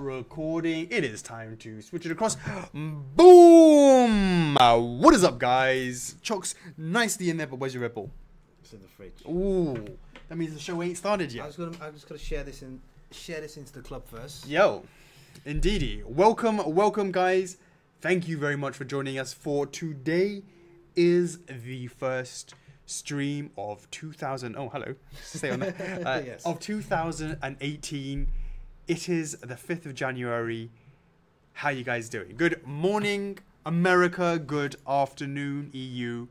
recording. It is time to switch it across. Boom! What is up, guys? Chocks, nicely in there, but where's your Red Bull? It's in the fridge. Ooh, that means the show ain't started yet. I'm just gonna share this into the club first. Yo, indeedy. Welcome, guys. Thank you very much for joining us for today. Is the first stream of 2000. Oh, hello. Stay on that. Yes. Of 2018. It is the 5th of January. How you guys doing? Good morning, America. Good afternoon, EU.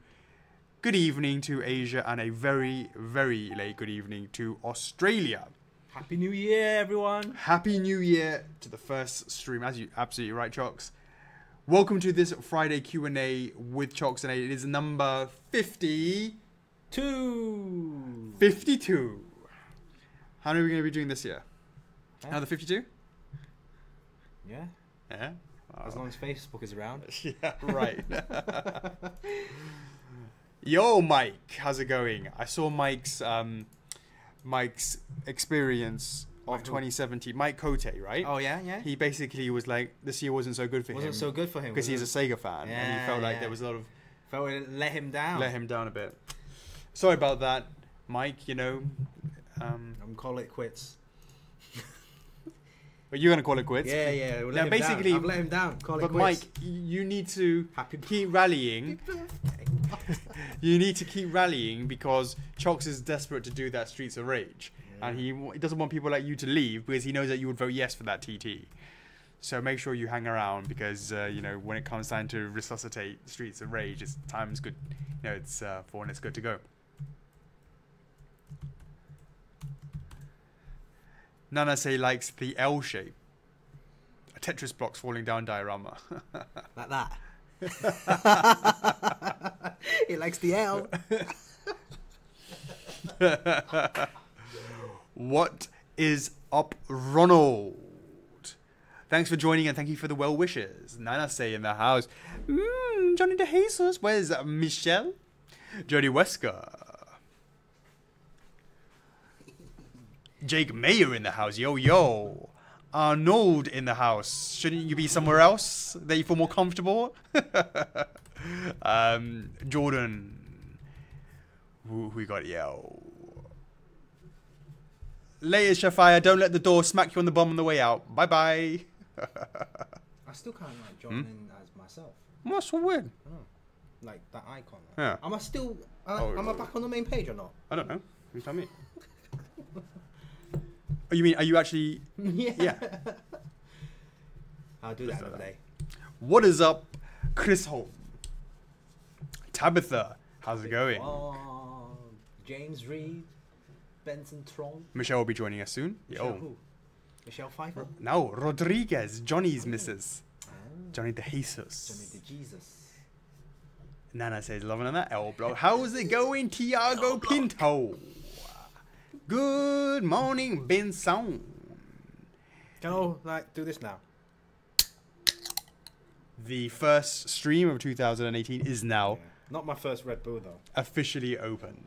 Good evening to Asia, and a very, very late good evening to Australia. Happy New Year, everyone. Happy New Year to the first stream. As you absolutely right, Chocks. Welcome to this Friday Q&A with Chocks A. It is number 52. 52. How many are we going to be doing this year? Another 52? Yeah. Yeah. As long as Facebook is around. Yeah, right. Yo, Mike, how's it going? I saw Mike's experience of 2017. Mike Cote, right? Oh yeah. He basically was like, this year wasn't so good for him. Wasn't so good for him because he's a Sega fan, and he felt like there was a lot of felt it let him down. Let him down a bit. Sorry about that, Mike. You know, I'm call it quits. But you're gonna call it quits. Yeah. Now, basically, I've let him down. Call it but quits. Mike, you need to keep rallying. You need to keep rallying because Chocks is desperate to do that Streets of Rage, and he doesn't want people like you to leave because he knows that you would vote yes for that TT. So make sure you hang around because you know, when it comes time to resuscitate Streets of Rage, it's time's good. You know, it's for when it's good to go. Nana say likes the L shape. A Tetris blocks falling down diorama. Like that. He likes the L. What is up, Ronald? Thanks for joining and thank you for the well wishes. Nana say in the house. Johnny De Jesus. Where's Michelle? Jody Wesker. Jake Mayer in the house. Yo. Arnold in the house. Shouldn't you be somewhere else that you feel more comfortable? Jordan. Who we got? Yo. Later, Shafia. Don't let the door smack you on the bum on the way out. Bye-bye. I still kind of like join in as myself. What's so weird? I don't know. Like that icon. Yeah. Am I still... am I back on the main page or not? I don't know. You tell me. Oh, you mean, are you actually... Yeah. I'll do that another day. What is up, Chris Holm? Tabitha, how's it going? James Reed, Benson Troll. Michelle will be joining us soon. Michelle who? Michelle Pfeiffer? No, Rodriguez, Johnny's missus. Johnny De Jesus. Johnny De Jesus. Nana says, loving on that L block. How's it going, Tiago Pinto? Good morning, Benson. Can I do this now? The first stream of 2018 is now not my first Red Bull though. Officially open.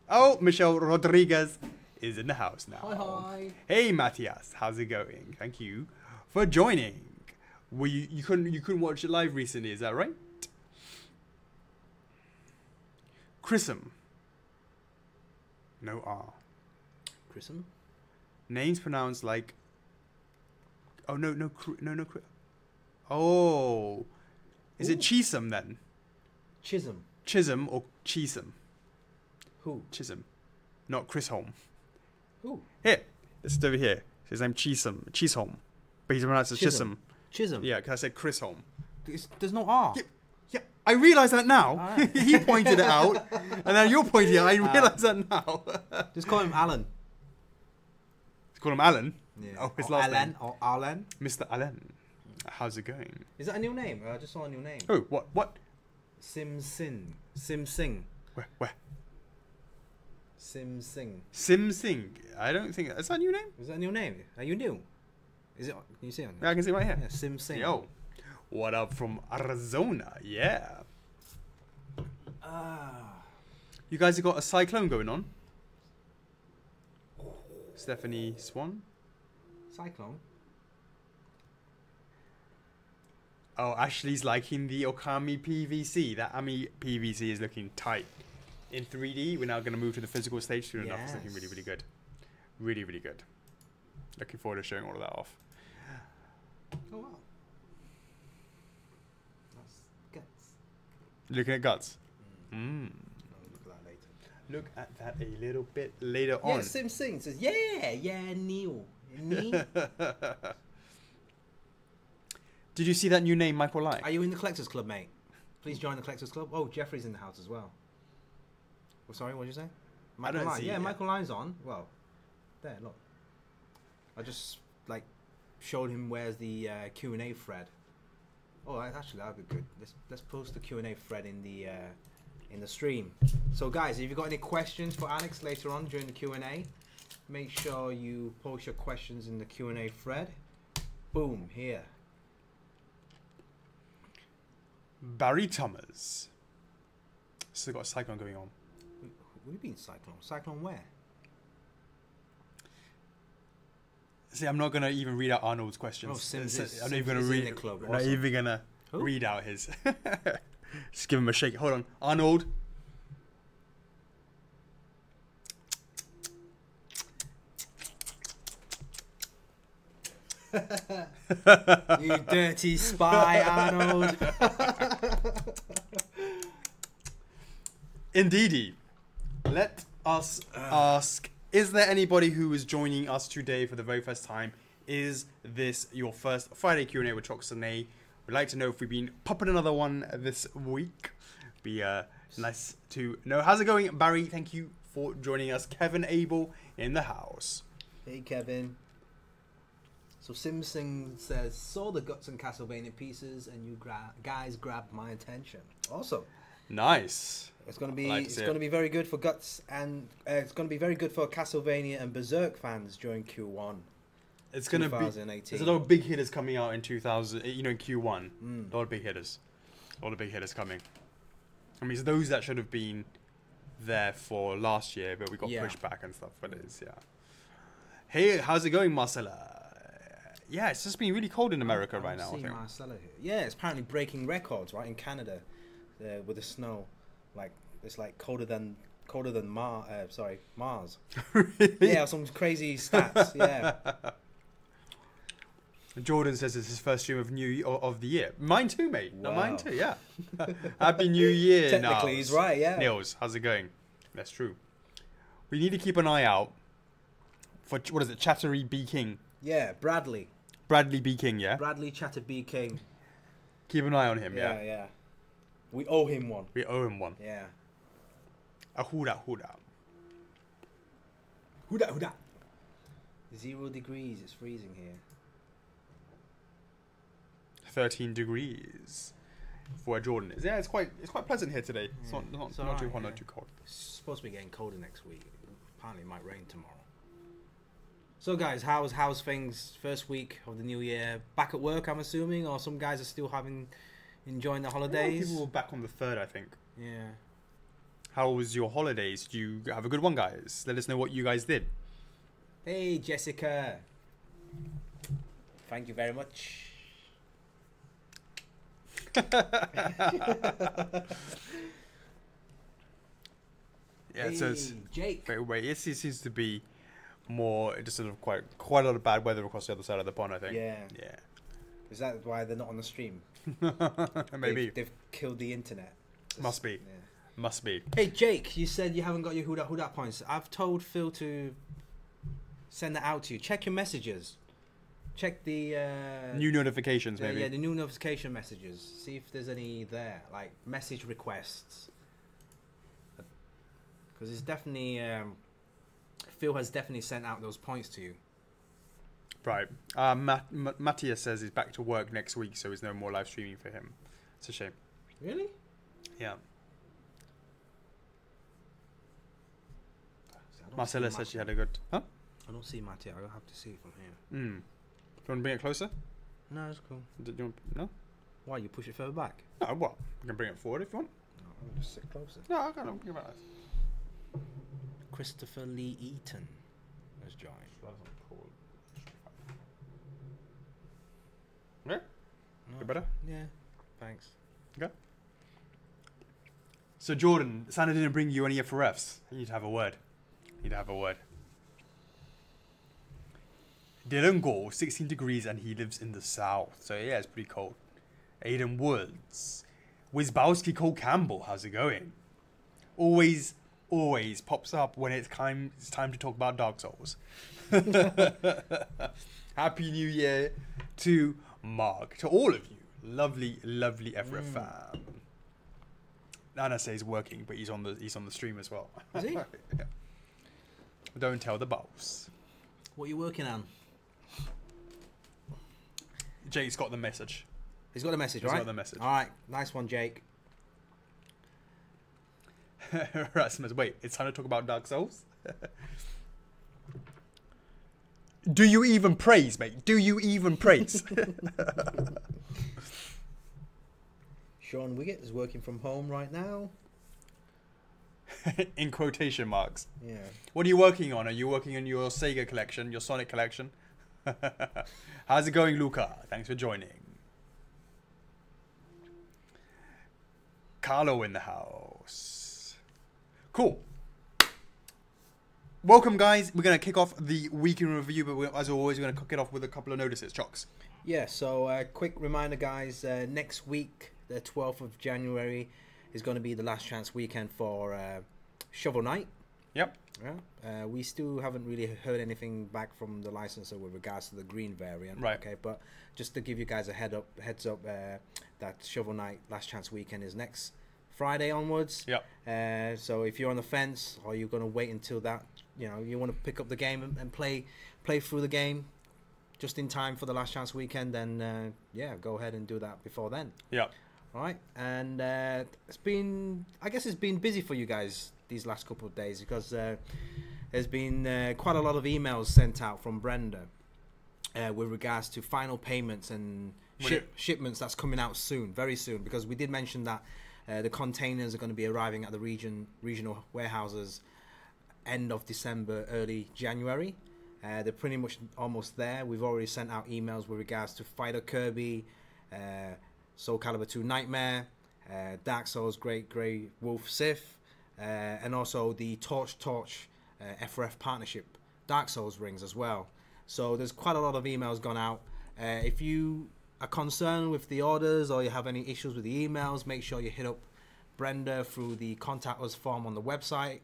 Oh, Michelle Rodriguez is in the house now. Hi. Hey, Matthias, how's it going? Thank you for joining. Well, you couldn't watch it live recently, is that right? Chrism. No R. Chrism? Names pronounced like... Oh, no. Oh. Is it Chisholm then? Chisholm. Chisholm or Chisholm? Who? Chisholm. Not Chris Holm. Who? Here. It's over here. His name Chisholm. But he's pronounced as Chisholm. Chisholm? Yeah, because I said Chris Holm. There's no R. Yeah, I realise that now. Right. He pointed it out. And now you're pointing it out. I realise that now. Just call him Alan. Call him Alan? Yeah. Oh, his last name. Or Alan. Mr. Alan. How's it going? Is that a new name? I just saw a new name. Oh, what? Sim Sing. Where? Sim Sing. Sim Sing. I don't think... Is that a new name? Is that a new name? Are you new? Is it? Can you see it on Yeah, I can see it right here. Yeah, Sim Sing. Yo. What up from Arizona? Yeah. You guys have got a cyclone going on? Stephanie Swan? Cyclone? Oh, Ashley's liking the Okami PVC. That Ami PVC is looking tight. In 3D, we're now going to move to the physical stage soon enough. It's looking really, really good. Really, really good. Looking forward to showing all of that off. Oh, wow. That's guts. Looking at guts. I'll look at that later. Look at that a little bit later on. Yeah, Sim Singh says, yeah, Neil. Neil? Did you see that new name, Michael Lai? Are you in the Collectors Club, mate? Please join the Collectors Club. Oh, Jeffrey's in the house as well. Oh, sorry, what did you say? Michael Lai. Yeah, Michael Lai's on. Well, there, look. I just, like, showed him where's the Q&A thread. Oh, actually, that'd be good. Let's post the Q&A thread in the stream. So, guys, if you've got any questions for Alex later on during the Q&A, make sure you post your questions in the Q&A thread. Boom, here. Barry Thomas. Still got a cyclone going on. What do you mean cyclone? Cyclone where? See, I'm not gonna even read out Arnold's questions. Oh, Sims I'm not even gonna read. I'm not even gonna read out his. Just give him a shake. Hold on, Arnold. You dirty spy, Arnold. Indeedy. Let us ask, is there anybody who is joining us today for the very first time? Is this your first Friday Q&A with Chocks A? We'd like to know if we've been popping another one this week. Be nice to know. How's it going, Barry? Thank you for joining us. Kevin Abel in the house. Hey, Kevin. So Simpson says, saw the Guts and Castlevania pieces, and you guys grabbed my attention. Awesome. Nice. It's gonna be very good for Guts, and it's gonna be very good for Castlevania and Berserk fans during Q1. It's gonna 2018. There's a lot of big hitters coming out in 2000. You know, in Q1, a lot of big hitters. A lot of big hitters coming. I mean, it's those that should have been there for last year, but we got pushed back and stuff. But it's Hey, how's it going, Marcella? Yeah, it's just been really cold in America right now. I think. Marcella here. Yeah, it's apparently breaking records right in Canada with the snow. Like it's like colder than Mars. Really? Yeah, some crazy stats. Yeah. Jordan says it's his first stream of of the year. Mine too, mate. Wow. No, mine too. Yeah. Happy New Year. Technically, he's right. Yeah. Nils, how's it going? That's true. We need to keep an eye out for what is it? Chattery B King. Yeah, Bradley B King. Yeah. Bradley Chatter B King. Keep an eye on him. Yeah. Yeah. We owe him one. Yeah. A huda. Huda. 0 degrees. It's freezing here. 13 degrees for where Jordan is. Yeah, it's quite pleasant here today. It's not too hot, not too cold. It's supposed to be getting colder next week. Apparently, it might rain tomorrow. So, guys, how's things? First week of the new year. Back at work, I'm assuming, or some guys are still enjoying the holidays. People were back on the 3rd, I think. Yeah. How was your holidays? Did you have a good one, guys? Let us know what you guys did. Hey, Jessica. Thank you very much. Yeah, so it's Jake. Wait, it seems to be more just sort of quite a lot of bad weather across the other side of the pond, I think. Yeah. Yeah. Is that why they're not on the stream? Maybe. They've killed the internet. Must be. Yeah. Must be. Hey, Jake, you said you haven't got your Huda points. I've told Phil to send that out to you. Check your messages. Check the... new notifications, maybe. Yeah, the new notification messages. See if there's any there. Like, message requests. Because it's definitely... Phil has definitely sent out those points to you. Right. Matthias says he's back to work next week, so there's no more live streaming for him. It's a shame. Really? Yeah. Marcella said she had a good... Huh? I don't see Mattia. I'll have to see it from here. Do you want to bring it closer? No, it's cool. No? Why, you push it further back? No, what? You can bring it forward if you want. No, I'll just sit closer. No, I can't give it that. Christopher Lee Eaton has joined. Okay. No, brother? Yeah. Thanks. Okay. So Jordan, Santa didn't bring you any F4Fs. You need to have a word. Dylan Gore, 16 degrees, and he lives in the south. So yeah, it's pretty cold. Aiden Woods. Wizbowski Cole Campbell, how's it going? Always pops up when it's time to talk about Dark Souls. Happy New Year to Mark, to all of you. Lovely F4F fam. Nana says working, but he's on the stream as well. Is he? Yeah. Don't tell the boss. What are you working on? Jake's got the message. He's got a message, right? He's got the message. All right, nice one, Jake. Rasmus, wait, it's time to talk about Dark Souls? Do you even praise, mate? Do you even praise? Sean Wiggett is working from home right now. In quotation marks. Yeah. What are you working on? Are you working on your Sega collection, your Sonic collection? How's it going, Luca? Thanks for joining. Carlo in the house. Cool. Welcome, guys. We're going to kick off the week in review, but as always, we're going to kick it off with a couple of notices. Chocks. Yeah, so quick reminder, guys. Next week, the 12th of January, is going to be the last chance weekend for Shovel Knight. Yep. Yeah. We still haven't really heard anything back from the licensor with regards to the green variant. Right. Okay, but just to give you guys a heads up, that Shovel Knight last chance weekend is next Friday onwards. Yep. So if you're on the fence, or you're going to wait until that, you want to pick up the game and play through the game just in time for the last chance weekend, then yeah, go ahead and do that before then. Yeah. All right. And I guess it's been busy for you guys these last couple of days, because there's been quite a lot of emails sent out from Brenda with regards to final payments and shipments that's coming out soon, very soon, because we did mention that the containers are going to be arriving at the regional warehouses end of December, early January. They're pretty much almost there. We've already sent out emails with regards to Fighter Kirby, Soul Calibur 2 Nightmare, Dark Souls Great Grey Wolf Sith, and also the Torch F4F partnership Dark Souls rings as well. So there's quite a lot of emails gone out. If you are concerned with the orders, or you have any issues with the emails, make sure you hit up Brenda through the contact us form on the website.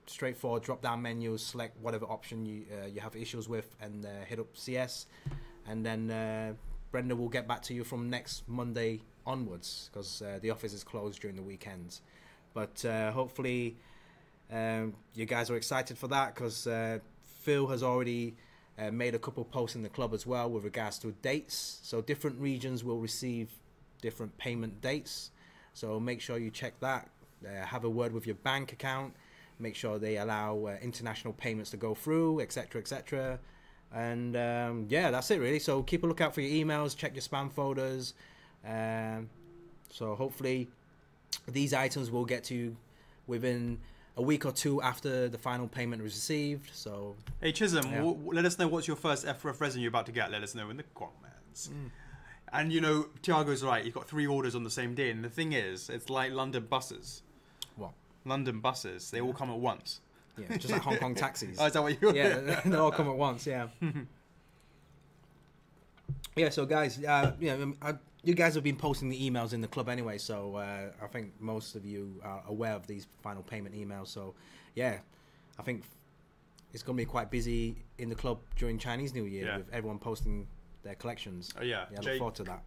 Straightforward drop down menu, select whatever option you have issues with, and hit up CS, and then Brenda will get back to you from next Monday onwards, because the office is closed during the weekends. But hopefully you guys are excited for that, because Phil has already made a couple posts in the club as well with regards to dates. So different regions will receive different payment dates, so make sure you check that. Have a word with your bank account, make sure they allow international payments to go through, etc, etc. And yeah, that's it really. So keep a lookout for your emails, check your spam folders. So hopefully these items will get to you within a week or two after the final payment is received. So hey Chisholm, let us know what's your first F4F resin you're about to get. Let us know in the comments. And Tiago's right, he's got 3 orders on the same day, and the thing is, it's like London buses. What? London buses, they all come at once. Yeah, just like Hong Kong taxis. Oh, is that what you? Yeah, they all come at once. Yeah. Yeah. So guys, you guys have been posting the emails in the club anyway, so I think most of you are aware of these final payment emails. So yeah, I think it's going to be quite busy in the club during Chinese New Year with everyone posting their collections. Oh yeah, I look forward to that.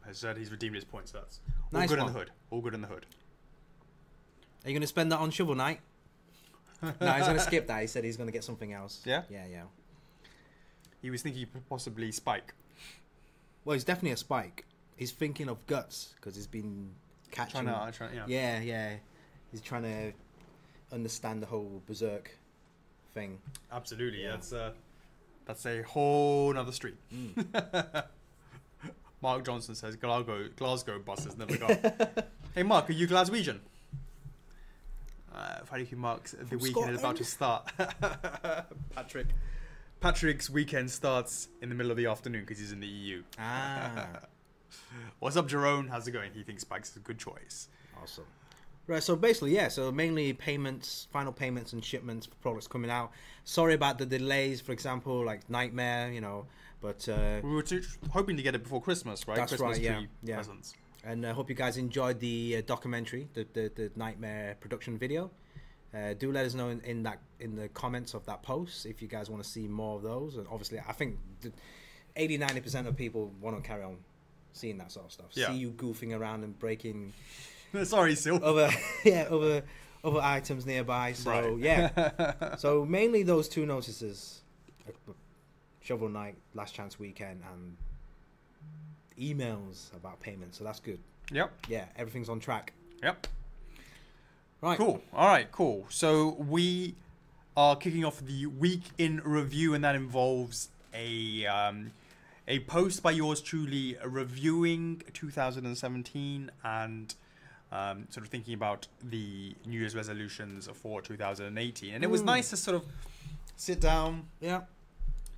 Has said he's redeemed his points. So that's all nice good in the hood. All good in the hood. Are you going to spend that on Shovel Knight? No, he's going to skip that. He said he's going to get something else. Yeah? Yeah. He was thinking possibly Spike. Well, he's definitely a Spike. He's thinking of Guts, because he's been catching... Yeah. He's trying to understand the whole Berserk thing. Absolutely. Yeah. That's a whole nother street. Mark Johnson says Glasgow buses never go. Hey Mark, are you Glaswegian? Funny who Mark's the weekend is about to start. Patrick. Patrick's weekend starts in the middle of the afternoon because he's in the EU. What's up, Jerome? How's it going? He thinks Spikes is a good choice. Awesome. Right, so basically, yeah, so mainly payments, final payments and shipments for products coming out. Sorry about the delays, for example, like Nightmare, you know, but... we were hoping to get it before Christmas, right? That's Christmas right, tree yeah. presents. And I hope you guys enjoyed the documentary, the Nightmare production video. Do let us know in the comments of that post if you guys want to see more of those. And obviously, I think 80-90% of people want to carry on seeing that sort of stuff. Yeah. See you goofing around and breaking... Sorry, Sil. Other items nearby. So right. yeah. So mainly those two notices: Shovel Knight, Last Chance Weekend, and emails about payment. So that's good. Yep. Yeah, everything's on track. Yep. Right. Cool. All right. Cool. So we are kicking off the week in review, and that involves a post by yours truly reviewing 2017 and. Sort of thinking about the New Year's resolutions for 2018, and it was nice to sort of sit down, yeah,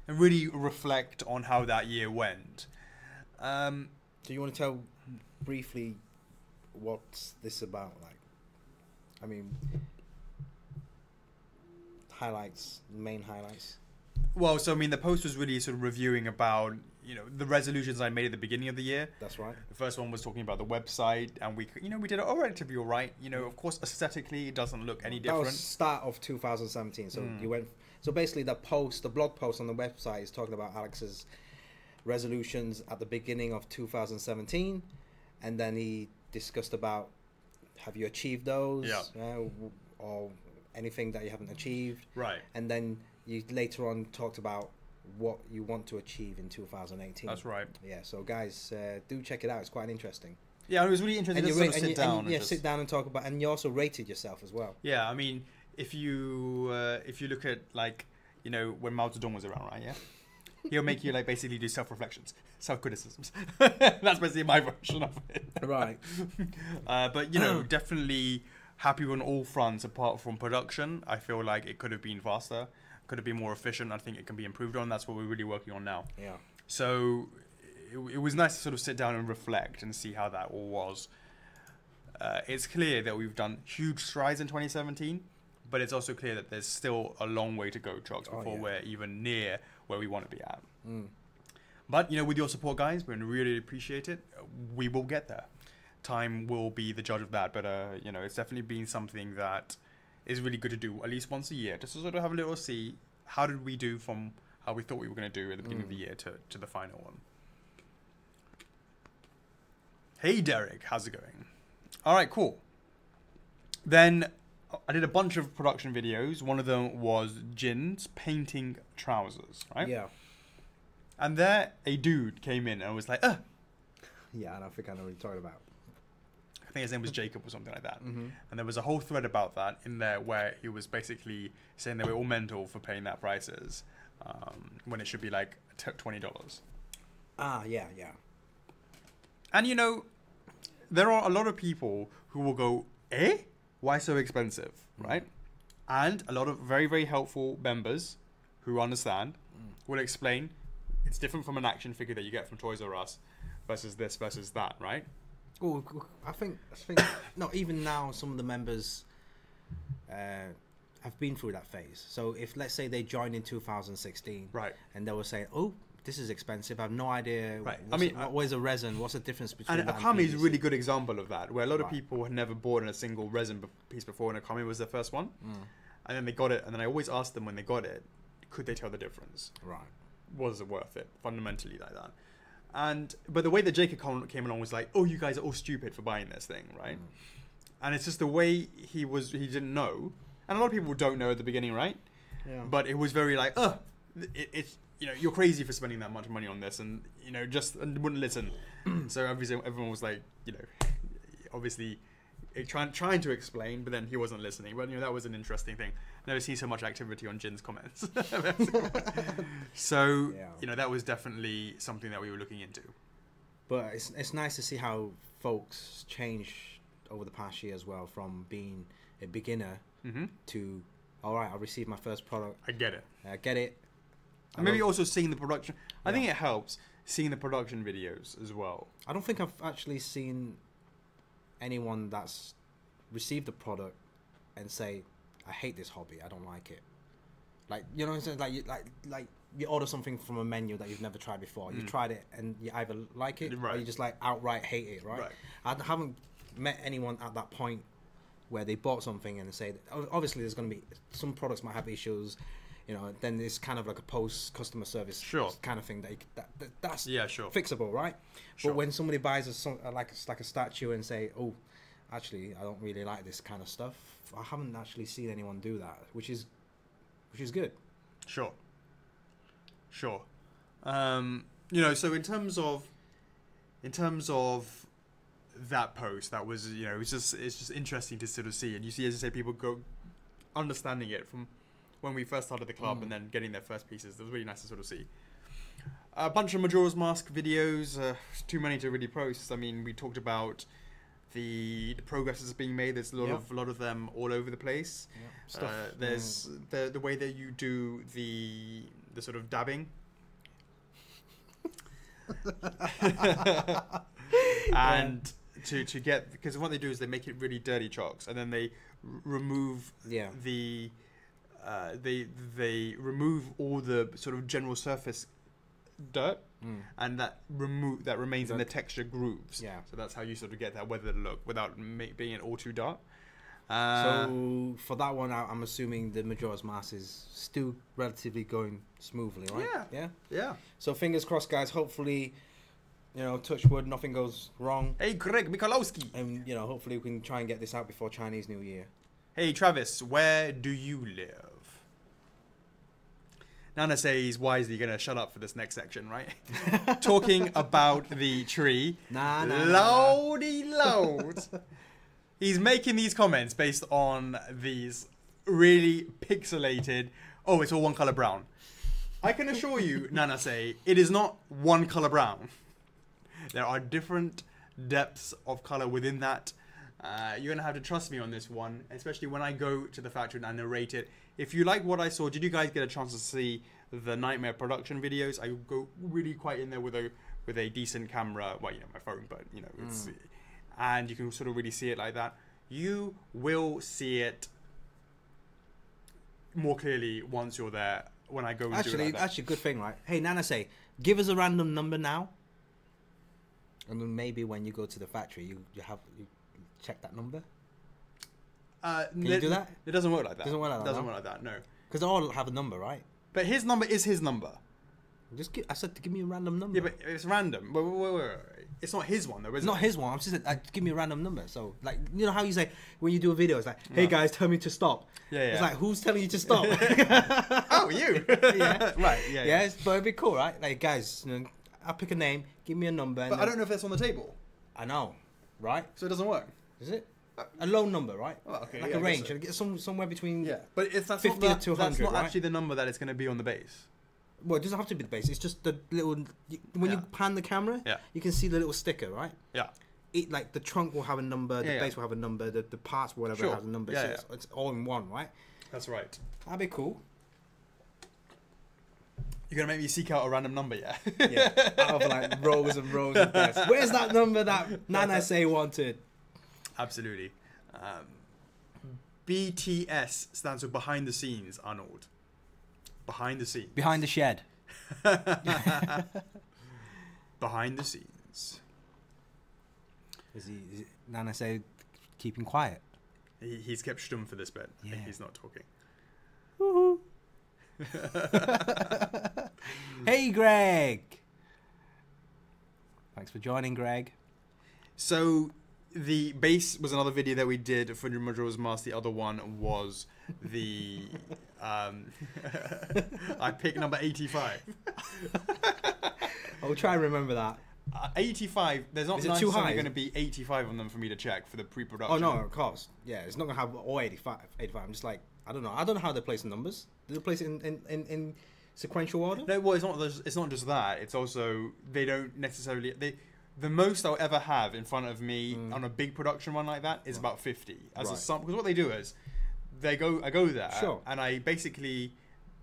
and really reflect on how that year went. So you want to tell briefly what's this about? Like, I mean, main highlights. Well, so I mean, the post was really sort of reviewing about, you know, the resolutions I made at the beginning of the year. That's right. The first one was talking about the website, and we did it relatively all right. You know, of course, aesthetically, it doesn't look any different. That was start of 2017. So you went. So basically, the blog post on the website is talking about Alex's resolutions at the beginning of 2017, and then he discussed about, have you achieved those? Yeah. Or anything that you haven't achieved. Right. And then you later on talked about what you want to achieve in 2018. That's right. Yeah, so guys, do check it out. It's quite interesting. Yeah, it was really interesting to sort of sit down. Sit down and talk about, and you also rated yourself as well. Yeah, I mean, if you look at, like, you know, when Mao Zedong was around, right? Yeah, he'll make you like basically do self-reflections, self-criticisms. That's basically my version of it. Right. But you know, definitely happy on all fronts apart from production. I feel like it could have been faster. Could have been more efficient. I think it can be improved on. That's what we're really working on now. Yeah. So it was nice to sort of sit down and reflect and see how that all was. It's clear that we've done huge strides in 2017, but it's also clear that there's still a long way to go, Chocks, before we're even near where we want to be at. But, you know, with your support, guys, we really appreciate it. We will get there. Time will be the judge of that. But, you know, it's definitely been something that is really good to do at least once a year, just to sort of have a little see how did we do from how we thought we were going to do at the beginning of the year to the final one. Hey Derek, how's it going? All right, cool. Then I did a bunch of production videos. One of them was Jin's painting trousers, right? Yeah. And there a dude came in and was like, yeah, I don't think I know what you're talking about. I think his name was Jacob or something like that. And there was a whole thread about that in there where he was basically saying they were all mental for paying that prices when it should be like $20. Yeah. And, you know, there are a lot of people who will go, why so expensive, right? And a lot of very, very helpful members who understand will explain it's different from an action figure that you get from Toys R Us versus this versus that, right? Oh, I think not even now. Some of the members have been through that phase. So if, let's say, they joined in 2016, right, and they were saying, "Oh, this is expensive. I have no idea. Right. Where's a resin? What's the difference between?" And Akami is a really good example of that, where a lot of people had never bought a single resin piece before, and Akami was their first one, and then they got it, and then I always asked them when they got it, could they tell the difference? Right. Was it worth it? Fundamentally like that. But the way that Jacob came along was like, oh, you guys are all stupid for buying this thing, right? And it's just the way he didn't know. And a lot of people don't know at the beginning, right? Yeah. But it was very like, it's, you know, you're crazy for spending that much money on this, and, you know, and wouldn't listen. So obviously everyone was like, you know, obviously trying to explain, but then he wasn't listening. But, you know, that was an interesting thing. Never seen so much activity on Jin's comments. So, you know, that was definitely something that we were looking into. But it's nice to see how folks change over the past year as well, from being a beginner to, all right, I received my first product. I get it. And maybe also seeing the production. I think it helps seeing the production videos as well. I don't think I've actually seen anyone that's received the product and say, I hate this hobby, I don't like it. Like, you know what I'm saying? Like you order something from a menu that you've never tried before. You tried it and you either like it or you just like outright hate it, right? I haven't met anyone at that point where they bought something and say, obviously there's going to be, some products might have issues, you know, then it's kind of like a post customer service kind of thing that's fixable, right? But when somebody buys like a statue and say, oh, actually, I don't really like this kind of stuff, I haven't actually seen anyone do that, which is good. Sure. You know, so in terms of that post, that was, you know, it's just interesting to sort of see, and you see, as you say, people go understanding it from when we first started the club and then getting their first pieces. It was really nice to sort of see. A bunch of Majora's Mask videos, too many to really post. I mean, we talked about the progress that's being made. There's a lot of them all over the place. There's the way that you do the sort of dabbing. And to get, because what they do is they make it really dirty, Chocks, and then they remove they remove all the sort of general surface dirt, and that remains in the texture grooves. So that's how you sort of get that weathered look without being all too dark. So for that one, I'm assuming the Majora's Mask is still relatively going smoothly, right? Yeah. So fingers crossed, guys. Hopefully, you know, touch wood, nothing goes wrong. Hey, Greg Mikolowski. And, you know, hopefully we can try and get this out before Chinese New Year. Hey, Travis, where do you live? Nana says wisely going to shut up for this next section, right? Talking about the tree. Lordy load. He's making these comments based on these really pixelated, oh, it's all one color brown. I can assure you, Nana say, it is not one color brown. There are different depths of color within that. You're going to have to trust me on this one, especially when I go to the factory and I narrate it. If you like what I saw, did you guys get a chance to see the Nightmare production videos? I go really quite in there with a decent camera. Well, you know, my phone, but, you know, it's... And you can sort of really see it like that. You will see it more clearly once you're there, when I go and do it like that. Actually, good thing, right? Hey, Nana say, give us a random number now. And then maybe when you go to the factory, you check that number. Can you do that? It doesn't work like that. Doesn't work like that. Doesn't work like that. No. Because they all have a number, right? But his number is his number. I said to give me a random number. Yeah, but it's random. Wait. It's not his one, though, is it? It's not his one. I'm just like, give me a random number. So, like, you know how you say when you do a video, it's like, hey guys, tell me to stop. Yeah. It's like, who's telling you to stop? Oh, you. Yeah. Right. Yeah. But it'd be cool, right? Like, guys, you know, I'll pick a name, give me a number. But I don't know if that's on the table. I know, right? So it doesn't work. Is it? A low number, right? Well, okay. Like a range. Get somewhere between but that's 50 to 200, that's not right? actually the number that it's going to be on the base. Well, it doesn't have to be the base. It's just the little... When you pan the camera, you can see the little sticker, right? Yeah. Like, the trunk will have a number, the base will have a number, the parts, whatever, has a number. Yeah, so it's all in one, right? That's right. That'd be cool. You're going to make me seek out a random number, yeah? Yeah. Out of, like, rows and rows of desks. Where's that number that Nana say wanted? Absolutely. BTS stands for behind the scenes, Arnold. Behind the scenes. Behind the shed. Behind the scenes. Is Nana say keeping quiet? He's kept stum for this bit. Yeah. He's not talking. Woohoo. Hey, Greg. Thanks for joining, Greg. So, the base was another video that we did for Majora's Mask. The other one was the... I picked number 85. I'll try and remember that. 85, there's not necessarily going to be 85 on them for me to check for the pre-production. Oh, no, of course. Yeah, it's not going to have all 85. I'm just like, I don't know. I don't know how they place the numbers. Do they place it in sequential order? No, well, it's not just that. It's also, they don't necessarily... The most I'll ever have in front of me on a big production run like that is about 50. Because what they do is, I go there, and I basically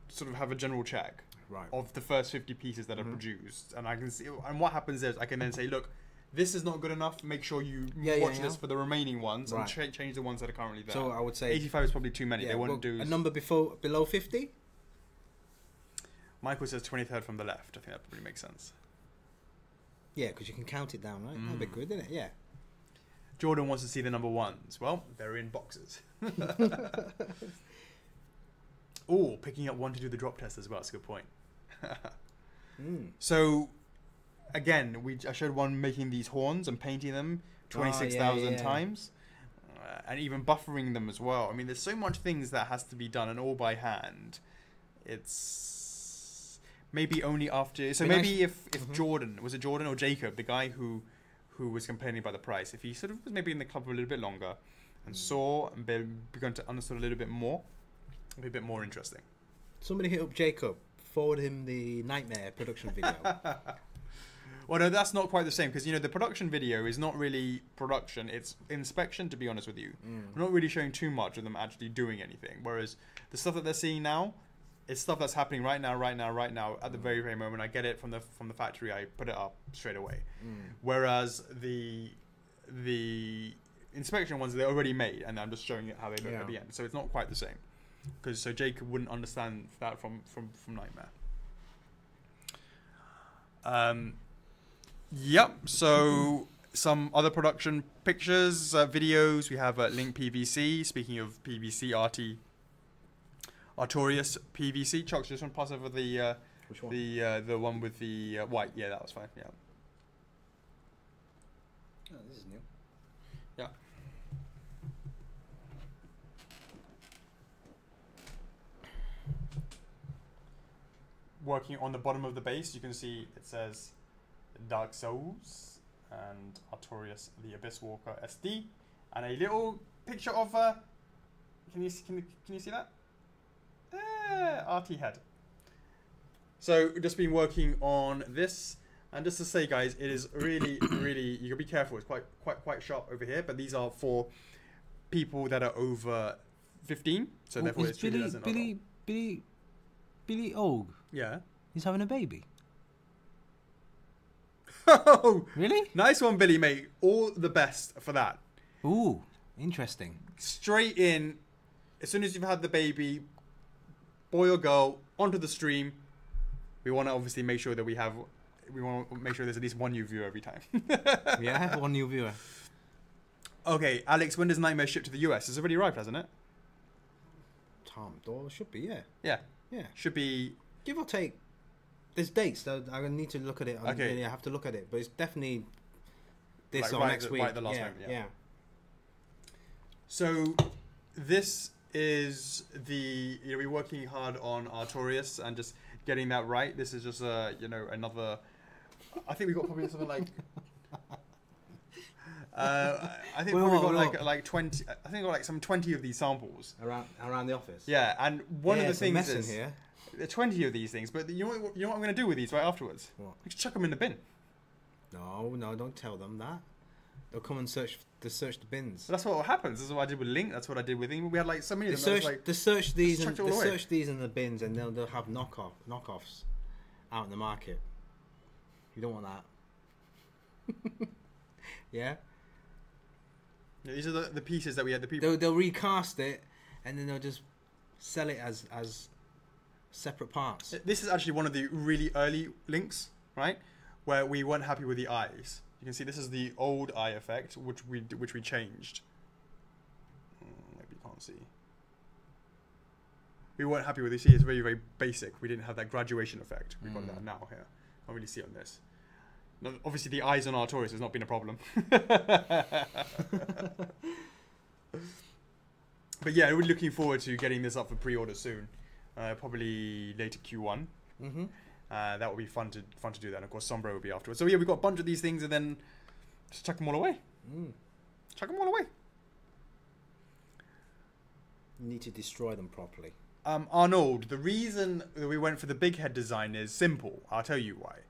sort of have a general check. Right. of the first 50 pieces that are produced, and I can see. And what happens is I can then say, look, this is not good enough. Make sure you watch this for the remaining ones and change the ones that are currently there. So I would say 85 is probably too many. They wouldn't do a number below 50. Michael says 23rd from the left. I think that probably makes sense. Yeah, because you can count it down, right? That'd be good, isn't it? Yeah. Jordan wants to see the number ones. Well, they're in boxes. Oh, picking up one to do the drop test as well. That's a good point. So, again, I showed one making these horns and painting them 26,000 times. And even buffering them as well. I mean, there's so much things that has to be done, and all by hand. It's maybe only after... So maybe if Jordan... Was it Jordan or Jacob, the guy who was complaining about the price, if he sort of was maybe in the club for a little bit longer and saw and begun to understand a little bit more, it'd be a bit more interesting. Somebody hit up Jacob, forward him the Nightmare production video. Well, no, that's not quite the same, because, the production video is not really production, it's inspection, to be honest with you. We're not really showing too much of them actually doing anything, whereas the stuff that they're seeing now, it's stuff that's happening right now, at the very, very moment. I get it from the factory, I put it up straight away. Whereas the inspection ones, they're already made, and I'm just showing it how they look at the end. So it's not quite the same. So Jacob wouldn't understand that from Nightmare. Yep, so some other production pictures, videos. We have Link PVC. Speaking of PVC, Artorias PVC. Chocks, just want to pass over the which one? The one with the white. Yeah, that was fine. Yeah. Oh, this is new. Yeah. Working on the bottom of the base, you can see it says Dark Souls and Artorias the Abyss Walker SD, and a little picture of can you see that? RT head. So just been working on this, and just to say, guys, it is really really, you gotta be careful. It's quite sharp over here, but these are for people that are over 15, so therefore it's treated as an adult. Billy Og. Yeah. He's having a baby. Oh, really? Nice one, Billy, mate. All the best for that. Ooh, interesting. Straight in, as soon as you've had the baby, boy or girl, onto the stream. We want to obviously make sure that we want to make sure there's at least one new viewer every time. Yeah, one new viewer. Okay, Alex, when does Nightmare ship to the US? It's already arrived, hasn't it? Tom Door should be, yeah. Yeah. Yeah. Should be. Give or take. There's dates, though. I need to look at it. Okay. I have to look at it. But it's definitely this like or next week. Right the last moment, yeah. So, this is the... we're working hard on Artorias and just getting that right. This is just, another... I think we got probably something like... I think we got like 20. I think we got like some 20 of these samples around the office. Yeah, and one of the things mess is in here. 20 of these things. But you know what I'm going to do with these right afterwards? What? We just chuck them in the bin. No, don't tell them that. They'll come and search the bins. But that's what happens. This is what I did with Link. That's what I did with England. We had like so many of them. They search these in the bins, and they'll have knockoffs out in the market. You don't want that. Yeah. These are the pieces that we had. The people they'll recast it, and then they'll just sell it as separate parts. This is actually one of the really early links, right? Where we weren't happy with the eyes. You can see this is the old eye effect, which we changed. Maybe you can't see. We weren't happy with this. It's very, very basic. We didn't have that graduation effect. We've got that now here. Can't really see it on this. Now, obviously, the eyes on Artorias has not been a problem. But yeah, we're looking forward to getting this up for pre-order soon. Probably later Q1. Mm-hmm. That will be fun to do that. And of course, Sombra will be afterwards. So yeah, we've got a bunch of these things, and then just chuck them all away. Chuck them all away. You need to destroy them properly. Arnold, the reason that we went for the big head design is simple. I'll tell you why.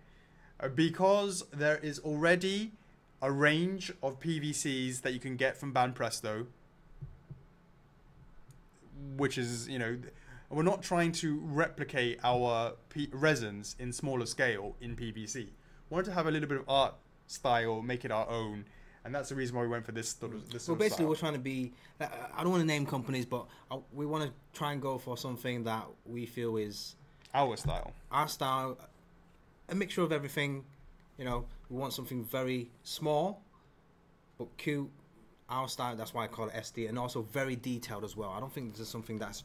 Because there is already a range of PVCs that you can get from Banpresto, which is, And we're not trying to replicate our resins in smaller scale in PVC. We wanted to have a little bit of art style, make it our own. And that's the reason why we went for this sort of Well, basically, style. we're trying to be... I don't want to name companies, but we want to try and go for something that we feel is... Our style. Our style. A mixture of everything. You know, we want something very small, but cute. Our style, that's why I call it SD. And also very detailed as well. I don't think this is something that's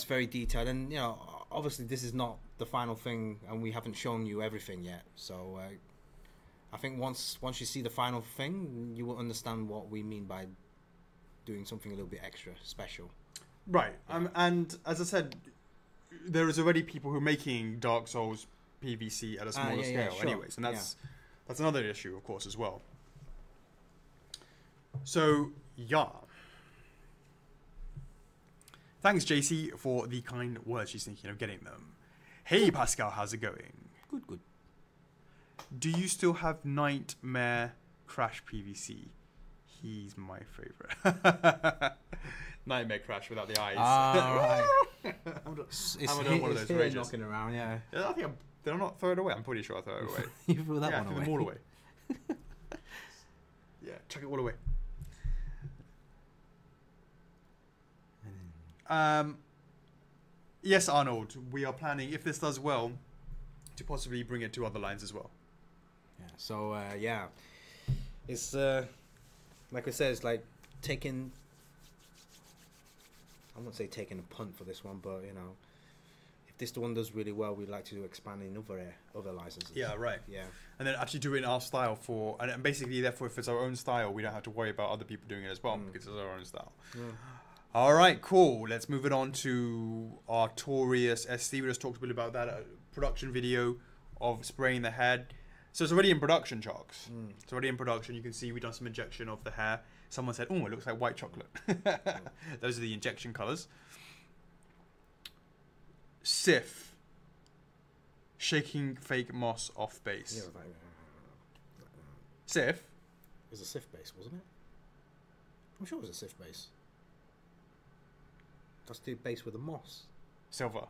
very detailed. And, you know, obviously this is not the final thing, and we haven't shown you everything yet. So... I think once you see the final thing, you will understand what we mean by doing something a little bit extra special. Right. And as I said, there is already people who are making Dark Souls PVC at a smaller scale sure. anyways. And that's another issue, of course, as well. So, yeah. Thanks, JC, for the kind words. She's thinking of getting them. Hey, Pascal, how's it going? Good. Do you still have Nightmare Crash PVC? He's my favorite. Nightmare Crash without the eyes. Right. I'm It's one of those rages. knocking around, yeah. I think did I not throw it away? I'm pretty sure I threw it away. You threw that one I threw away. them all away. Yeah, chuck it all away. Yes, Arnold, we are planning, if this does well, to possibly bring it to other lines as well. Yeah. So it's like I said, it's like taking. I won't say taking a punt for this one, but you know, if this one does really well, we'd like to expand in other licenses. Yeah, right. Yeah. And then actually do it in our style and basically, therefore, if it's our own style, we don't have to worry about other people doing it as well because it's our own style. Yeah. All right, cool. Let's move it on to Artorias SC. We just talked a bit about that production video of spraying the head. So it's already in production, Chocks. It's already in production. You can see we've done some injection of the hair. Someone said, oh, it looks like white chocolate. Those are the injection colors. Sif. Shaking fake moss off base. Yeah, Sif. it was a Sif base, wasn't it? I'm sure it was a Sif base. That's the base with the moss. Silver.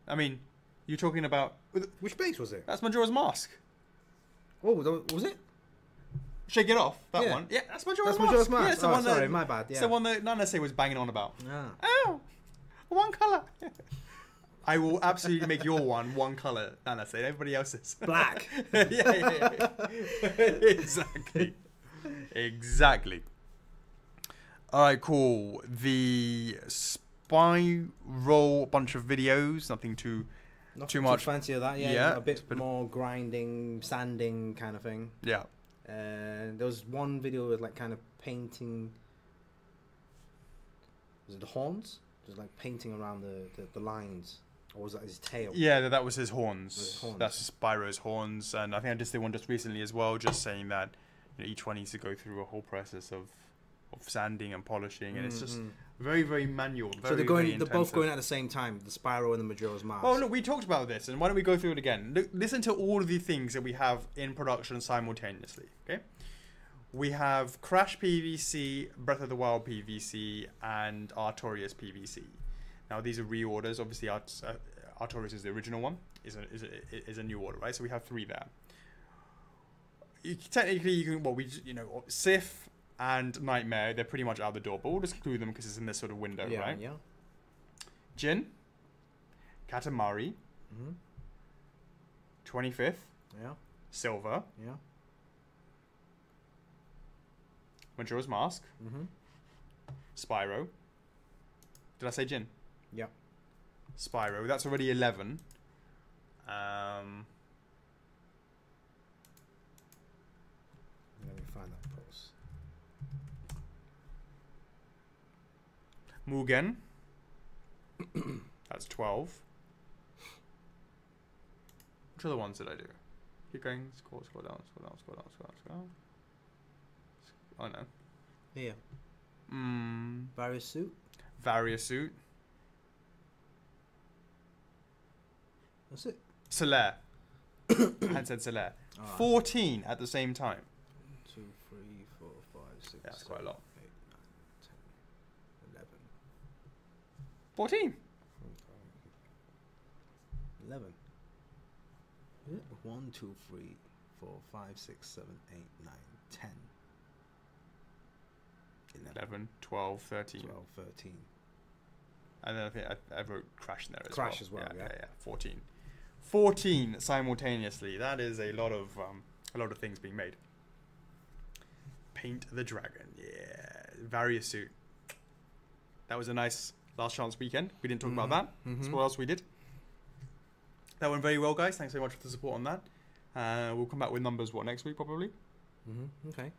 I mean, you're talking about... Which base was it? That's Majora's Mask. Oh, was it? Shake It Off, that Yeah. one. Yeah, that's Majora's That's Mask. Majora's Mask. Yeah, it's the Oh, one sorry, that, my bad. It's Yeah. the one that Nana was banging on about. Ah. Oh, one colour. I will absolutely make your one colour, Nana said. Everybody else's. Black. yeah. Exactly. All right, cool. The Spiral bunch of videos, nothing too much. Too fancy of that, yeah. Yeah, A bit more grinding, sanding kind of thing. Yeah. There was one video with like kind of painting. Was it the horns? Just like painting around the lines, or was that his tail? Yeah, that was his horns. His horns. That's Spyro's horns, and I think I just did one just recently as well, just saying that each one needs to go through a whole process of sanding and polishing, and it's just very, very manual. Very, So very they're both intensive. going at the same time, the Spyro and the Majora's Mask. Oh, look, we talked about this, and why don't we go through it again? Listen to all of the things that we have in production simultaneously, okay? We have Crash PVC, Breath of the Wild PVC, and Artorias PVC. Now, these are reorders. Obviously, Artorias is the original one, is a new order, right? So we have 3 there. Technically, you can, Sif and Nightmare, they're pretty much out the door, but we'll just include them because it's in this sort of window, right? Yeah. Jin, Katamari, 25th, Yeah. Silver, Yeah. Majora's Mask, Spyro. Did I say Jin? Yeah. Spyro. That's already 11. Let me find that post. Mugen. That's 12. Which other ones did I do? Keep going. Scroll down. Oh no. Here. Various suit. Various suit. That's it. Solaire. I had said Solaire. 14 at the same time. 2, 3, 4, 5, 6. Yeah, that's quite a lot. 8, 9, 10, 11. 14. 11. Is it? 1, 2, 3, 4, 5, 6, 7, 8, 9, 10. 11, 12, 13. 12, 13. And then I think I wrote crash in there as Crash as well, yeah. 14. 14 simultaneously. That is a lot of things being made. Paint the Dragon. Yeah. Various suit. That was a nice last chance weekend. We didn't talk about that. That's what else we did. That went very well, guys. Thanks so much for the support on that. We'll come back with numbers, next week, probably? Okay.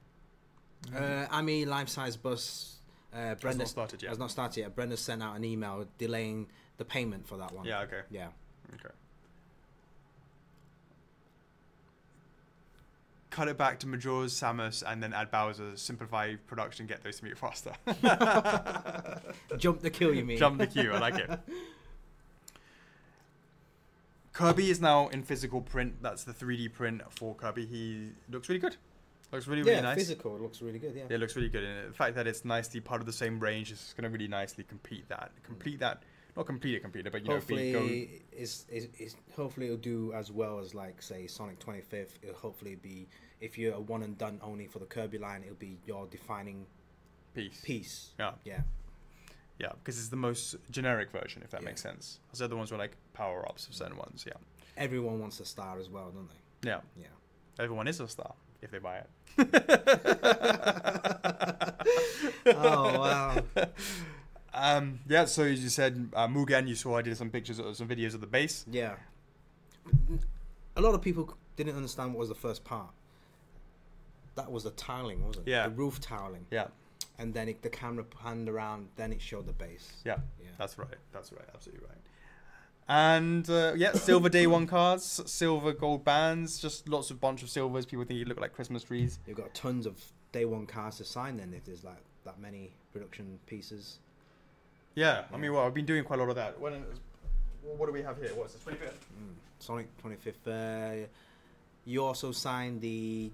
Ami life-size bus. Brenda has not started yet. Has not started yet. Brenda sent out an email delaying the payment for that one. Yeah, okay. Yeah. Okay. Cut it back to Majora's Samus and then add Bowser. Simplify production, get those to meet faster. Jump the queue, you mean? Jump the queue, I like it. Kirby is now in physical print. That's the 3D print for Kirby. He looks really good. Looks really, really nice. Yeah, physical. It looks really good, yeah. Yeah, it looks really good. And the fact that it's nicely part of the same range is going to really nicely complete that. Not complete it, but, hopefully, hopefully it'll do as well as, like, say, Sonic 25th. It'll hopefully be, if you're a one and done only for the Kirby line, it'll be your defining piece. Yeah. Yeah. Yeah, because it's the most generic version, if that makes sense. Because the other ones were like power-ups of certain ones, yeah. Everyone wants a star as well, don't they? Yeah. Yeah. Everyone is a star if they buy it. Oh, wow. Yeah, so as you said, Mugen, you saw I did some pictures or some videos of the base. Yeah. A lot of people didn't understand what was the first part. That was the tiling, wasn't it? Yeah. The roof tiling. Yeah. And then the camera panned around, then it showed the base. Yeah. That's right. Absolutely right. And silver day one cards, silver gold bands, just bunch of silvers. People think you look like Christmas trees. You've got tons of day one cards to sign then if there's like that many production pieces. Yeah. I mean, I've been doing quite a lot of that. What do we have here? What's this, 25th? Sonic 25th. You also signed the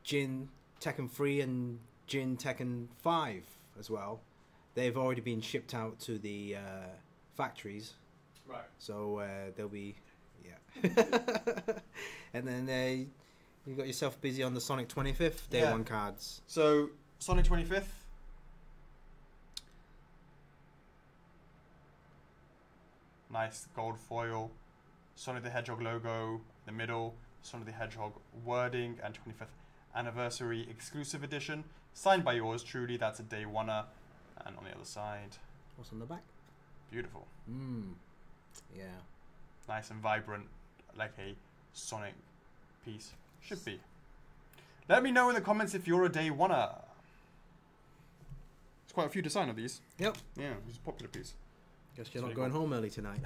Jin Tekken 3 and Jin Tekken 5 as well. They've already been shipped out to the factories. Right. So they'll be, yeah. And then you got yourself busy on the Sonic 25th day one cards. So Sonic 25th. Nice gold foil. Sonic the Hedgehog logo in the middle. Sonic the Hedgehog wording and 25th anniversary exclusive edition. Signed by yours truly. That's a day one-er. And on the other side. What's on the back? Beautiful. Yeah. Nice and vibrant, like a Sonic piece should be. Let me know in the comments if you're a day one-er. There's quite a few to sign of these. Yep. Yeah, it's a popular piece. Guess you're not going home early tonight.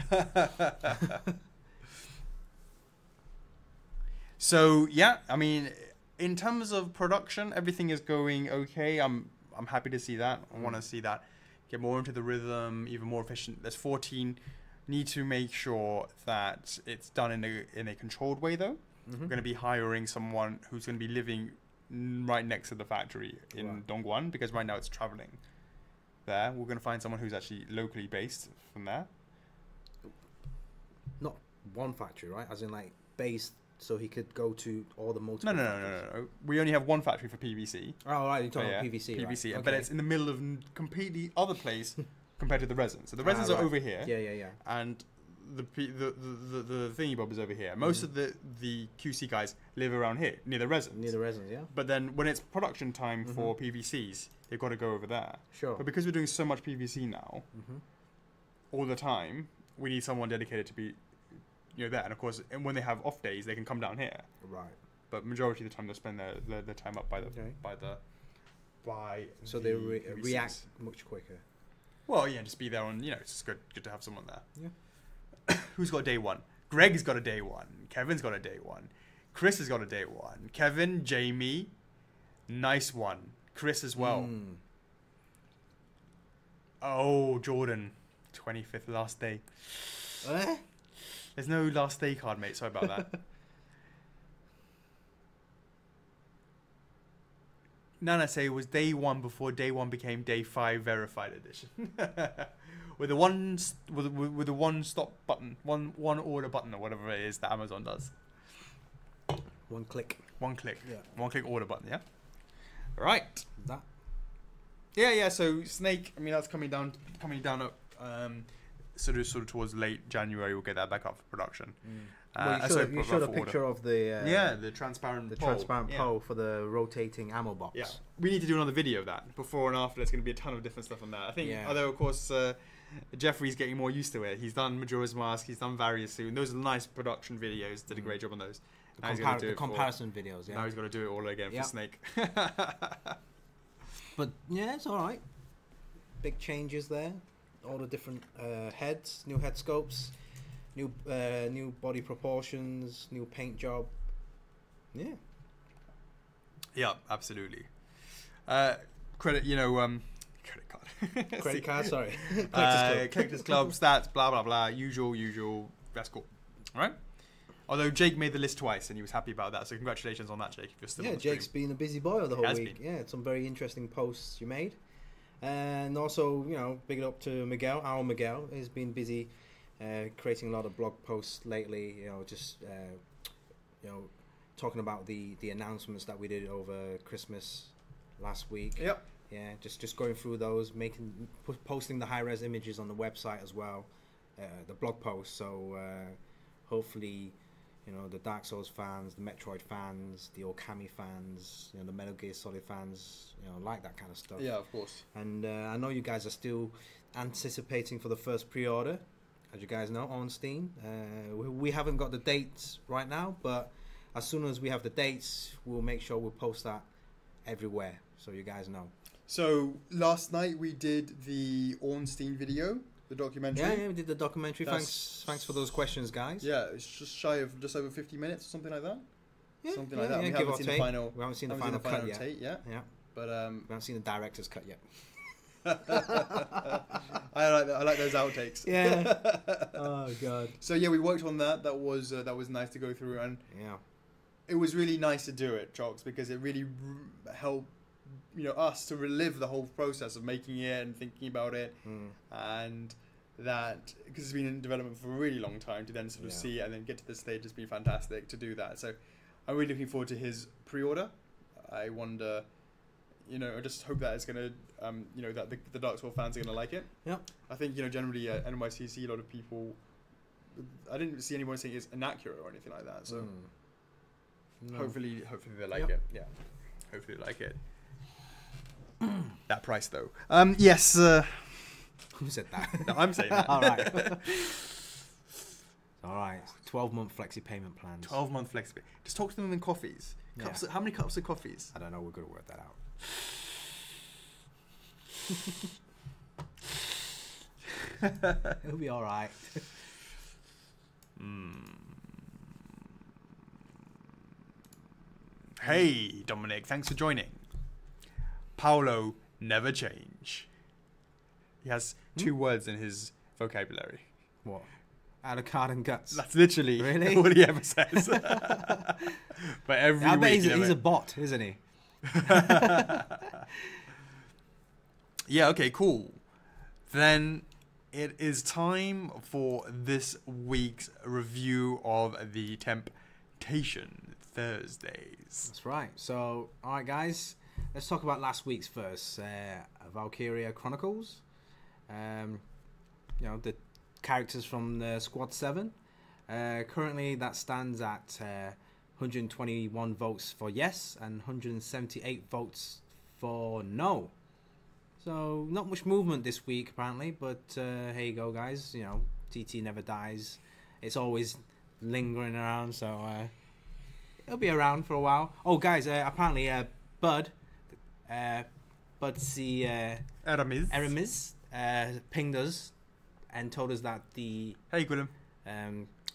So yeah, I mean, in terms of production, everything is going okay. I'm happy to see that. I want to see that get more into the rhythm, even more efficient. There's 14. Need to make sure that it's done in a controlled way, though. We're going to be hiring someone who's going to be living right next to the factory in Dongguan, because right now it's traveling there. We're going to find someone who's actually locally based from there. Not one factory, right? As in, like, based so he could go to all the multiple No. We only have one factory for PVC. Oh, right. You're talking about PVC, PVC, right. but it's in the middle of completely other place compared to the resins. So the resins are over here. Yeah. And the thingy bob is over here. Most of the QC guys live around here, near the resins. Yeah. But then when it's production time for PVCs, they've got to go over there. Sure. But because we're doing so much PVC now, all the time, we need someone dedicated to be there. And of course, when they have off days, they can come down here. Right. But majority of the time, they'll spend their time up by so they react much quicker. Well, yeah, just be there on, it's just good to have someone there. Yeah. Who's got day one? Greg's got a day one. Kevin's got a day one. Chris has got a day one. Kevin, Jamie, nice one. Chris as well. Oh, Jordan, 25th last day. There's no last day card, mate. Sorry about that. Nana say was day 1 before day 1 became day 5 verified edition. with the one stop button, one order button or whatever it is that Amazon does. One click. One click. Yeah. One click order button. Yeah. Right. That. Yeah. So Snake. I mean, that's coming down sort of towards late January. We'll get that back up for production. Well, you showed a picture of the the transparent pole for the rotating ammo box. Yeah, we need to do another video of that before and after. There's going to be a ton of different stuff on that. I think, although of course Jeffrey's getting more used to it. He's done Majora's Mask. He's done various soon. Those are nice production videos. Did a great job on those. The comparison videos. Yeah. Now he's got to do it all again for Snake. But yeah, it's all right. Big changes there. All the different heads, new head scopes. New body proportions, new paint job. Yeah. Yeah, absolutely. Credit, credit card. Credit card, sorry. Collectors Club, stats, blah, blah, blah. Usual. That's cool. All right? Although Jake made the list twice and he was happy about that. So congratulations on that, Jake. If you're still on the Jake's stream. been a busy boy the whole week. Yeah, some very interesting posts you made. And also, big it up to Miguel. Our Miguel has been busy creating a lot of blog posts lately, talking about the announcements that we did over Christmas last week. Yep. Yeah, just going through those, posting the high-res images on the website as well, the blog posts. So hopefully, the Dark Souls fans, the Metroid fans, the Okami fans, the Metal Gear Solid fans, like that kind of stuff. Yeah, of course. And I know you guys are still anticipating for the first pre-order. As you guys know, on Steam. We haven't got the dates right now, but as soon as we have the dates, we'll make sure we'll post that everywhere, so you guys know. So last night we did the Ornstein video, the documentary. Yeah, we did the documentary. Thanks for those questions, guys. Yeah, it's just shy of just over 50 minutes or something like that. Yeah, something like that. We haven't seen the final cut yet. Yeah. But we haven't seen the director's cut yet. I like those outtakes. Yeah. Oh god. So yeah, we worked on that. That was nice to go through, and it was really nice to do it, Chocks, because it really helped us to relive the whole process of making it and thinking about it, and that because it's been in development for a really long time to then sort of see it and then get to this stage has been fantastic to do that. So I'm really looking forward to his pre-order. I wonder. I just hope that it's going to, that the Dark Souls fans are going to like it. Yeah. I think, generally at NYCC, a lot of people, I didn't see anyone saying it's inaccurate or anything like that. So hopefully they like it. Yeah. Hopefully they like it. That price, though. Yes. Who said that? No, I'm saying that. All right. All right. 12-month flexi payment plans. 12-month flexi. Just talk to them in coffees. Cups. How many cups of coffees? I don't know. We're going to work that out. It'll be all right. Hey, Dominic, thanks for joining. Paolo, never change. He has 2 words in his vocabulary. What? Out of card and guts. That's literally what he ever says. But every I bet week he's a bot, isn't he? Yeah, okay, cool. Then it is time for this week's review of the Temptation Thursdays. That's right. So, all right, guys, let's talk about last week's first. Valkyria Chronicles. The characters from the Squad 7. Currently, that stands at 121 votes for yes and 178 votes for no. So, not much movement this week, apparently, but here you go, guys. TT never dies. It's always lingering around, so it'll be around for a while. Oh, guys, apparently Bud, Budsy Aramis, pinged us and told us that the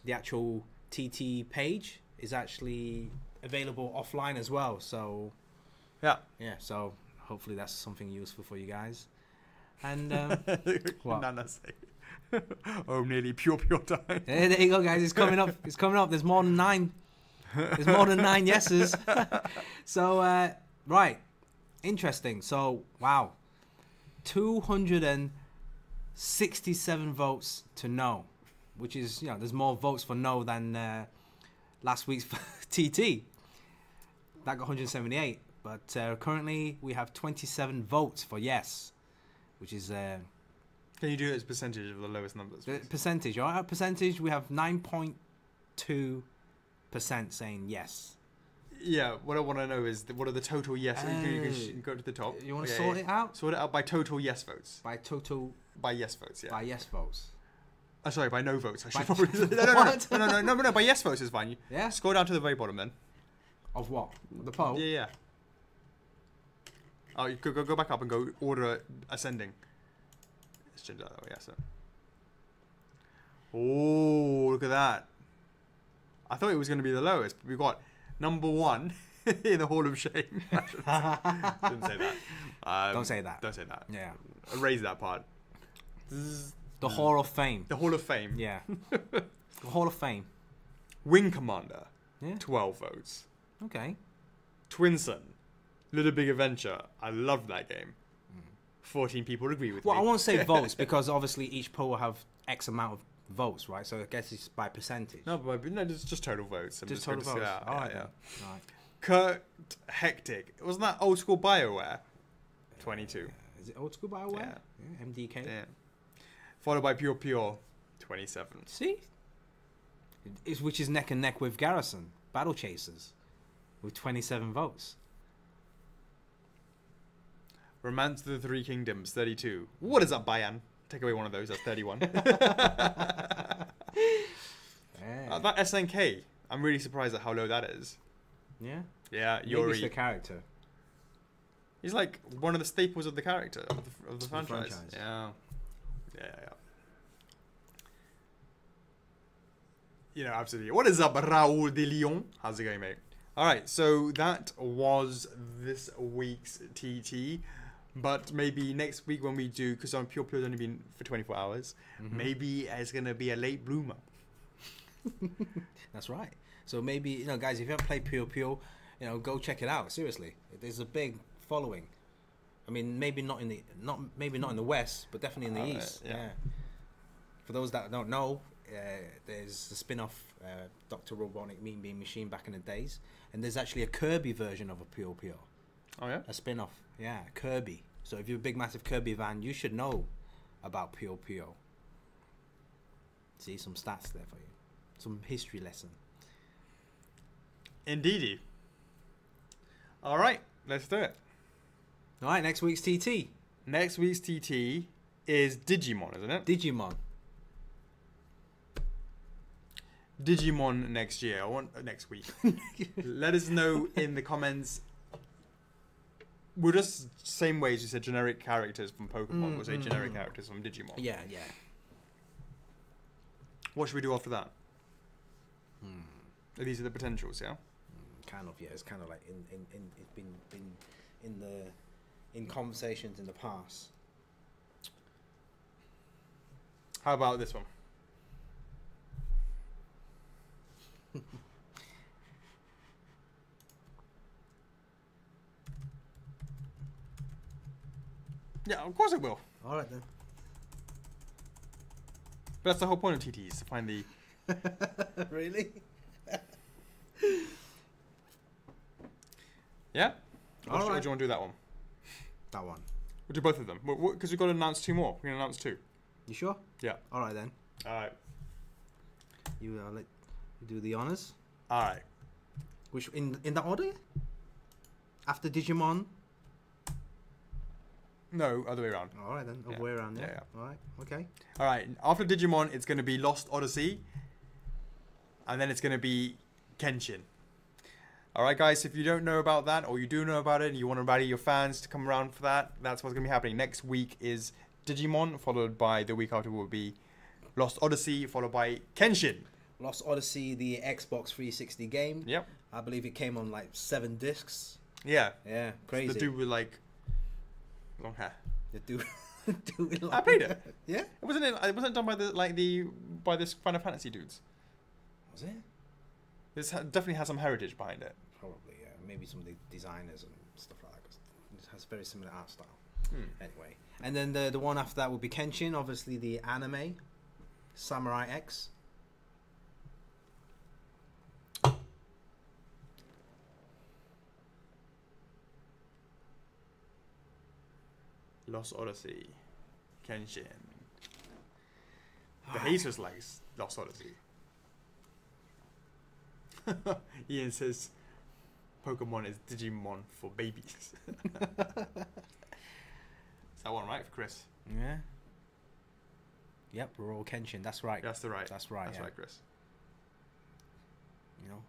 actual TT page is actually available offline as well. So, so hopefully that's something useful for you guys. And what? Nearly pure time. There you go, guys. It's coming up. It's coming up. There's more than 9. There's more than 9 yeses. So right, Interesting. So, wow. 267 votes to no, which is, there's more votes for no than last week's TT. That got 178. But currently, we have 27 votes for yes, which is... Can you do it as percentage of the lowest numbers? Percentage. All right, percentage, we have 9.2% saying yes. Yeah, what I want to know is what are the total yes? You can go to the top. You want to sort it out? Sort it out by total yes votes. By yes votes, yeah. By yes votes. Oh, sorry, by no votes. I should probably no. By yes votes is fine. Yeah. Scroll down to the very bottom then. Of what? The poll. Yeah. Oh, you go back up and go order ascending. Let's change that. Oh yeah, so. Oh, look at that. I thought it was going to be the lowest, but we got number 1 in the Hall of Shame. Shouldn't say that. Don't say that. Don't say that. Yeah. Erase that part. The Hall of Fame. The Hall of Fame. Yeah. The Hall of Fame. Wing Commander. Yeah. 12 votes. Okay. Twinson. Little Big Adventure. I loved that game. 14 people agree with me. Well, I won't say votes because obviously each poll will have X amount of votes, right? So I guess it's by percentage. No, it's just total votes. Just total votes. All right. All right. Kurt Hectic. Wasn't that old school BioWare? 22. Is it old school BioWare? Yeah. MDK. Yeah. Followed by Pure Pure. 27. See? Which is neck and neck with Garrison. Battle Chasers. With 27 votes. Romance of the Three Kingdoms. 32. What is up, Bayan? Take away one of those. That's 31. That SNK. I'm really surprised at how low that is. Yeah? Yeah, Maybe Yuri. it's the character. He's like one of the staples of the character, of the franchise. Yeah. Absolutely. What is up, Raul de Leon? How's it going, mate? All right, so that was this week's TT. But maybe next week when we do, because Pure Pure's only been for 24 hours, maybe it's going to be a late bloomer. That's right. So maybe, guys, if you haven't played Pure Pure, go check it out. Seriously. There's a big following. I mean, maybe not in the West, but definitely in the East. Yeah. For those that don't know, there's the spin-off Dr. Robotnik Mean Bean Machine back in the days, and there's actually a Kirby version of a Pure Pure. Oh yeah? A spin-off. Yeah, Kirby. So if you're a big, massive Kirby fan, you should know about Pure Pure. See, some stats there for you. Some history lesson. Indeedy. All right, let's do it. All right, next week's TT. Next week's TT is Digimon, isn't it? Digimon. Digimon next year. I want next week. Let us know in the comments. We'll just same ways you said generic characters from Pokemon. We'll say generic characters from Digimon. Yeah. What should we do after that? These are the potentials, yeah. Kind of, yeah. It's kind of like it's been in conversations in the past. How about this one? Yeah, of course it will. All right then. But that's the whole point of TTs, to find the... Really? Yeah? All right. Or do you want to do that one? That one. We'll do both of them. Because we've got to announce 2 more. We're going to announce 2. You sure? Yeah. All right then. All right. You let you do the honors. All right. Which in that order? After Digimon. No, other way around. All right then. Other way around. Yeah. All right. Okay. All right. After Digimon, it's going to be Lost Odyssey, and then it's going to be Kenshin. All right, guys. If you don't know about that, or you do know about it, and you want to rally your fans to come around for that, that's what's going to be happening. Next week is Digimon, followed by the week after will be Lost Odyssey, followed by Kenshin. Lost Odyssey, the Xbox 360 game. Yep. I believe it came on like 7 discs. Yeah. Yeah, crazy. The dude with like long hair. The dude with long I played it. Yeah. It wasn't done by by this Final Fantasy dudes. Was it? This definitely has some heritage behind it. Probably, yeah. Maybe some of the designers and stuff like that. It has very similar art style. Anyway, and then the one after that will be Kenshin, obviously the anime, Samurai X. Lost Odyssey, Kenshin. The haters likes Lost Odyssey. Ian says Pokemon is Digimon for babies. Is that one right for Chris? Yeah. Yep, we're all Kenshin. That's right. That's the right. That's right. That's yeah. right, Chris. You know.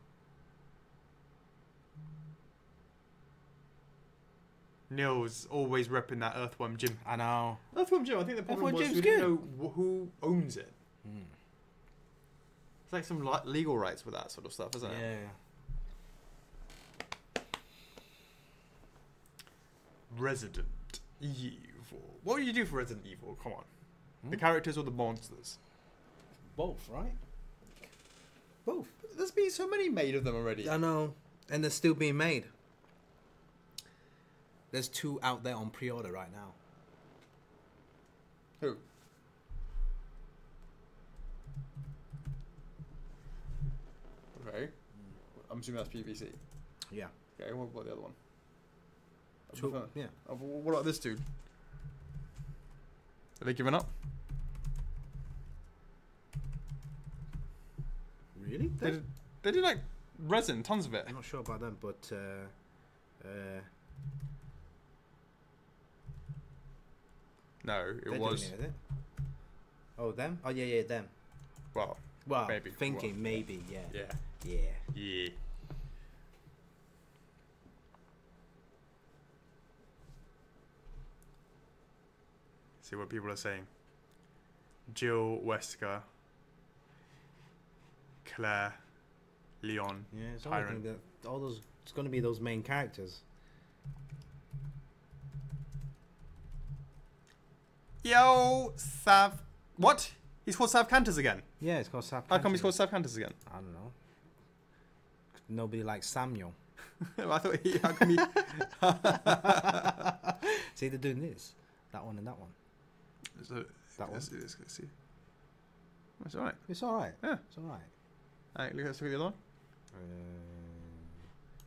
Neil's always repping that Earthworm Jim. I know. Earthworm Jim. I think the problem Earthworm was Jim's we didn't know who owns it. It's like some legal rights with that sort of stuff, isn't it? Yeah. Resident Evil. What do you do for Resident Evil? Come on. The characters or the monsters? Both, right? Both. There's been so many made of them already. I know. And they're still being made. There's 2 out there on pre-order right now. Who? Okay. I'm assuming that's PVC. Yeah. Okay, what about the other one? Yeah. What about this dude? Are they giving up? Really? They did like resin, tons of it. I'm not sure about them, but No, it was. Doing it, is it? Oh, them? Oh, yeah, them. Well, maybe. Thinking, maybe, yeah. Yeah. Yeah. See what people are saying. Jill, Wesker, Claire, Leon, Yeah, it's Tyrant. all those. It's going to be those main characters. Yo, Sav. What? He's called Sav Cantus again. Yeah, it's called Sav. How come he's called Sav Cantus again? I don't know. Nobody likes Samuel. I thought he. How come he? See, they're doing this, that one, and that one. So, That one. let's see. It's alright. It's all right. Yeah. It's all right. Alright, let's look at the other one.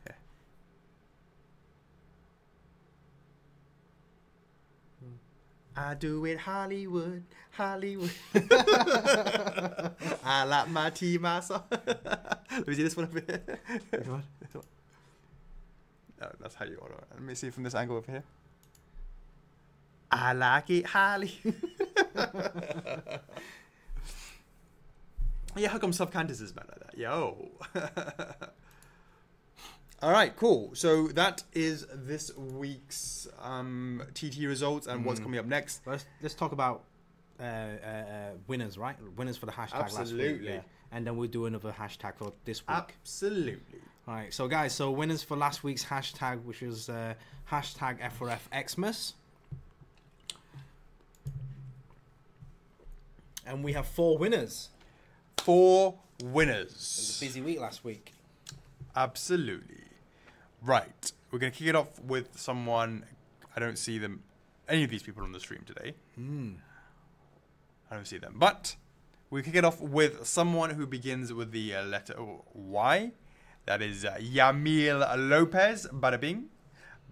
Yeah. I do it Hollywood. I like my tea, my song. Let me see this one over here. Which one? No, that's how you order it. Let me see from this angle over here. I like it, Holly. Yeah, how come Sav Cantus is bad like that? Yo. All right, cool. So that is this week's TT results and what's coming up next. Let's talk about winners, right? Winners for the hashtag last week. Yeah. And then we'll do another hashtag for this week. Absolutely. All right, so guys, winners for last week's hashtag, which was hashtag F4F Xmas. And we have 4 winners. 4 It winners. was a busy week last week. Absolutely. Right. We're going to kick it off with someone. I don't see them, any of these people on the stream today. I don't see them. But we kick it off with someone who begins with the letter Y. That is Yamil Lopez. Bada bing.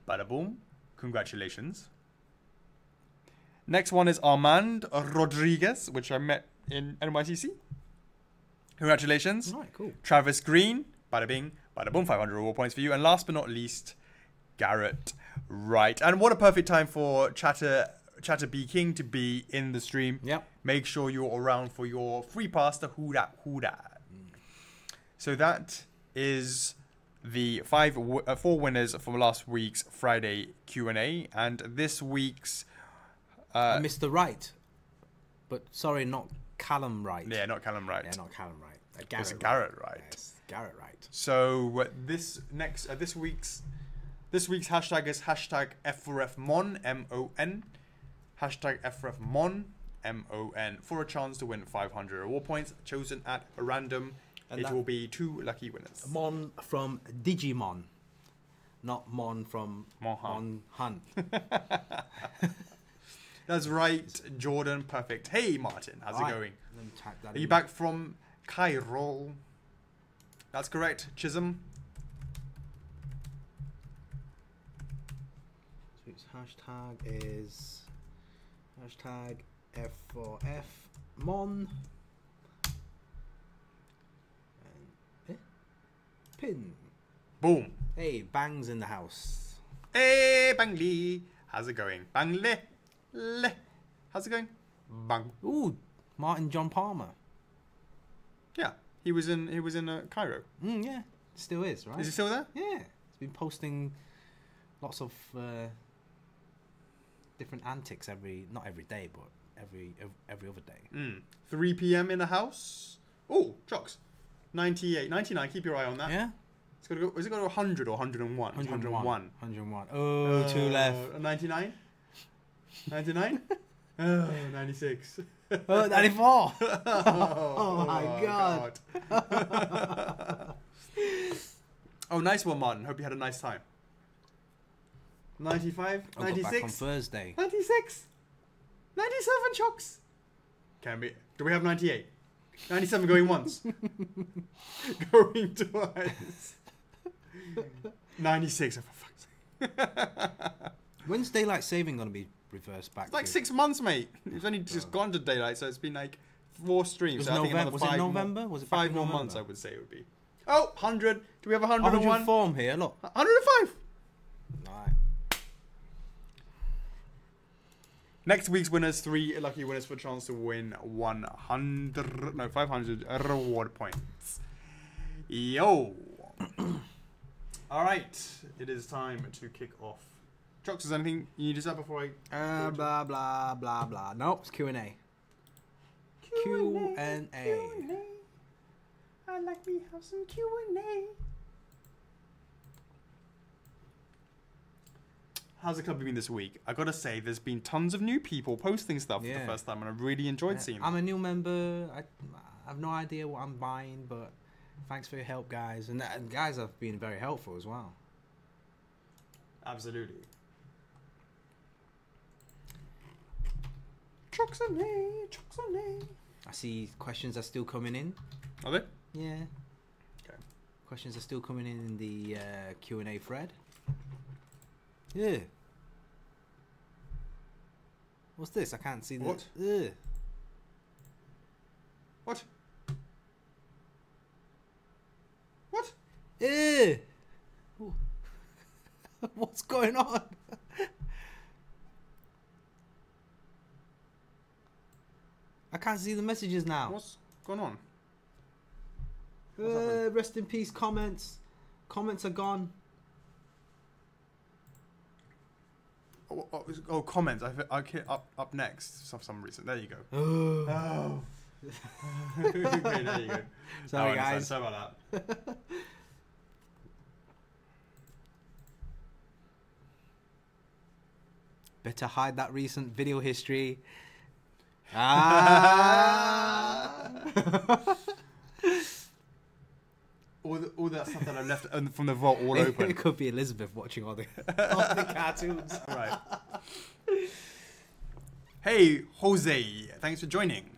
Bada boom. Congratulations. Next one is Armand Rodriguez, which I met in NYCC. Congratulations. All right, cool. Travis Green. Bada bing. Bada boom. 500 reward points for you. And last but not least, Garrett Wright. And what a perfect time for Chatter B King to be in the stream. Yep. Make sure you're around for your free pass to Who Dat. So that is the 4 winners from last week's Friday Q&A. And this week's... Mr. Wright. But sorry, not Callum Wright. Yeah, not Callum Wright. Yeah, not Callum Wright. It's Garrett Wright. Yes, Garrett Wright. So this week's hashtag is hashtag F4FMON, M-O-N. Hashtag F4FMON, M-O-N. For a chance to win 500 reward points chosen at random. And it will be 2 lucky winners. Mon from Digimon. not Mon from Mon Hunt. That's right, Jordan. Perfect. Hey, Martin. How's it going? Let me type that Are you back from Cairo? That's correct. Chisholm. So its hashtag is hashtag F4F Mon. And, pin. Boom. Hey, Bang's in the house. Hey, Bangli. How's it going? Bangle. Le. How's it going? Bang. Ooh, Martin John Palmer. Yeah, he was in Cairo. Yeah, still is, right? Is he still there? Yeah, he's been posting lots of different antics not every day, but every other day. 3 p.m. in the house. Oh, Chocks. 98, 99. Keep your eye on that. Yeah. It's got to go. Is it got to 100 or 101? 101. 101. Oh, two left. 99. 99. Oh, 96. Oh, 94. Oh my God. Oh, nice one, Martin. Hope you had a nice time. 95, I'll go 96, back on Thursday. 96, 97, Chocks. Can be. Do we have 98? 97 going once. Going twice. 96. Oh, for fuck's sake. When's daylight saving going to be reversed back? It's like to? 6 months, mate. It's only just gone to daylight, so it's been like 4 streams. So I think another was 5 it November? Was it 5 more months, I would say it would be. Oh, 100. Do we have 101? 100 form here, look. 105. Right. Next week's winners, 3 lucky winners for a chance to win 500 reward points. Yo. All right, it is time to kick off. Chocks, is there anything you need to say before I... Blah, blah, blah, blah. Nope, it's Q&A. Q&A. I'd like me have some Q&A. How's the club been this week? I gotta say, there's been tons of new people posting stuff for the first time, and I really enjoyed seeing them. I'm a new member. I have no idea what I'm buying, but thanks for your help, guys. And guys have been very helpful as well. Absolutely. Chocks A, Chocks A. I see questions are still coming in. Are they? Yeah. Okay. Questions are still coming in the Q&A thread. Yeah. What's this? I can't see the... What? Ugh. What? What? Ew. What's going on? I can't see the messages now. What's going on? Rest in peace comments. Comments are gone. Oh, comments. Okay, up next for some reason. There you go. Oh. Okay, there you go. Sorry, guys. Sorry about that. Better hide that recent video history. all that stuff that I left from the vault all open. It could be Elizabeth watching all the cartoons. Right. Hey, Jose. Thanks for joining.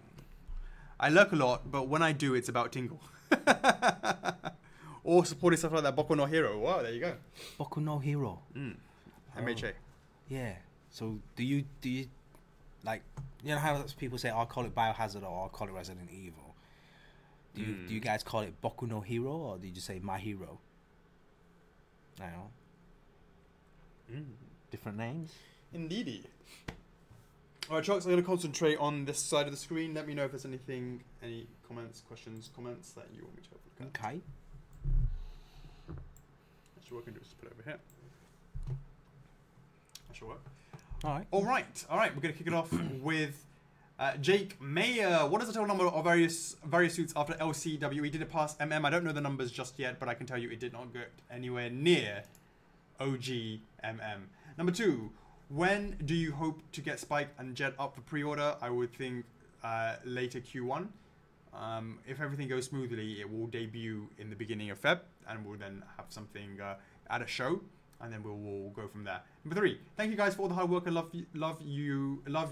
I lurk a lot, but when I do, it's about Tingle. Or supporting stuff like that. Boku no Hero. Wow, there you go. Boku no Hero. MHA. Yeah. So do you like, you know how people say, I'll call it Biohazard or I'll call it Resident Evil? Do you guys call it Boku no Hero or do you just say My Hero? I don't know. Different names. Indeedy. Alright, Chocks, I'm going to concentrate on this side of the screen. Let me know if there's any comments, questions, comments that you want me to have a look at. Okay. Actually, what I can do is put it over here. That should work. Alright. Alright, we're going to kick it off with Jake Mayer. What is the total number of various suits after LCW? He did it past MM. I don't know the numbers just yet, but I can tell you it did not get anywhere near OG MM. Number 2, when do you hope to get Spike and Jet up for pre-order? I would think later Q1. If everything goes smoothly, it will debut in the beginning of Feb, and we'll then have something at a show. and then we'll go from there. Number 3, thank you guys for all the hard work and love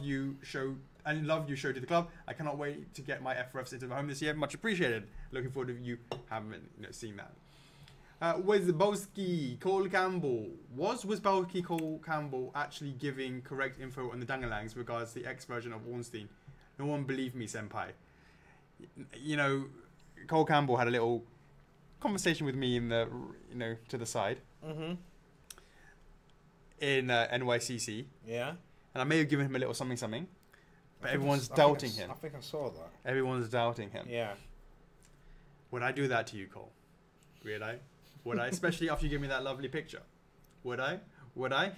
you show to the club. I cannot wait to get my F4Fs into my home this year. Much appreciated. Looking forward to you having seen that. Wizbowski Cole Campbell. Was Wizbowski Cole Campbell actually giving correct info on the Dangalangs regards the X version of Ornstein? No one believed me, senpai. You know, Cole Campbell had a little conversation with me in the, to the side. Mm-hmm. In NYCC. Yeah. And I may have given him a little something. But everyone's doubting him. I think I saw that. Everyone's doubting him. Yeah. Would I do that to you, Cole? Would I? Would I? Especially after you give me that lovely picture. Would I? Would I?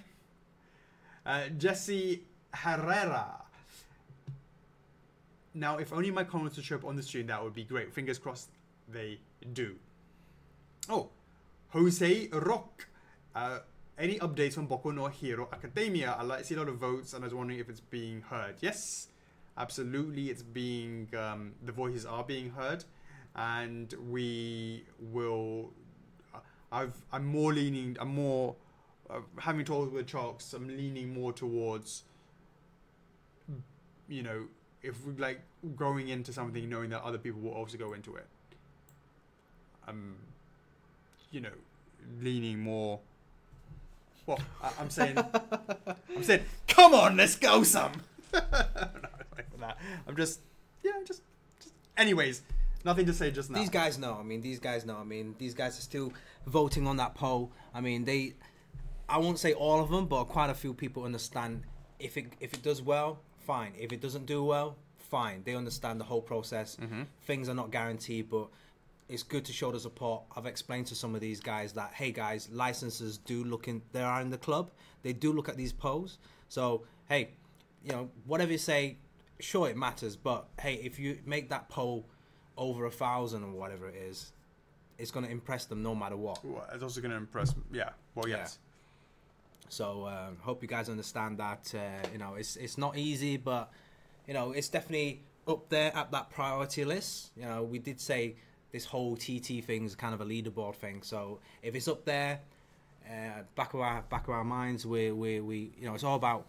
Jesse Herrera. Now, if only my comments would show up on the stream, that would be great. Fingers crossed they do. Oh, Jose Rock. Any updates on Boku no Hero Academia? I see a lot of votes, and I was wondering if it's being heard. Yes, absolutely, it's being. The voices are being heard, and we will. I'm more. Having talked with Chocks, I'm leaning more towards. If we like going into something, knowing that other people will also go into it. Leaning more. Well, I'm saying, come on, let's go some. I'm just. Anyways, nothing to say just now. These guys know. These guys are still voting on that poll. I won't say all of them, but quite a few people understand. If it does well, fine. If it doesn't do well, fine. They understand the whole process. Mm-hmm. Things are not guaranteed, but it's good to show the support. I've explained to some of these guys that, hey guys, licensors do look in. They are in the club. They do look at these polls. So hey, whatever you say, sure it matters. But hey, if you make that poll over 1,000 or whatever it is, it's going to impress them no matter what. Well, it's also going to impress. Yeah. Well, yes. Yeah. So hope you guys understand that. It's not easy, but it's definitely up there at that priority list. We did say. This whole TT thing is kind of a leaderboard thing. So if it's up there, back of our minds, we it's all about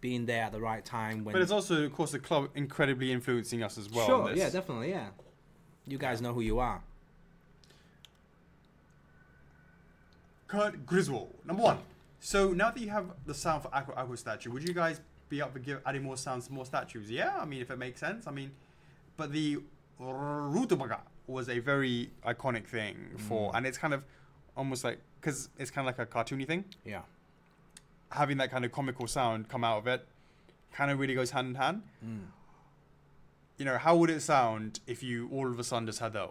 being there at the right time. But it's also, of course, the club incredibly influencing us as well. Sure, yeah, definitely, yeah. You guys know who you are. Kurt Griswold, number 1. So now that you have the sound for Aqua statue, would you guys be up for adding more sounds to more statues? Yeah, if it makes sense. But the Rutabaga was a very iconic thing for, and it's kind of almost like, because it's kind of like a cartoony thing. Yeah. Having that kind of comical sound come out of it kind of really goes hand in hand. How would it sound if you all of a sudden just had that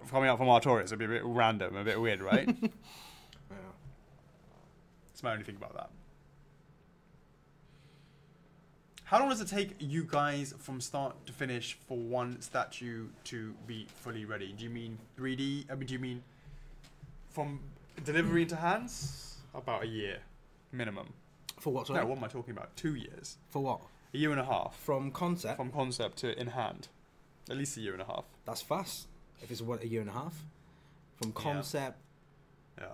coming out from Artorias? It'd be a bit random, a bit weird, right? Yeah. That's my only thing about that. How long does it take you guys from start to finish for one statue to be fully ready? Do you mean 3D? Do you mean from delivery into hands? About a year, minimum. For what, sorry? No, what am I talking about? 2 years. For what? A year and a half. From concept? From concept to in hand. At least a year and a half. That's fast. If it's a year and a half. From concept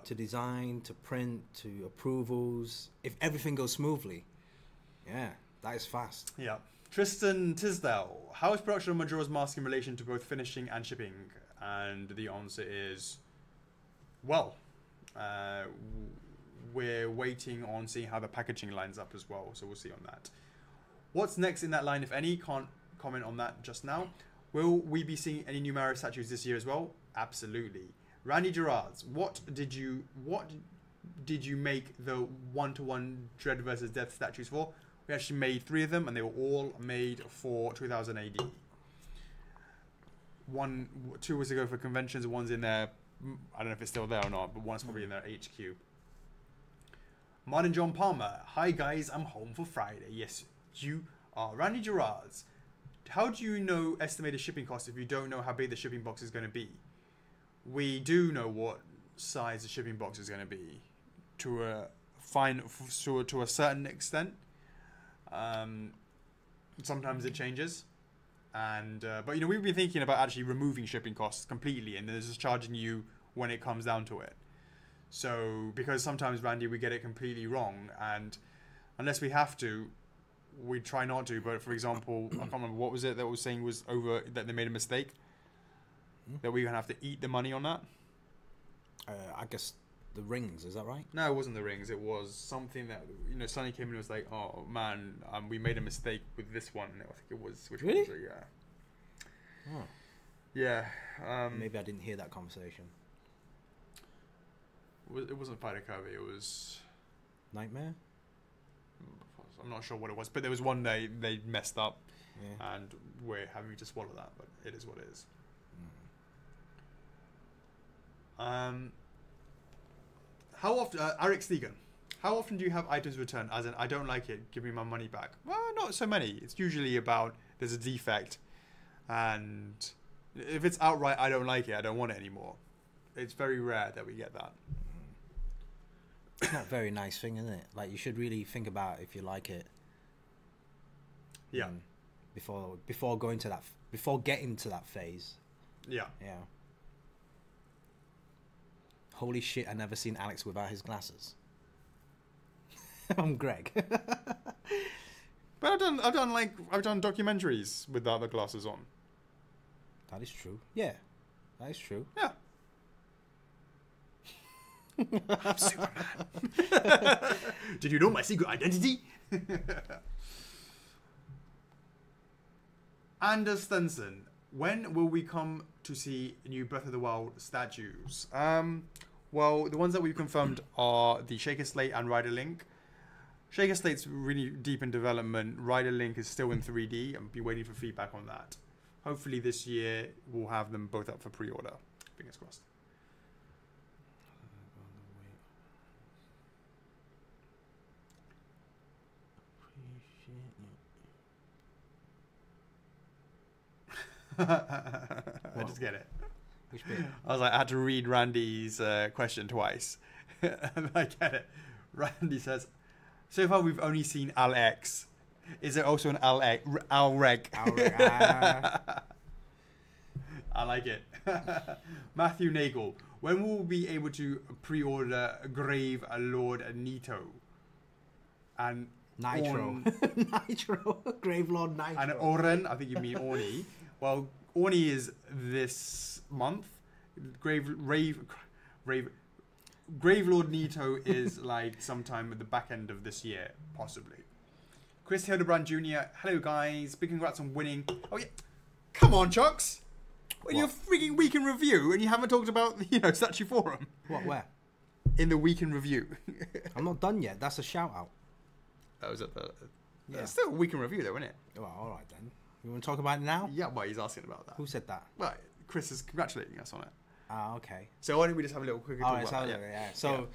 to design, to print, to approvals. If everything goes smoothly. Yeah. That is fast. Yeah. Tristan Tisdale. How is production of Majora's Mask in relation to both finishing and shipping? And the answer is, well, we're waiting on seeing how the packaging lines up as well. So we'll see on that. What's next in that line, if any? Can't comment on that just now. Will we be seeing any new Mario statues this year as well? Absolutely. Randy Gerards, what did you make the 1-to-1 Dread versus Death statues for? We actually made 3 of them, and they were all made for 2000 AD. 2 was to go for conventions, one's in there. I don't know if it's still there or not, but one's probably in their HQ. Martin John Palmer. Hi guys, I'm home for Friday. Yes, you are. Randy Gerards. How do you know estimated shipping costs if you don't know how big the shipping box is going to be? We do know what size the shipping box is going to be, to a certain extent. Sometimes it changes, but we've been thinking about actually removing shipping costs completely, and then just charging you when it comes down to it. So because sometimes, Randy, we get it completely wrong, and unless we have to, we try not to. But for example, I can't remember what was it that was saying was over that they made a mistake. That we're gonna have to eat the money on that. I guess the rings, is that right? No, it wasn't the rings. It was something that Sonny came in and was like, "Oh man, we made a mistake with this one." And I think it was which really? one was it? Yeah. Oh. Yeah. Maybe I didn't hear that conversation. It wasn't Fighter Kirby. It was Nightmare. I'm not sure what it was, but there was one day they messed up, yeah. and we're having to swallow that. But it is what it is. How often, Eric Stegan, how often do you have items returned? As in, I don't like it, give me my money back. Well, not so many. It's usually about there's a defect, and if it's outright I don't like it, I don't want it anymore. It's very rare that we get that. It's not a very nice thing, isn't it? Like, you should really think about if you like it. Yeah. Before going to that, before getting to that phase. Yeah. Yeah. Holy shit! I never seen Alex without his glasses. I'm Greg. But I've done documentaries without the glasses on. That is true. Yeah, that is true. Yeah. I'm Superman. Did you know my secret identity? Anders Stenson, when will we come to see new Breath of the Wild statues? Well, the ones that we've confirmed are the Shaker Slate and Rider Link. Shaker Slate's really deep in development. Rider Link is still in 3D. I'll be waiting for feedback on that. Hopefully this year we'll have them both up for pre-order. Fingers crossed. I just get it. Which bit? I was like, I had to read Randy's question twice. And I get it. Randy says, so far we've only seen Al-X. Is there also an Al-Reg? Al-Reg. I like it. Matthew Nagel, when will we be able to pre-order Grave Lord Nito? And Nitro. Nitro. Grave Lord Nitro. And Oren, I think you mean Orny. Well, Orny is this month. Grave Lord Nito is like sometime at the back end of this year, possibly. Chris Hildebrand Jr. Hello guys, big congrats on winning. Oh yeah, come on, Chocks. When you're freaking week in review and you haven't talked about Statue Forum. What? Where? In the week in review. I'm not done yet. That's a shout out. That was at the. Yeah. It's still a week in review though, isn't it? Well, all right then. You want to talk about it now? Yeah, well, he's asking about that. Who said that? Well, Chris is congratulating us on it. Ah, okay. So why don't we just have a little quick talk about that? Yeah. So,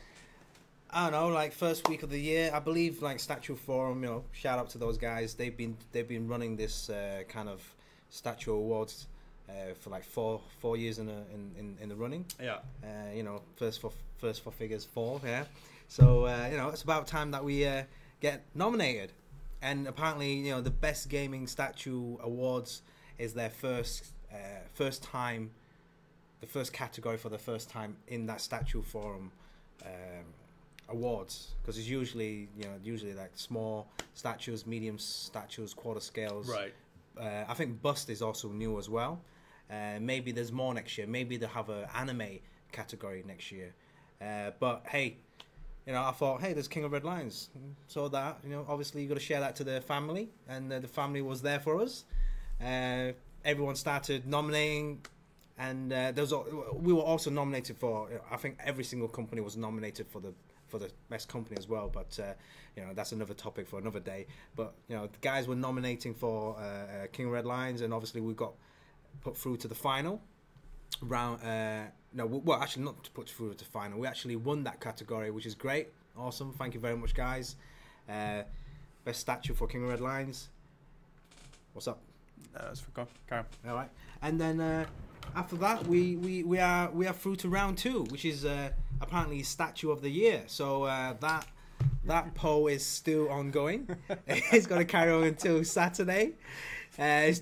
I don't know, like first week of the year, I believe like Statue Forum, shout out to those guys. They've been running this kind of statue awards for like four years in the running. Yeah. First for figures 4. Yeah. So it's about time that we get nominated. And apparently, the best gaming statue awards is their first time, the first category for the first time in that Statue Forum awards, because it's usually like small statues, medium statues, quarter scales. Right. I think bust is also new as well. Maybe there's more next year. Maybe they'll have an anime category next year. But hey. I thought, hey, there's King of Red Lions. So that, obviously you got to share that to the family, and the family was there for us. Everyone started nominating, and we were also nominated for. I think every single company was nominated for the best company as well. But that's another topic for another day. But the guys were nominating for King of Red Lions, and obviously we got put through to the final round. Actually not to put through to the final. We actually won that category, which is great. Awesome. Thank you very much, guys. Best statue for King of Red Lions. What's up? That's for Karen. All right. And then after that, we are through to round 2, which is apparently Statue of the Year. So that poll is still ongoing. It's going to carry on until Saturday. Guys,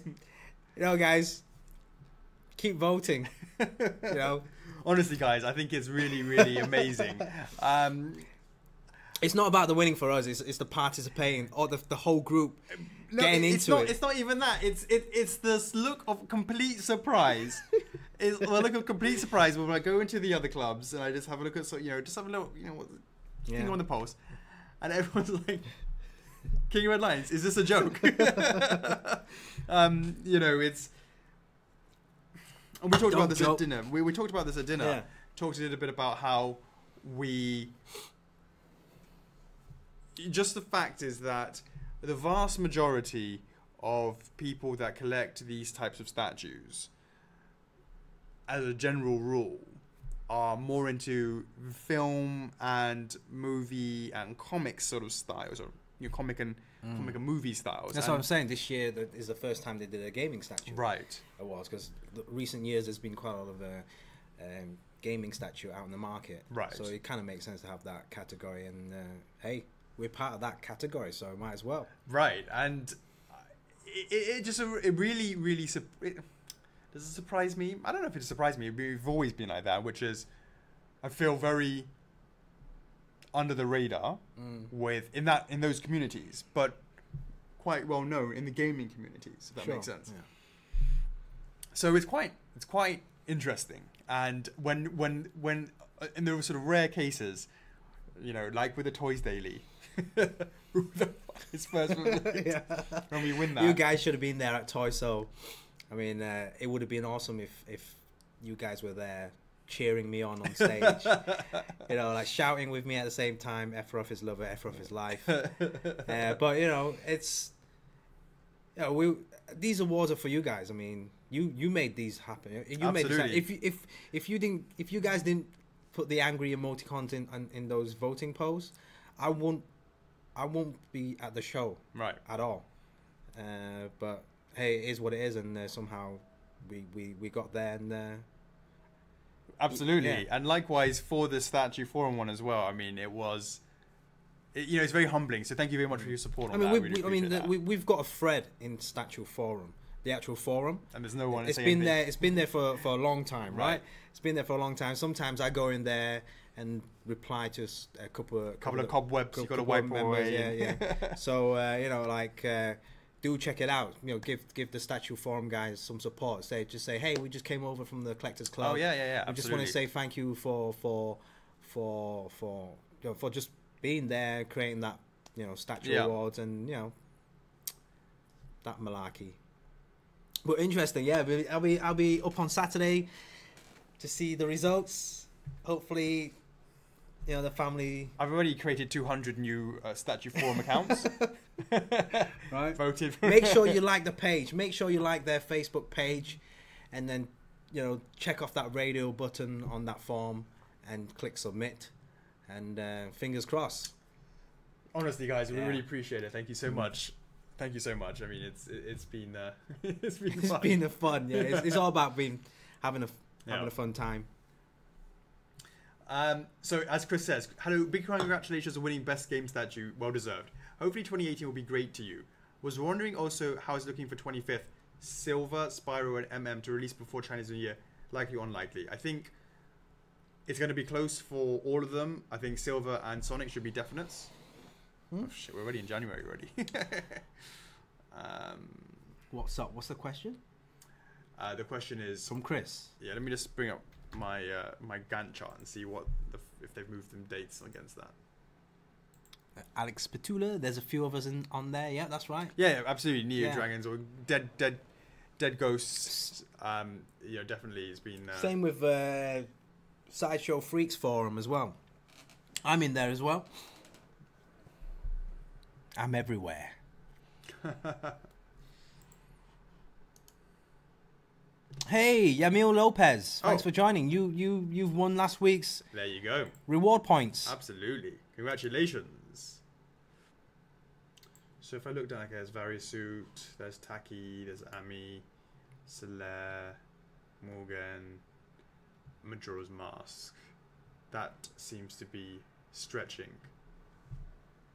keep voting. Honestly, guys, I think it's really, really amazing. It's not about the winning for us. It's the participating or the whole group getting into it. It's not even that. It's this look of complete surprise. It's the look of complete surprise when I go into the other clubs and I just have a look at just have a look, what's thing on the post, and everyone's like, King of Red Lions, is this a joke? It's. And we talked about this at dinner. We talked about this at dinner. Yeah. Talked a little bit about how we. Just the fact is that the vast majority of people that collect these types of statues, as a general rule, are more into film and movie and comic sort of styles, or comic and movie styles. That's what I'm saying. This year is the first time they did a gaming statue. Right. It was, because recent years there's been quite a lot of gaming statue out in the market. Right. So it kind of makes sense to have that category, and hey, we're part of that category, so might as well. Right, and it really does it surprise me? I don't know if it surprised me. We've always been like that, which is I feel very under the radar in those communities, but quite well known in the gaming communities, if that makes sense. Yeah. So it's quite interesting, and when in the sort of rare cases, like with the Toys Daily. Who the fuck is first when we win that? You guys should have been there at Toy Show. I mean, it would have been awesome if you guys were there cheering me on stage. Like shouting with me at the same time. F4F is love, F4F is life. But it's these awards are for you guys. I mean, you made these happen. You Absolutely. made this. If you guys didn't put the angry emoticons in those voting polls, I won't be at the show at all. But hey, it is what it is, and somehow we got there, and absolutely. Yeah. And likewise for the statue forum one as well. I mean, it's very humbling. So thank you very much for your support. We've got a thread in statue forum, the actual forum, and there's no one. It's been there. It's been there for a long time, right? It's been there for a long time. Sometimes I go in there and reply to a couple of cobwebs you got to wipe away. Yeah. So do check it out. Give the statue forum guys some support. Just say, hey, we just came over from the Collectors Club. Oh yeah. We just want to say thank you for just being there, creating that statue awards, and that malarkey. But interesting, yeah. I'll be up on Saturday to see the results. Hopefully, the family. I've already created 200 new statue forum accounts. Right. Voted. Make sure you like the page. Make sure you like their Facebook page, and then check off that radio button on that form and click submit. And fingers crossed. Honestly, guys, we really appreciate it. Thank you so much. Thank you so much. I mean, it's been it's been fun. It's been a fun. Yeah, it's all about having a fun time. So as Chris says, hello, big congratulations on winning best game statue, well deserved. Hopefully 2018 will be great to you. Was wondering also how it's looking for 25th Silver, Spyro and MM to release before Chinese New Year. Likely or unlikely. I think it's going to be close for all of them. I think Silver and Sonic should be definites. Oh shit, we're already in January already. What's up? What's the question? The question is from Chris. Yeah, let me just bring up my my Gantt chart and see if they've moved them dates against that. Alex Petula, there's a few of us on there. Yeah, that's right. Yeah, absolutely. Neo Dragons or Dead Ghosts. Definitely has been. Same with Sideshow Freaks Forum as well. I'm in there as well. I'm everywhere. Hey, Yamil Lopez, thanks for joining. You've won last week's. There you go. Reward points. Absolutely, congratulations. So if I look down, okay, there's Varisuit, there's Taki, there's Ami, Solaire, Morgan, Majora's Mask. That seems to be stretching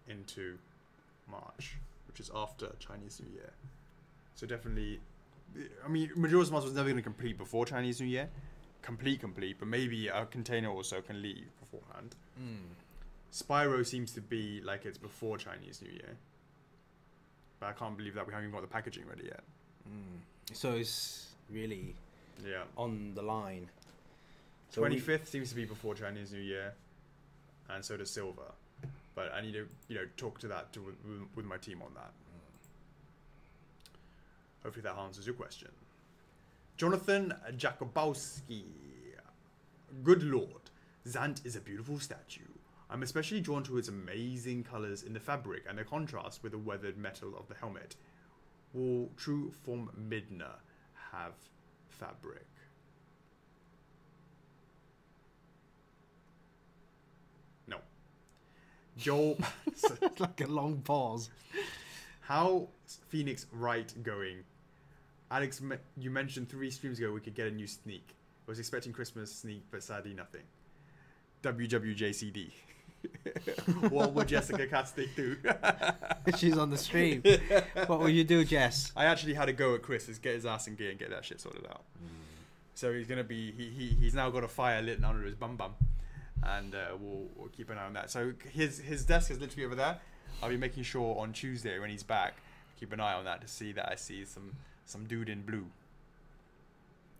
into March, which is after Chinese New Year. So definitely, I mean, Majora's Mask was never going to complete before Chinese New Year, complete, but maybe a container or so can leave beforehand. Spyro seems to be like it's before Chinese New Year. But I can't believe that we haven't even got the packaging ready yet. So it's really on the line. So 25th seems to be before Chinese New Year, and so does silver. But I need to, talk to that with my team on that. Hopefully that answers your question. Jonathan Jakubowski. Good lord, Zant is a beautiful statue. I'm especially drawn to its amazing colours in the fabric and the contrast with the weathered metal of the helmet. Will true form Midna have fabric? No. Joel... It's like a long pause. How's Phoenix Wright going? Alex, you mentioned 3 streams ago we could get a new sneak. I was expecting Christmas sneak, but sadly nothing. WWJCD. What would Jessica Castig do? She's on the stream. What will you do, Jess? I actually had a go at Chris. Is get his ass in gear and get that shit sorted out. So he's gonna be. He's now got a fire lit under his bum, and we'll keep an eye on that. So his desk is literally over there. I'll be making sure on Tuesday when he's back, keep an eye on that to see that I see some dude in blue.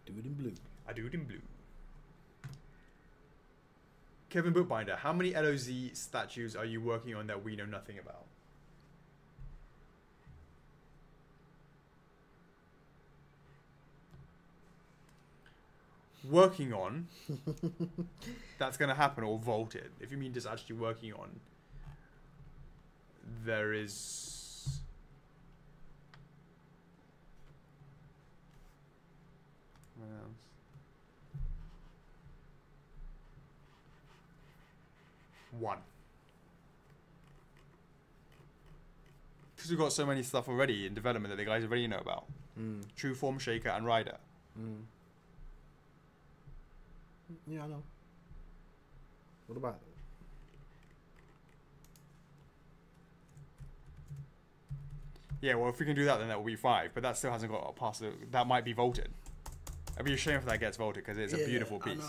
Dude in blue. A dude in blue. Kevin Bookbinder, how many LOZ statues are you working on that we know nothing about? Working on, that's going to happen, or vaulted. If you mean just actually working on, there is... What else? One. Because we've got so many stuff already in development that the guys already know about. True Form Shaker and Rider. Yeah, I know. What about... Yeah, well, if we can do that, then that will be 5. But that still hasn't got past it. That might be vaulted. I'd be ashamed if that gets vaulted because it's a beautiful piece.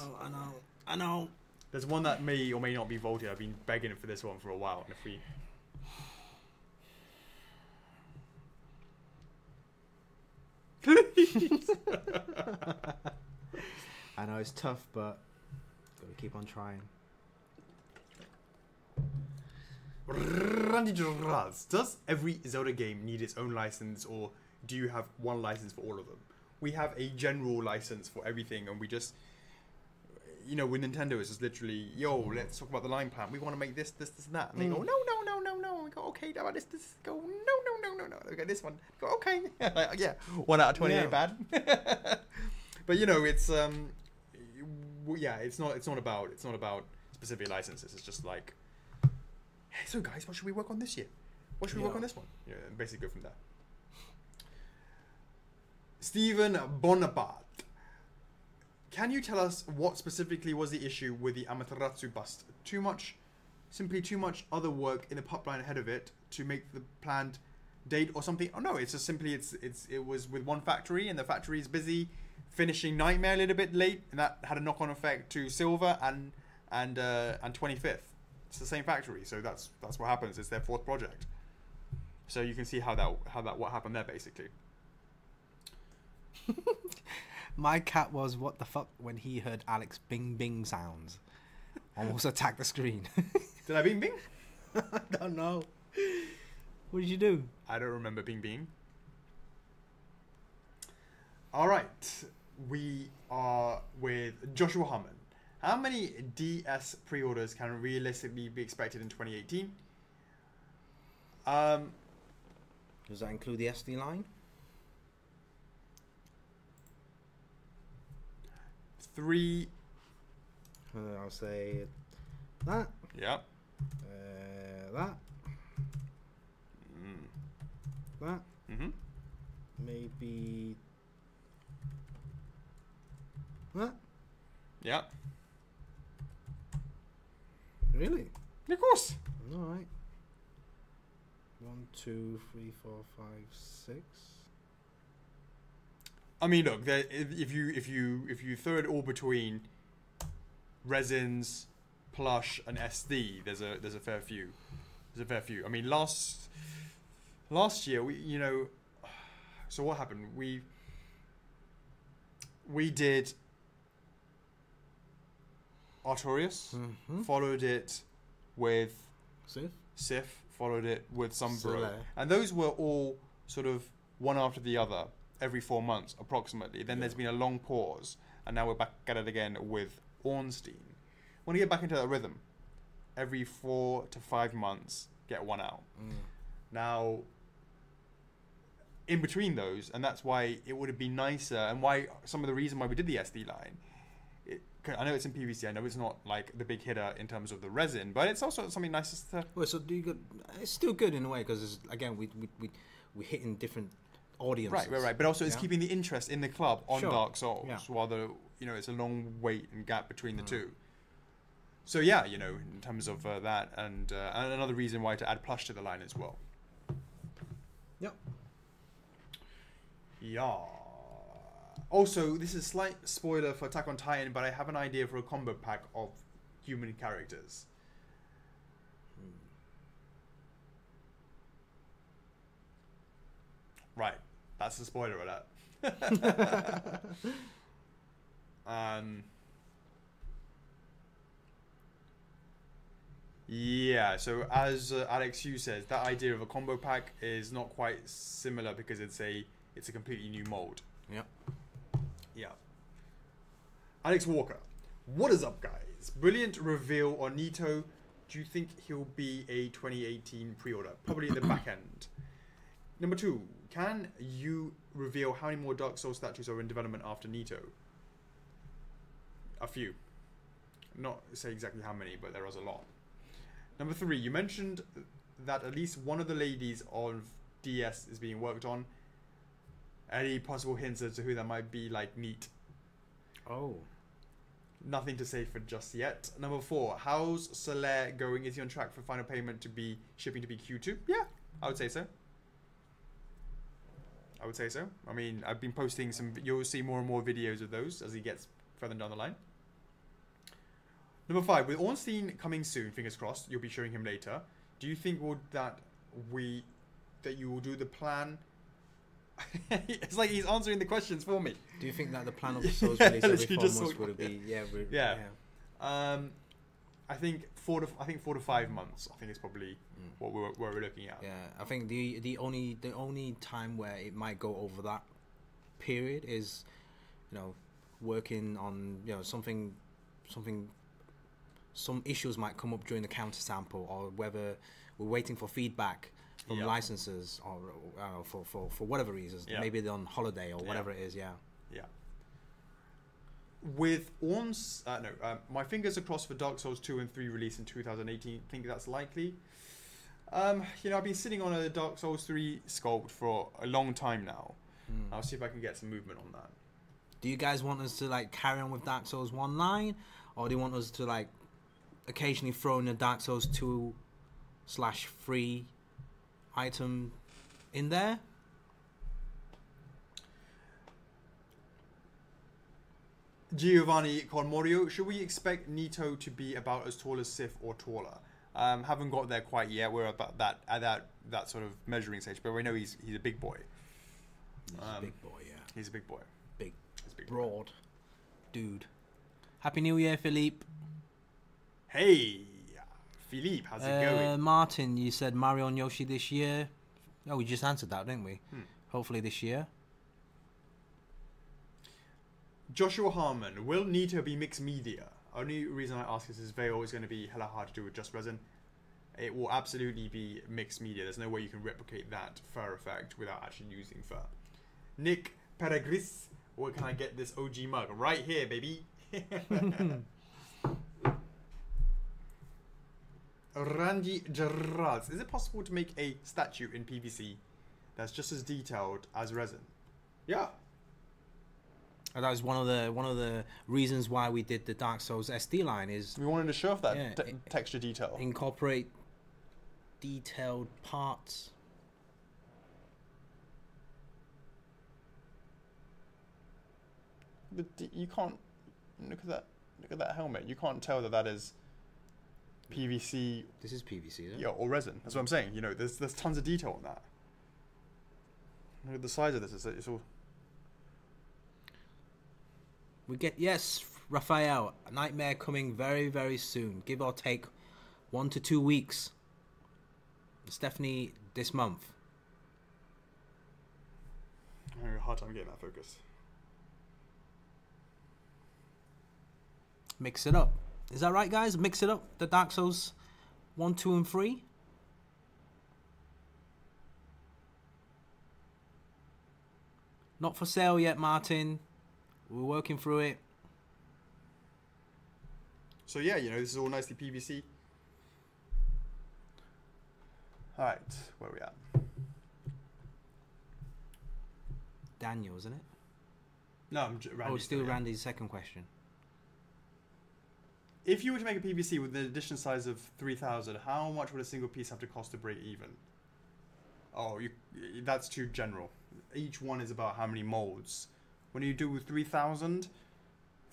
I know. There's one that may or may not be vaulted. I've been begging for this one for a while. And if we... I know it's tough, but gotta keep on trying. Does every Zelda game need its own license, or do you have one license for all of them? We have a general license for everything, and we just, with Nintendo, it's just literally, let's talk about the line plan. We want to make this, and that. And they go, no. And we go, okay, how about this? Go, no. Okay, this one. Go, okay. Like, yeah, 1 out of 28 bad. But it's it's not about specific licenses. It's just like, hey, so guys, what should we work on this year? What should we work on this one? And basically go from there. Stephen Bonaparte. Can you tell us what specifically was the issue with the Amaterasu bust? Simply too much other work in the pipeline ahead of it to make the planned date or something? Oh no, it's just simply it was with one factory, and the factory is busy finishing Nightmare a little bit late, and that had a knock-on effect to Silver and 25th. It's the same factory, so that's what happens. It's their 4th project. So you can see what happened there basically. My cat was what the fuck when he heard Alex bing bing sounds. Almost attacked the screen. Did I bing bing? I don't know. What did you do? I don't remember bing bing. Alright. We are with Joshua Harmon. How many DS pre-orders can realistically be expected in 2018? Does that include the SD line? 3. I'll say that. Yeah. That. That. Maybe that. Yeah. Really? Of course. All right. 1, 2, 3, 4, 5, 6. I mean, look, if you throw it all between resins, plush, and SD, there's a fair few. There's a fair few. I mean, last year so what happened? We did Artorias, followed it with Sif, followed it with Sunbro, and those were all sort of one after the other every 4 months approximately. Then there's been a long pause, and now we're back at it again with Ornstein. Want to get back into that rhythm? Every 4 to 5 months, get one out. Now, in between those, and that's why it would have been nicer, and why some of the reason why we did the SD line. I know it's in PVC. I know it's not like the big hitter in terms of the resin, but it's also something nice to. Well, so it's still good in a way because again we hitting different audiences. Right. But also it's keeping the interest in the club on Dark Souls, while it's a long wait and gap between the two. So yeah, in terms of that, and another reason why to add plush to the line as well. Yep. Yeah. Also, this is a slight spoiler for Attack on Titan, but I have an idea for a combo pack of human characters. Right. That's the spoiler alert. Yeah, so as Alex Hughes says, that idea of a combo pack is not quite similar because it's a completely new mold. Yep. Yeah. Alex Walker, what is up, guys? Brilliant reveal on Nito. Do you think he'll be a 2018 pre-order? Probably at the back end. Number 2, can you reveal how many more Dark Souls statues are in development after Nito? A few. Not say exactly how many, but there is a lot. Number 3, you mentioned that at least one of the ladies of DS is being worked on. Any possible hints as to who that might be, like Neat? Oh. Nothing to say for just yet. Number 4, how's Soler going? Is he on track for final payment to be shipping to be Q2? Yeah, I would say so. I mean, I've been posting you'll see more and more videos of those as he gets further down the line. Number 5, with Ornstein coming soon, fingers crossed, you'll be showing him later. Do you think that you will do the plan? It's like he's answering the questions for me. Do you think that the plan of the Souls release every 4 months would be? Yeah. I think 4 to 5 months. I think is probably what we're looking at. Yeah, I think the only time where it might go over that period is, working on some issues might come up during the counter sample, or whether we're waiting for feedback from licenses, or for whatever reasons. Maybe they're on holiday or whatever it is. Yeah. With my fingers are crossed for Dark Souls 2 and 3 release in 2018. Think that's likely. I've been sitting on a Dark Souls 3 sculpt for a long time now. I'll see if I can get some movement on that. Do you guys want us to carry on with Dark Souls 1 line, or do you want us to occasionally throw in a Dark Souls 2/3 item in there? Giovanni Conmorio, should we expect Nito to be about as tall as Sif or taller? Haven't got there quite yet. We're about that sort of measuring stage, but we know he's a big boy. He's a big boy, yeah. He's a big boy. Big broad dude. Happy New Year, Philippe. Hey, Philippe, how's it going? Martin, you said Mario and Yoshi this year. Oh, we just answered that, didn't we? Hopefully this year. Joshua Harmon, will Nito be mixed media? Only reason I ask is Veil is going to be hella hard to do with just resin. It will absolutely be mixed media. There's no way you can replicate that fur effect without actually using fur. Nick Peregris, where can I get this OG mug? Right here, baby. Randy Gerards, is it possible to make a statue in PVC that's just as detailed as resin? Yeah. And that was one of the reasons why we did the Dark Souls SD line. Is we wanted to show off that texture detail. Incorporate detailed parts. you can't look at that. Look at that helmet. You can't tell that is PVC. This is PVC, isn't it? Yeah, or resin. That's what I'm saying. You know, there's tons of detail on that. Look at the size of this. It's all. We get yes, Raphael. A Nightmare coming very, very soon. Give or take 1 to 2 weeks. Stephanie, this month. I'm having a hard time getting that focus. Mix it up. Is that right, guys? Mix it up. The Dark Souls 1, 2, and 3. Not for sale yet, Martin. We're working through it. So yeah, you know, this is all nicely PVC. All right, where are we at? Daniel, isn't it? No, I'm Randy's still yeah. Randy's second question. If you were to make a PVC with an addition size of 3,000, how much would a single piece have to cost to break even? Oh, that's too general. Each one is about how many molds. When you do 3,000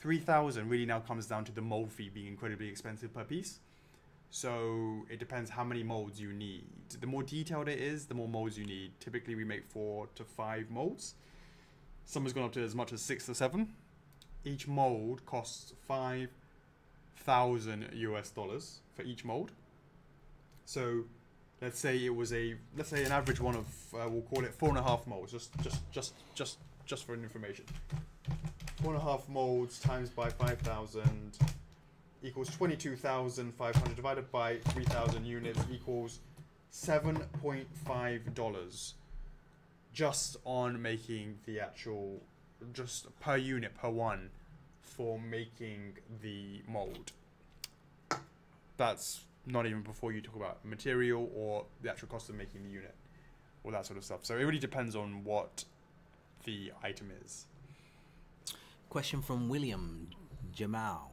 really now comes down to the mold fee being incredibly expensive per piece. So it depends how many molds you need. The more detailed it is, the more molds you need. Typically we make 4 to 5 molds. Some has gone up to as much as 6 to 7. Each mold costs $5,000 US for each mold. So let's say it was an average one of we'll call it 4.5 molds, just for information. 4.5 molds times by 5,000 equals 22,500 divided by 3,000 units equals $7.5 just on making the actual, just per unit, per one, for making the mold. That's not even before you talk about material or the actual cost of making the unit, all that sort of stuff. So it really depends on what the item is. Question from William Jamal.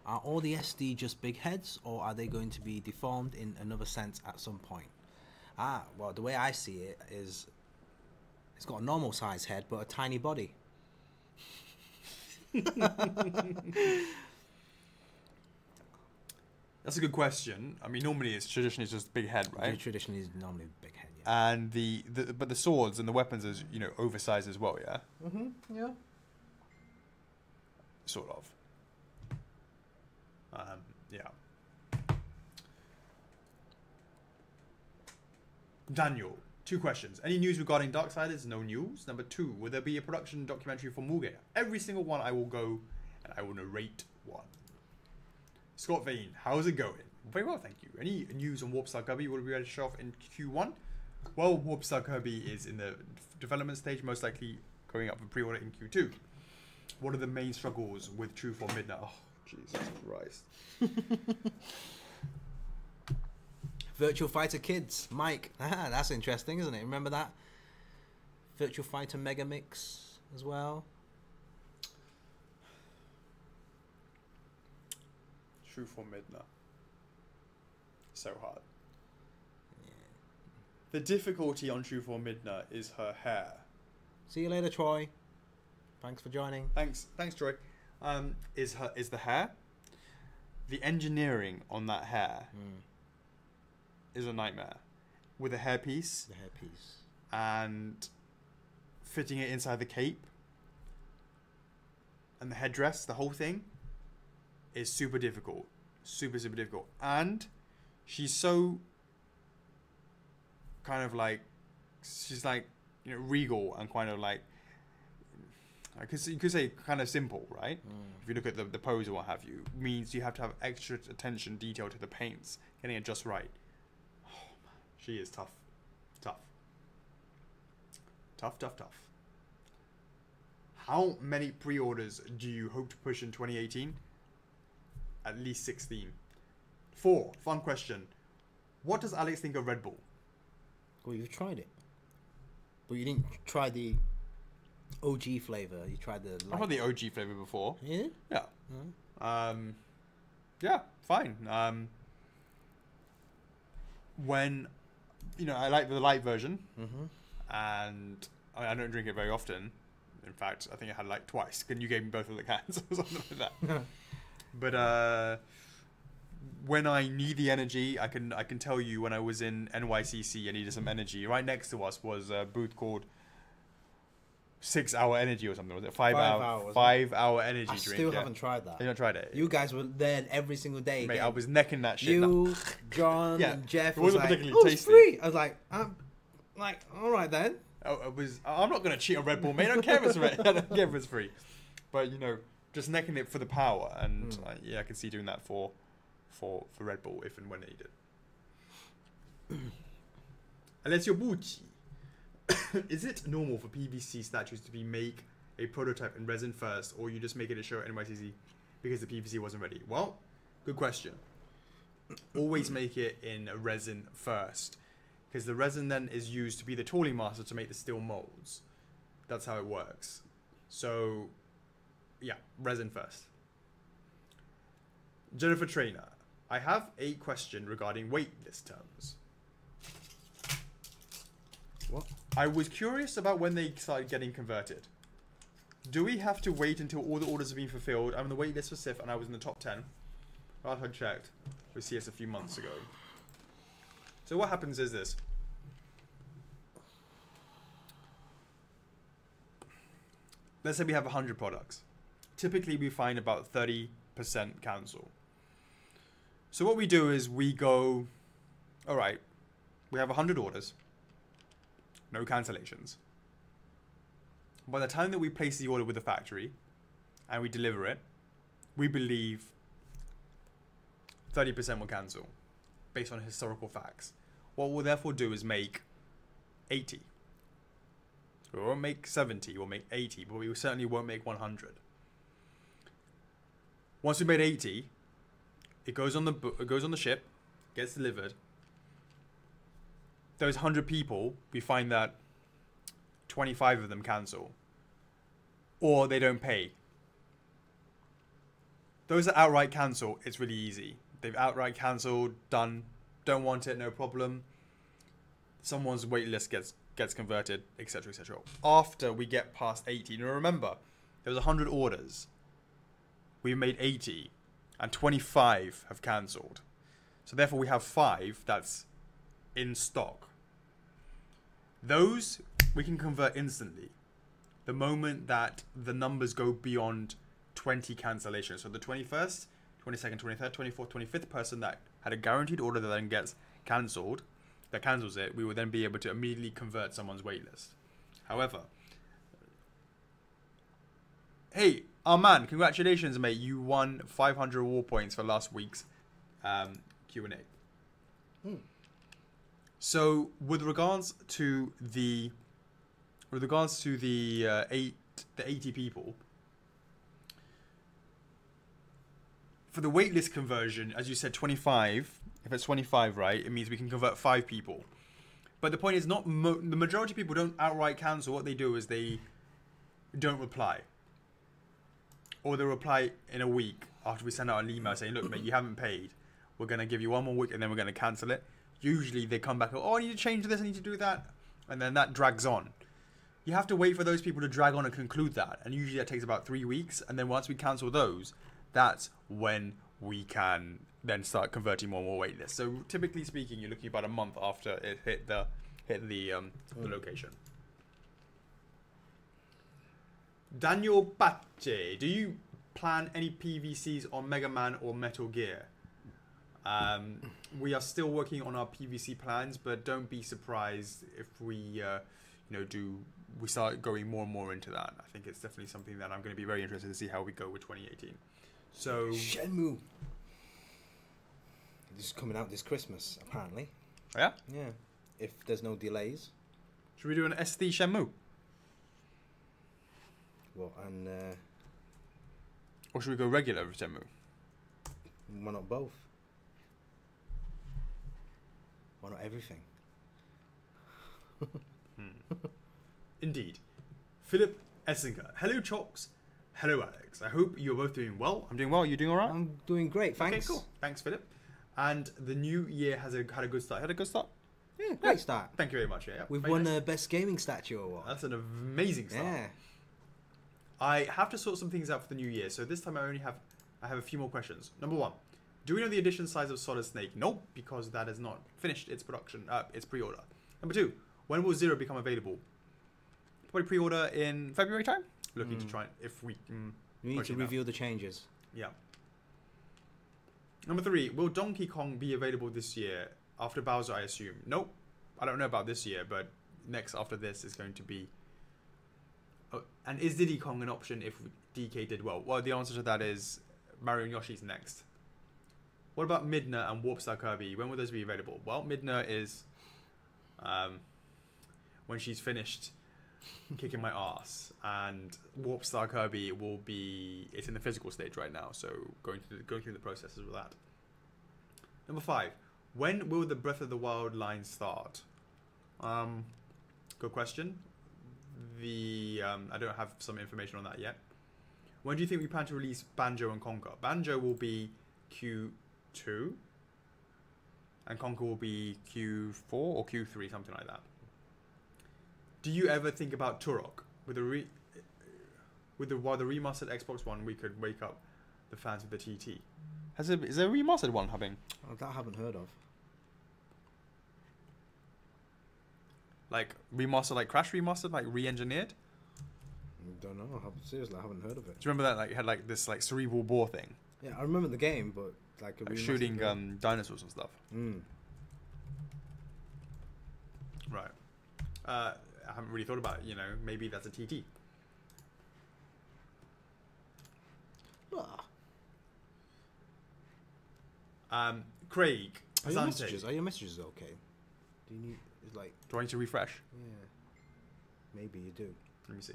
Are all the SD just big heads, or are they going to be deformed in another sense at some point? Well, the way I see it is it's got a normal size head, but a tiny body. That's a good question. I mean, normally it's traditionally just big head, right? Traditionally is normally big head, yeah. And but the swords and the weapons is, you know, oversized as well, yeah? Mm-hmm, yeah. Sort of. Yeah. Daniel, 2 questions. Any news regarding Darksiders? No news. Number 2, will there be a production documentary for Mulgate? Every single one I will go and I will narrate one. Scott Vane, how's it going? Very well, thank you. Any news on Warp Star Kirby? Will it be ready to show off in Q1? Well, Warp Star Kirby is in the development stage, most likely going up for pre-order in Q2. What are the main struggles with True for Midnight? Oh, Jesus Christ. Virtual Fighter Kids, Mike. That's interesting, isn't it? Remember that? Virtual Fighter Mega Mix as well. True for Midnight. So hard. Yeah. The difficulty on True for Midnight is her hair. See you later, Troy. Thanks for joining. Thanks, Troy. Is the hair? The engineering on that hair is a nightmare. With a hairpiece. The hairpiece. And fitting it inside the cape. And the headdress, the whole thing, is super difficult. Super difficult. And she's so kind of like, she's like, you know, regal and kind of like, you could say kind of simple, right? If you look at the pose or what have you, means you have to have extra attention, detail to the paints, getting it just right. Oh, man. She is tough. Tough. How many pre-orders do you hope to push in 2018? At least 16. 4, fun question. What does Alex think of Red Bull? Well, you've tried it. But you didn't try the OG flavour. You tried the... I've had the OG flavour before. Yeah? Yeah. Mm-hmm. Yeah, fine. When, you know, I like the light version. Mm-hmm. And I don't drink it very often. In fact, I think I had like twice. And you gave me both of the cans or something like that. But when I need the energy, I can tell you when I was in NYCC, I needed some energy. Right next to us was a booth called 6 Hour Energy or something. Was it 5 hour? 5 hour energy drink. I still haven't tried that. You not tried it? You guys were there every single day. Mate, I was necking that shit. You, John, and Jeff. It wasn't like, particularly tasty. It's free. I was like, all right then. I'm not going to cheat on Red Bull, mate. I don't care if it's I don't care if it's free. But just necking it for the power, and I can see doing that for Red Bull if and when needed. Alessio Bucci. Is it normal for PVC statues to make a prototype in resin first, or you just make it a show at NYCC because the PVC wasn't ready? Well, good question. Always make it in a resin first, because the resin then is used to be the tooling master to make the steel molds. That's how it works. So, yeah, resin first. Jennifer Trainer, I have a question regarding waitlist terms. What? I was curious about when they started getting converted. Do we have to wait until all the orders have been fulfilled? I'm on the waitlist for SIF and I was in the top 10. Last I checked with CS a few months ago. So what happens is this. Let's say we have 100 products. Typically we find about 30% cancel. So what we do is we go, all right, we have 100 orders. No cancellations. By the time that we place the order with the factory and we deliver it, we believe 30% will cancel based on historical facts. What we'll therefore do is make 80. We won't make 70, we'll make 80, but we certainly won't make 100. Once we made 80, it goes on the ship, gets delivered. Those 100 people, we find that 25 of them cancel. Or they don't pay. Those that outright cancel, it's really easy. They've outright cancelled, done, don't want it, no problem. Someone's waitlist gets converted, etc., etc. After we get past 80, now remember, there was 100 orders. We made 80, and 25 have cancelled. So therefore we have 5 that's in stock. Those we can convert instantly. The moment that the numbers go beyond 20 cancellations. So the 21st, 22nd, 23rd, 24th, 25th person that had a guaranteed order that then gets cancelled, that cancels it, we will then be able to immediately convert someone's waitlist. However, hey, our man, congratulations, mate. You won 500 reward points for last week's Q&A. So with regards to the 80 people, for the waitlist conversion, as you said, 25. If it's 25, right, it means we can convert 5 people. But the point is, not the majority of people don't outright cancel. What they do is they don't reply, or they reply in a week after we send out an email saying, "Look, mate, you haven't paid. We're gonna give you 1 more week, and then we're gonna cancel it." Usually they come back, "Oh, I need to change this, I need to do that," and then that drags on. You have to wait for those people to drag on and conclude that, and usually that takes about 3 weeks. And then once we cancel those, that's when we can then start converting more and more waitlists. So typically speaking, you're looking about a month after it hit the location. Daniel Pache, do you plan any PVCs on Mega Man or Metal Gear? We are still working on our PVC plans, but don't be surprised if we we start going more and more into that. I think it's definitely something that I'm going to be very interested to see how we go with 2018. So Shenmue. This is coming out this Christmas, apparently. Yeah? Yeah. If there's no delays. Should we do an SD Shenmue? Well, and or should we go regular Shenmue? why not both? Why not everything? Indeed. Philip Essinger. Hello, Chocks. Hello, Alex. I hope you're both doing well. I'm doing well. You doing all right? I'm doing great, thanks. Okay, cool. Thanks, Philip. And the new year had a good start. Had a good start? Yeah, great start. Thank you very much. Yeah, We've very won nice. the Best Gaming Statue Award. That's an amazing start. Yeah. I have to sort some things out for the new year, so this time I have a few more questions. Number 1, do we know the edition size of Solid Snake? Nope, because that has not finished its production, its pre-order. Number 2, when will Zero become available? Probably pre-order in February time. Looking to try if we can. We need to review the changes. Yeah. Number 3, will Donkey Kong be available this year after Bowser? I assume. Nope. I don't know about this year, but next after this is going to be. Oh, and is Diddy Kong an option if DK did well? Well, the answer to that is Mario and Yoshi's next. What about Midna and Warp Star Kirby? When will those be available? Well, Midna is when she's finished kicking my ass, and Warp Star Kirby will be. It's in the physical stage right now, so going through the processes of that. Number 5, when will the Breath of the Wild line start? Good question. I don't have some information on that yet. When do you think we plan to release Banjo and Conker? Banjo will be Q2, and Conker will be Q4 or Q3, something like that. Do you ever think about Turok? While the remastered Xbox One, we could wake up the fans with the TT. Is there a remastered one happening? Oh, that I haven't heard of. Like remastered, like Crash remastered, like re-engineered? Don't know. Seriously, I haven't heard of it. Do you remember that? Like it had like this like cerebral bore thing. Yeah, I remember the game, but like shooting dinosaurs and stuff. Right. I haven't really thought about it. You know, maybe that's a TT. Craig. Are your messages okay? Do you need Do I need to refresh? Yeah. Maybe you do. Let me see.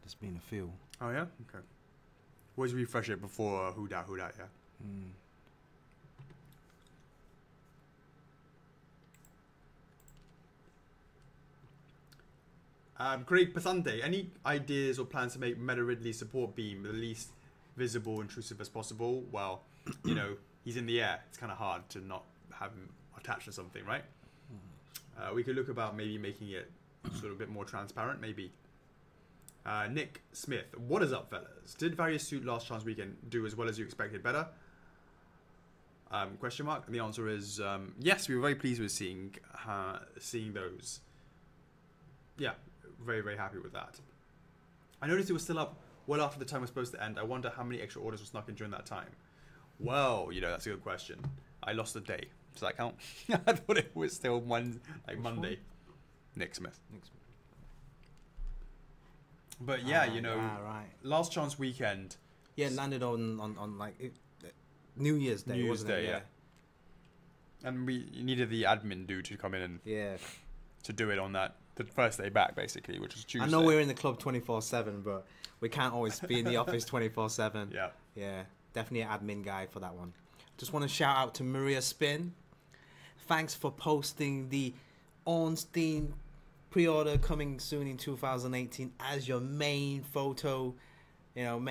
Just being a feel. Oh yeah? Okay. Always refresh it before who dat, yeah? Craig Pasante, any ideas or plans to make Meta Ridley's support beam the least visible, intrusive as possible? Well, you know, he's in the air. It's kind of hard to not have him attached to something, right? We could look about maybe making it sort of a bit more transparent, maybe. Nick Smith, what is up, fellas? Did Various Suit Last Chance Weekend do as well as you expected? Better? Question mark. And the answer is yes. We were very pleased with seeing those. Yeah, very, very happy with that. I noticed it was still up well after the time was supposed to end. I wonder how many extra orders were snuck in during that time. Well, you know, that's a good question. I lost a day. Does that count? I thought it was still Monday. One? Nick Smith. But yeah, you know, right. Last Chance Weekend. Yeah, it landed on like New Year's Day. New Year's Day, yeah. And we needed the admin dude to come in and to do it on the first day back, basically, which was Tuesday. I know we're in the club 24/7, but we can't always be in the office 24/7. Yeah. Yeah, definitely an admin guy for that one. Just want to shout out to Maria Spin. Thanks for posting the Ornstein pre-order coming soon in 2018 as your main photo, of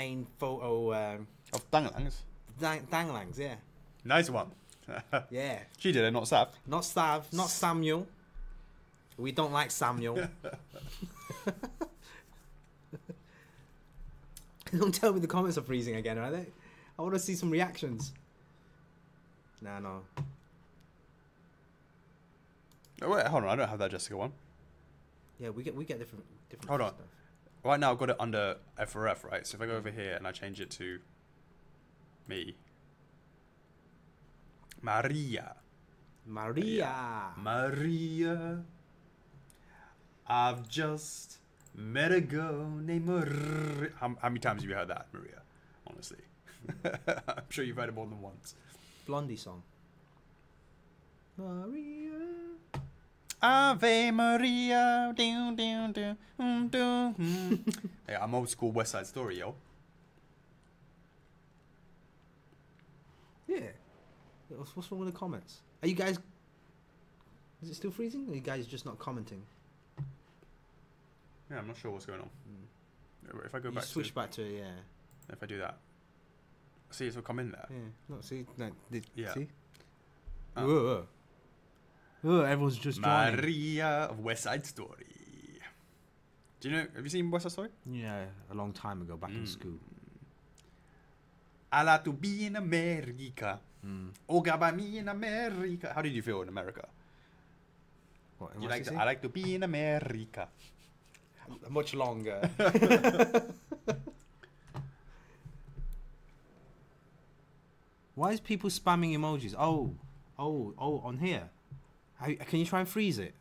Danglangs. Danglangs, yeah. Nice one. Yeah. She did it, not Sav. Not Sav, not Samuel. We don't like Samuel. Don't tell me the comments are freezing again, are they? I want to see some reactions. No. Oh, wait, hold on. I don't have that Jessica one. Yeah, we get different hold on. stuff. Right now I've got it under F4F, right? So if I go over here and I change it to me. Maria. I've just met a girl named Maria. How many times have you heard that, Maria? Honestly. I'm sure you've heard it more than once. Blondie song. Maria. Ave Maria. Yeah, I'm old school West Side Story, yo. Yeah. What's wrong with the comments? Are you guys... Is it still freezing? Or are you guys just not commenting? Yeah, I'm not sure what's going on. If I go back switch back to, yeah. If I do that. See, it's all come in there. Yeah. Look, see? No, Yeah. See? Whoa. Everyone's just joining. Maria of West Side Story. Do you know? Have you seen West Side Story? Yeah, a long time ago, back in school. I like to be in America. Oh, God, by me in America. How did you feel in America? What, You like I like to be in America. Much longer. Why is people spamming emojis? Oh, on here. Can you try and freeze it?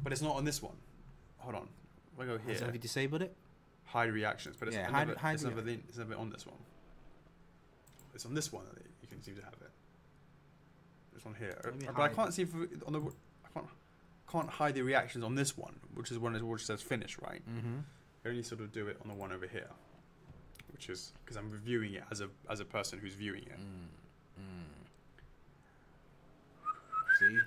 But it's not on this one. Hold on. We'll go here. Have you disabled it? Hide reactions, but it's, Yeah, it's never on this one. It's on this one that you can seem to have it. It's on here, but I can't see if on the. I can't hide the reactions on this one, which is one which says finish, right? Mm-hmm. I only sort of do it on the one over here, which is because I'm reviewing it as a person who's viewing it. See,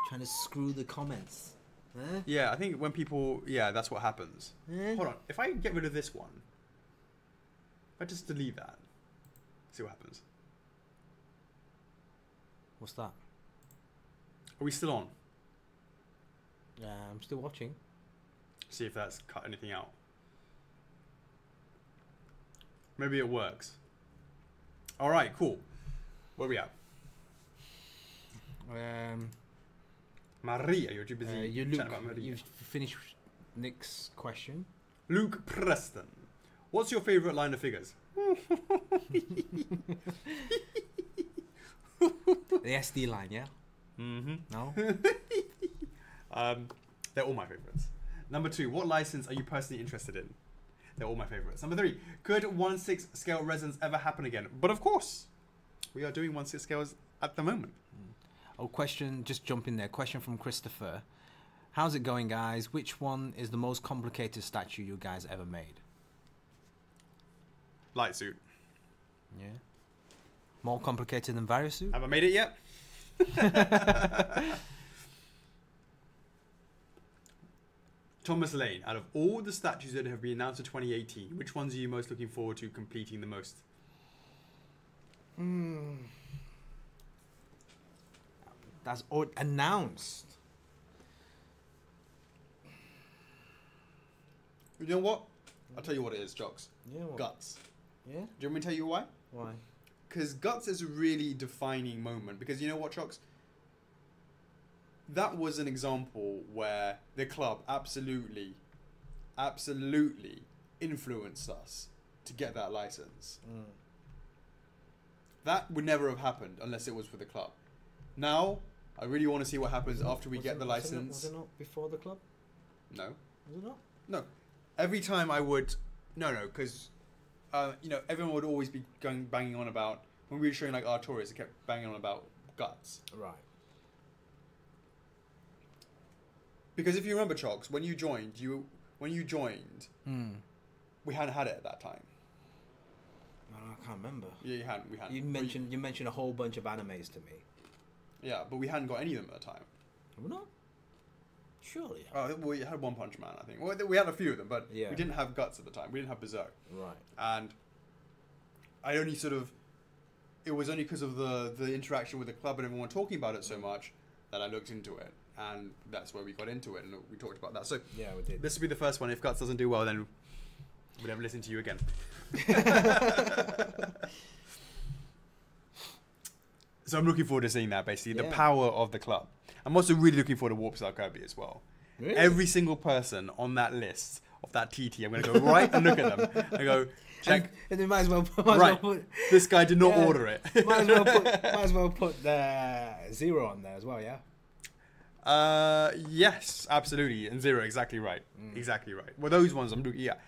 trying to screw the comments. Huh? Yeah, I think when people, that's what happens. Hold on, if I get rid of this one, if I just delete that, see what happens. What's that? Are we still on? Yeah, I'm still watching. See if that's cut anything out. Maybe it works. All right, cool. Where are we at? Maria, you're too busy chatting about Maria. You've finished Nick's question. Luke Preston, what's your favourite line of figures? The SD line, yeah? Mm-hmm. No? They're all my favourites. Number 2, what license are you personally interested in? They're all my favourites. Number 3, could 1/6 scale resonance ever happen again? But of course, we are doing 1/6 scales at the moment. Oh, question, just jump in there. Question from Christopher. How's it going, guys? Which one is the most complicated statue you guys ever made? Light suit. Yeah. More complicated than Variosuit? Have I made it yet? Thomas Lane, out of all the statues that have been announced for 2018, which ones are you most looking forward to completing the most? That's announced. You know what? I'll tell you what it is, Chocks. Yeah. What? Guts. Yeah. Do you want me to tell you why? Why? Because Guts is a really defining moment. Because you know what, Chocks? That was an example where the club absolutely influenced us to get that license. That would never have happened unless it was for the club. Now, I really want to see what happens after we get the license. Was it not before the club? No. Was it not? No. Every time I would... No, because... everyone would always be banging on about... When we were showing like our tourists, they kept banging on about Guts. Right. Because if you remember, Chocks, when you joined, we hadn't had it at that time. No, I can't remember. Yeah, you hadn't. We hadn't. You mentioned a whole bunch of animes to me. Yeah, but we hadn't got any of them at the time. Have we not? Surely. We had One Punch Man, I think. Well, we had a few of them, but yeah. We didn't have Guts at the time. We didn't have Berserk. Right. And I only it was only because of the interaction with the club and everyone talking about it so much that I looked into it. And that's where we got into it, and we talked about that. So yeah, we did. This will be the first one. If Guts doesn't do well, then we'll never listen to you again. So I'm looking forward to seeing that, basically. The power of the club. I'm also really looking forward to Warp Star Kirby as well. Really? Every single person on that list of that TT, I'm going to go right and look at them. I go, check. And they might as well put... This guy did not order it. might as well put the 0 on there as well, yeah? Yes, absolutely. And 0, exactly right. Exactly right. Well, those ones I'm looking... Yeah.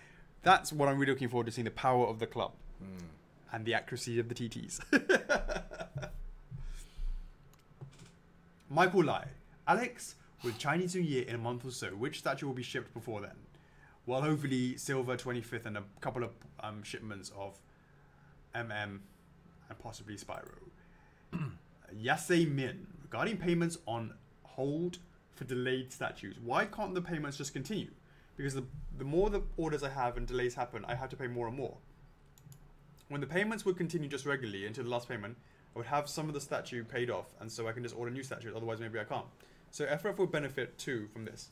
That's what I'm really looking forward to, seeing the power of the club. And the accuracy of the TTs. Michael Lai. Alex, with Chinese New Year in a month or so, which statue will be shipped before then? Well, hopefully Silver 25th and a couple of shipments of MM and possibly Spyro. Yasei Min. Regarding payments on hold for delayed statues, why can't the payments just continue? Because the more the orders I have and delays happen, I have to pay more and more. when the payments would continue just regularly until the last payment, I would have some of the statue paid off, and so I can just order new statues. Otherwise, maybe I can't. So F4F would benefit too from this.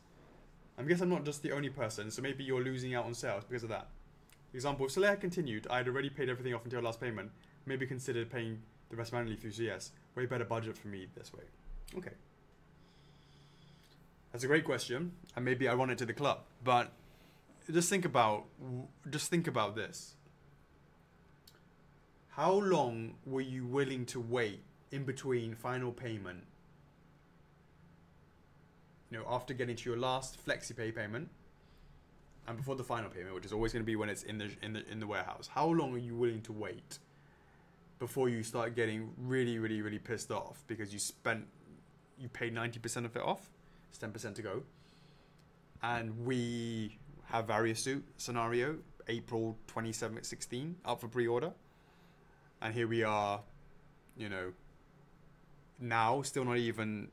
I guess I'm not just the only person, so maybe you're losing out on sales because of that. For example, if Soleil had continued, I had already paid everything off until last payment. Maybe considered paying the rest manually through CS. Way better budget for me this way. Okay. That's a great question, and maybe I run it to the club. But just think about this. How long were you willing to wait in between final payment? You know, after getting to your last FlexiPay payment, and before the final payment, which is always going to be when it's in the warehouse. How long are you willing to wait before you start getting really, really, really pissed off because you paid 90% of it off, it's 10% to go, and we have various suit scenario April 2016 up for pre-order, and here we are, you know, now still not even,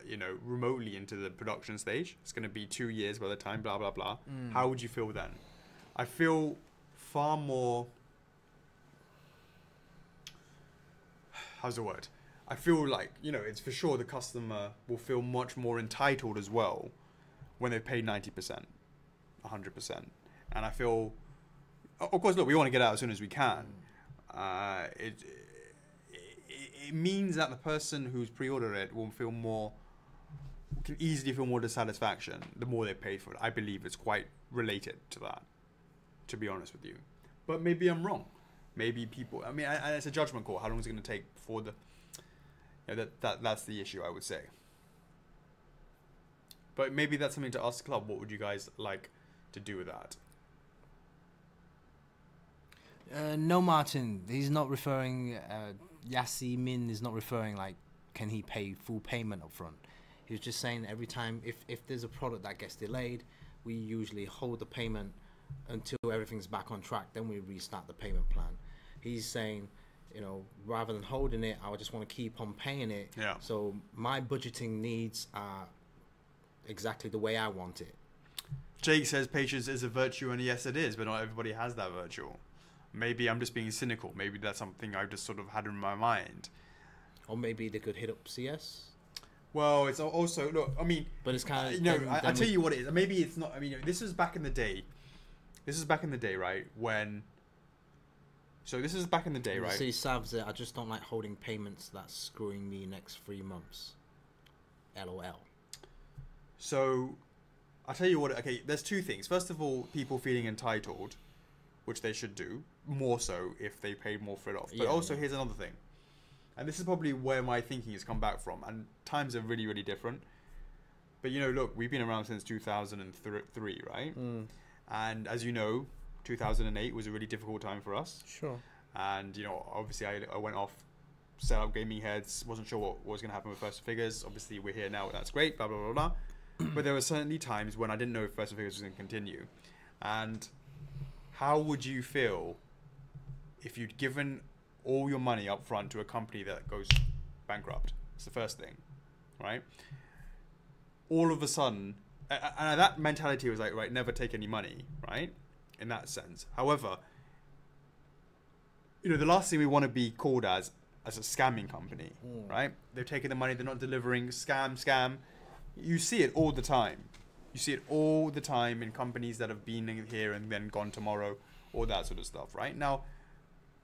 you know, remotely into the production stage. It's going to be 2 years by the time, blah, blah, blah. How would you feel then? I feel far more, how's the word? I feel like, you know, it's for sure the customer will feel much more entitled as well when they've paid 90%, 100%. And I feel, of course, look, we want to get out as soon as we can. It means that the person who's pre-ordered it will feel more, can easily feel more dissatisfaction the more they pay for it. I believe it's quite related to that, to be honest with you. But maybe I'm wrong. Maybe people, I mean, it's a judgment call. How long is it going to take before the, you know, that's the issue, I would say. But maybe that's something to ask the club. What would you guys like to do with that? No, Martin, he's not referring, Yassi Min is not referring like, can he pay full payment up front? He was just saying every time, if there's a product that gets delayed, we usually hold the payment until everything's back on track, then we restart the payment plan. He's saying, you know, rather than holding it, I just want to keep on paying it. Yeah. So my budgeting needs are exactly the way I want it. Jake says patience is a virtue, and yes it is, but not everybody has that virtue. Maybe I'm just being cynical. Maybe that's something I've just sort of had in my mind. Or maybe they could hit up CS. Well, it's also, look, I mean, but it's kind of, you know, I'll tell you what it is. Maybe it's not, I mean, this is back in the day. This is back in the day, right? When, so this is back in the day, right? See, Sav's it. I just don't like holding payments that's screwing me next 3 months. LOL. So, I'll tell you what, okay, there's two things. First of all, people feeling entitled, which they should do, more so if they paid more for it off. But also, here's another thing. And this is probably where my thinking has come back from. And times are really, really different. But, you know, look, we've been around since 2003, right? And as you know, 2008 was a really difficult time for us. Sure. And, you know, obviously I went off, set up gaming heads, wasn't sure what was going to happen with First Figures. Obviously, we're here now, that's great, blah, blah, blah, blah. But there were certainly times when I didn't know if First Figures was going to continue. And how would you feel if you'd given all your money up front to a company that goes bankrupt? It's the first thing, right? All of a sudden, and that mentality was like, right, never take any money, right? In that sense. However, you know, the last thing we want to be called as a scamming company, right? They're taking the money, they're not delivering, scam. You see it all the time. You see it all the time in companies that have been in here and then gone tomorrow, all that sort of stuff, right? Now,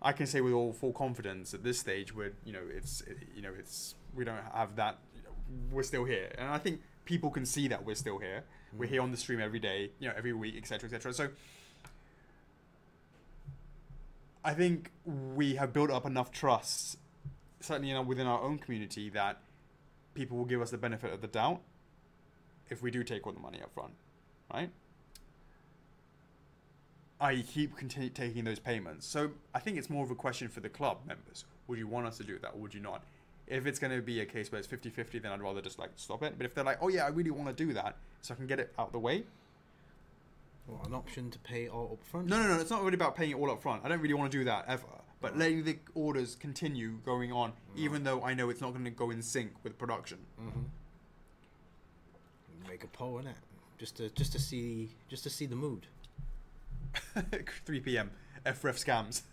I can say with all full confidence at this stage, we don't have that. You know, we're still here, and I think people can see that we're still here. We're here on the stream every day, you know, every week, etc., etc. So, I think we have built up enough trust, certainly, you know, within our own community, that people will give us the benefit of the doubt if we do take all the money up front, right? I keep taking those payments. So I think it's more of a question for the club members. Would you want us to do that, or would you not? If it's going to be a case where it's 50-50, then I'd rather just like stop it. But if they're like, oh yeah, I really want to do that, so I can get it out the way. Well, an option to pay all up front? No. It's not really about paying it all up front. I don't really want to do that ever. But letting the orders continue going on, even though I know it's not going to go in sync with production. Make a poll, innit? Just to see the mood. 3 p.m. F4F scams.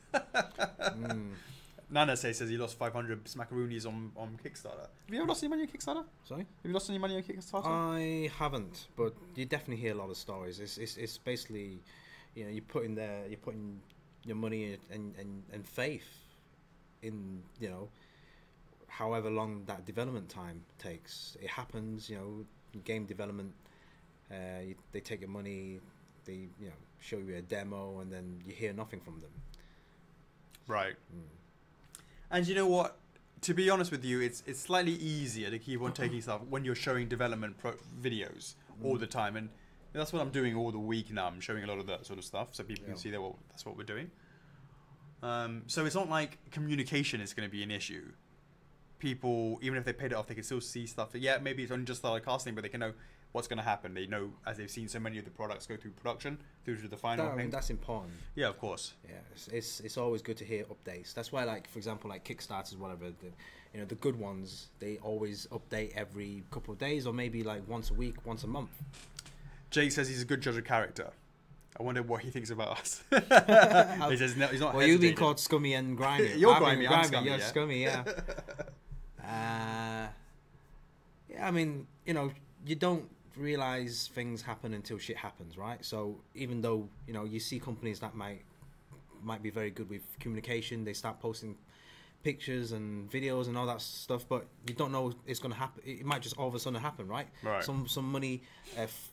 Nana says he lost 500 smackaroonies on Kickstarter. Have you ever lost any money on Kickstarter? Sorry? Have you lost any money on Kickstarter? I haven't, but you definitely hear a lot of stories. It's basically, you know, you're putting your money and faith in, you know, however long that development time takes. It happens, you know, game development. They take your money, they, you know, show you a demo, and then you hear nothing from them. Right. And you know what? To be honest with you, it's slightly easier to keep on taking stuff when you're showing development videos all the time, and that's what I'm doing all the week now. I'm showing a lot of that sort of stuff, so people can see that that's what we're doing. So it's not like communication is going to be an issue. People, even if they paid it off, they can still see stuff. Yeah, maybe it's only just started casting, but they can know what's going to happen. They know, as they've seen so many of the products go through production, through to the final thing. That's important. Yeah, of course. Yeah, it's always good to hear updates. That's why, like, for example, like Kickstarters, whatever, you know, the good ones, they always update every couple of days, or maybe like once a week, once a month. Jake says he's a good judge of character. I wonder what he thinks about us. He says no, he's not. Well, you've been called scummy and grimy. You're grimy. I'm scummy. You're scummy. Yeah. Yeah. I mean, you know, you don't realize things happen until shit happens, right? So even though, you know, you see companies that might be very good with communication, they start posting pictures and videos and all that stuff, but you don't know it's going to happen. It might just all of a sudden happen, right? Right. Some money,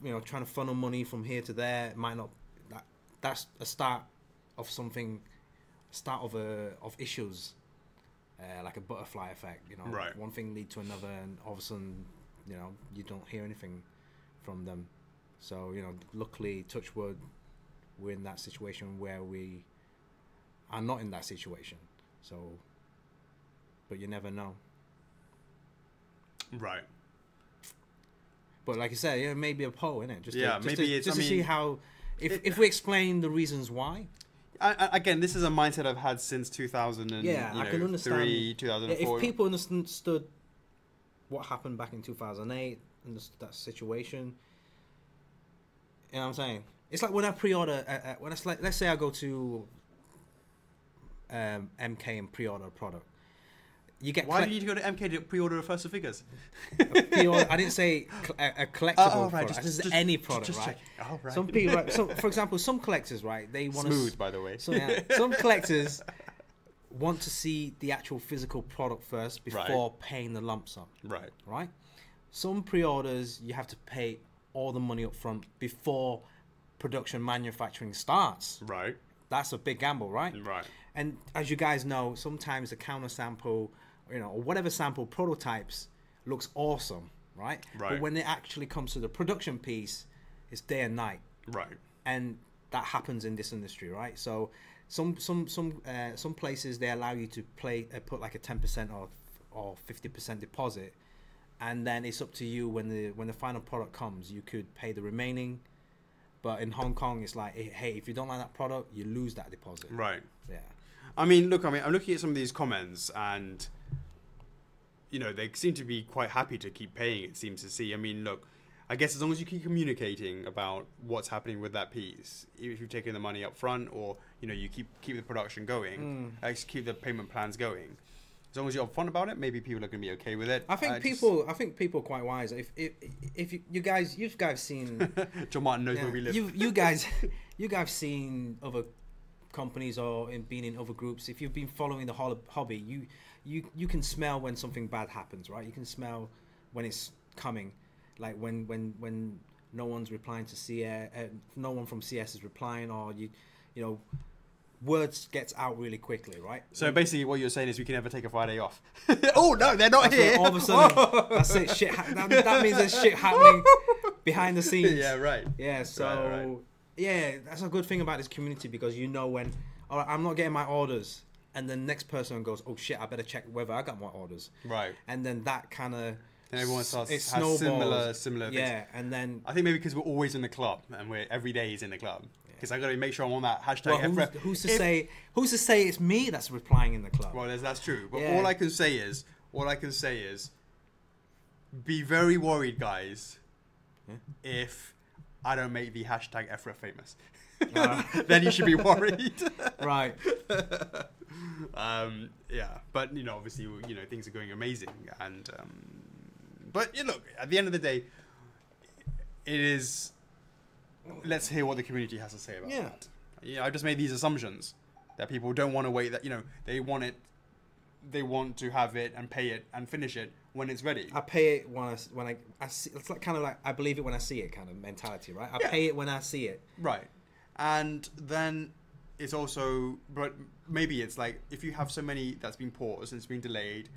you know, trying to funnel money from here to there might not. That's a start of something, of issues, like a butterfly effect. You know, right. One thing lead to another, and all of a sudden, you know, you don't hear anything from them. So, you know, luckily, touch wood, we're in that situation where we are not in that situation. So, but you never know. Right. But like you said, yeah, maybe a poll, innit? Just to see how, if we explain the reasons why. Again, this is a mindset I've had since 2000 and I can understand 2004. If people understood what happened back in 2008, understood that situation, you know what I'm saying? It's like when I pre-order, when it's like, let's say I go to MK and pre-order a product. You get Why do you need to go to MK to pre-order a First Figures? I didn't say a collectible right, product. Just any product, right? Oh, right. Some people, right, so for example, some collectors, right? They want smooth, by the way. So, yeah, some collectors want to see the actual physical product first before paying the lump sum. Right. Right. Some pre-orders, you have to pay all the money up front before production manufacturing starts. Right. That's a big gamble, right? Right. And as you guys know, sometimes the counter sample, you know, or whatever sample prototypes looks awesome, right? Right. But when it actually comes to the production piece, it's day and night. Right. And that happens in this industry, right? So some places, they allow you to put like a 10% or 50% deposit, and then it's up to you when the final product comes. You could pay the remaining. But in Hong Kong, it's like, hey, if you don't like that product, you lose that deposit. Right. Yeah. I mean, look, I'm looking at some of these comments, and you know, they seem to be quite happy to keep paying. It seems to see. I mean, look, I guess as long as you keep communicating about what's happening with that piece, if you've taken the money up front, or you know, you keep the production going, keep the payment plans going. As long as you're upfront about it, maybe people are going to be okay with it. I think people are quite wise. If you guys seen John Martin knows where we live. You guys seen other companies or been in other groups. If you've been following the hobby, you can smell when something bad happens, right? You can smell when it's coming, like when no one's replying to CS, no one from CS is replying, or you know. Words gets out really quickly, right? So basically, what you're saying is we can never take a Friday off. Oh no, they're not here. All of a sudden, that's it. That means there's shit happening behind the scenes. Yeah, right. Yeah, so right. Yeah, that's a good thing about this community, because you know when, all right, I'm not getting my orders, and the next person goes, oh shit, I better check whether I got my orders. Right. And then that kind of. And everyone starts has similar things. Yeah, and then I think maybe because we're always in the club and we're every day is in the club. Because I got to make sure I'm on that hashtag. Well, who's to say it's me that's replying in the club? Well, that's true. But all I can say is, be very worried, guys, if I don't make the hashtag F4F famous. then you should be worried. Right. Yeah, but obviously, things are going amazing, and but look, at the end of the day, it is. Let's hear what the community has to say about that. I've just made these assumptions that people don't want to wait. That they want it, they want to have it and pay it and finish it when it's ready. I pay it when I see. It's like kind of like I believe it when I see it kind of mentality, right? I pay it when I see it. Right, and then it's also, but maybe it's like if you have so many that's been paused and it's been delayed,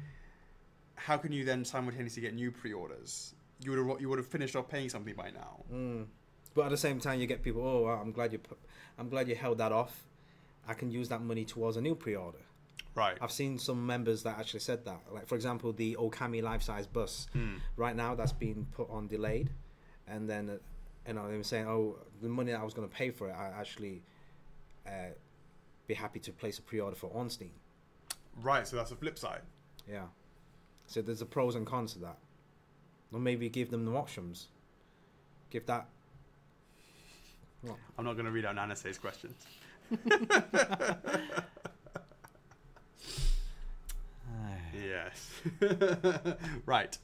how can you then simultaneously get new pre-orders? You would have finished off paying something by now. But at the same time, you get people. Oh, well, I'm glad you held that off. I can use that money towards a new pre-order. Right. I've seen some members that actually said that. Like for example, the Okami life-size bus. Right now, that's been put on delayed, and then they were saying, oh, the money that I was going to pay for it, I actually be happy to place a pre-order for on Steam. Right. So that's the flip side. Yeah. So there's the pros and cons to that. Or maybe give them the options. Give that. What? I'm not going to read out Nanasay's questions. Yes. Right.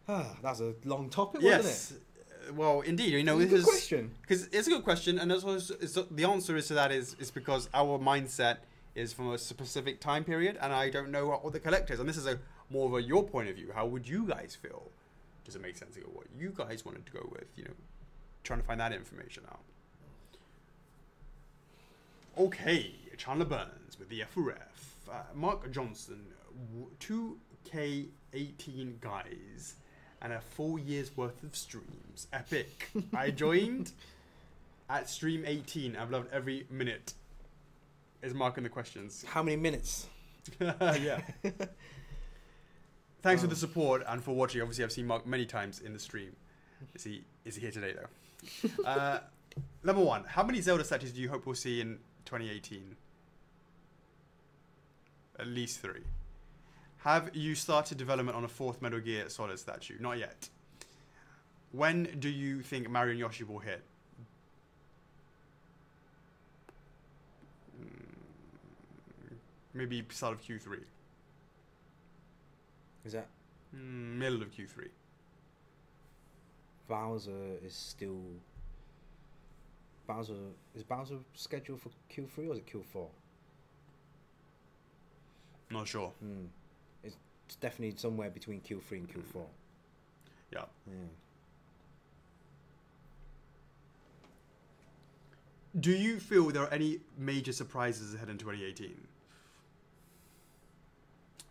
That's a long topic, yes. wasn't it? Well, indeed. It's a good question. Because it's a good question, and the answer to that is because our mindset is from a specific time period, and I don't know what the collectors. And this is more of your point of view. How would you guys feel? Does it make sense to go what you guys wanted to go with? Trying to find that information out. Okay, Chandler Burns with the F4F. Mark Johnson, 2K18 guys, and a 4 years worth of streams. Epic. I joined at stream 18. I've loved every minute. Is Mark in the questions? How many minutes? Yeah. Thanks for the support and for watching. Obviously, I've seen Mark many times in the stream. Is he here today, though? Number one, how many Zelda statues do you hope we'll see in 2018? At least 3. Have you started development on a 4th Metal Gear Solid statue? Not yet. When do you think Mario and Yoshi will hit? Maybe start of Q3. Is that middle of Q3? Is Bowser scheduled for Q3 or is it Q4? Not sure. It's definitely somewhere between Q3 and Q4. Yeah. Do you feel there are any major surprises ahead in 2018?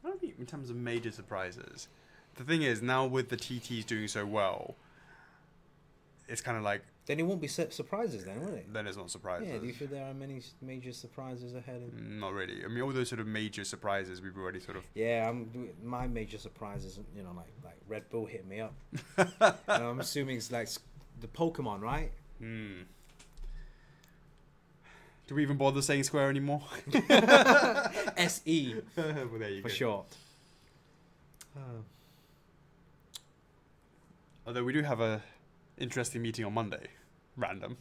I don't think in terms of major surprises. The thing is, now with the TTs doing so well, it's kind of like... Then it won't be surprises then, will it? Then it's not surprises. Yeah, do you feel there are many major surprises ahead? Not really. I mean, all those sort of major surprises we've already sort of... Yeah, my major surprises, like Red Bull hit me up. I'm assuming it's like the Pokemon, right? Do we even bother saying Square anymore? SE. Well, there you for go. short. Although we do have a interesting meeting on Monday. Random.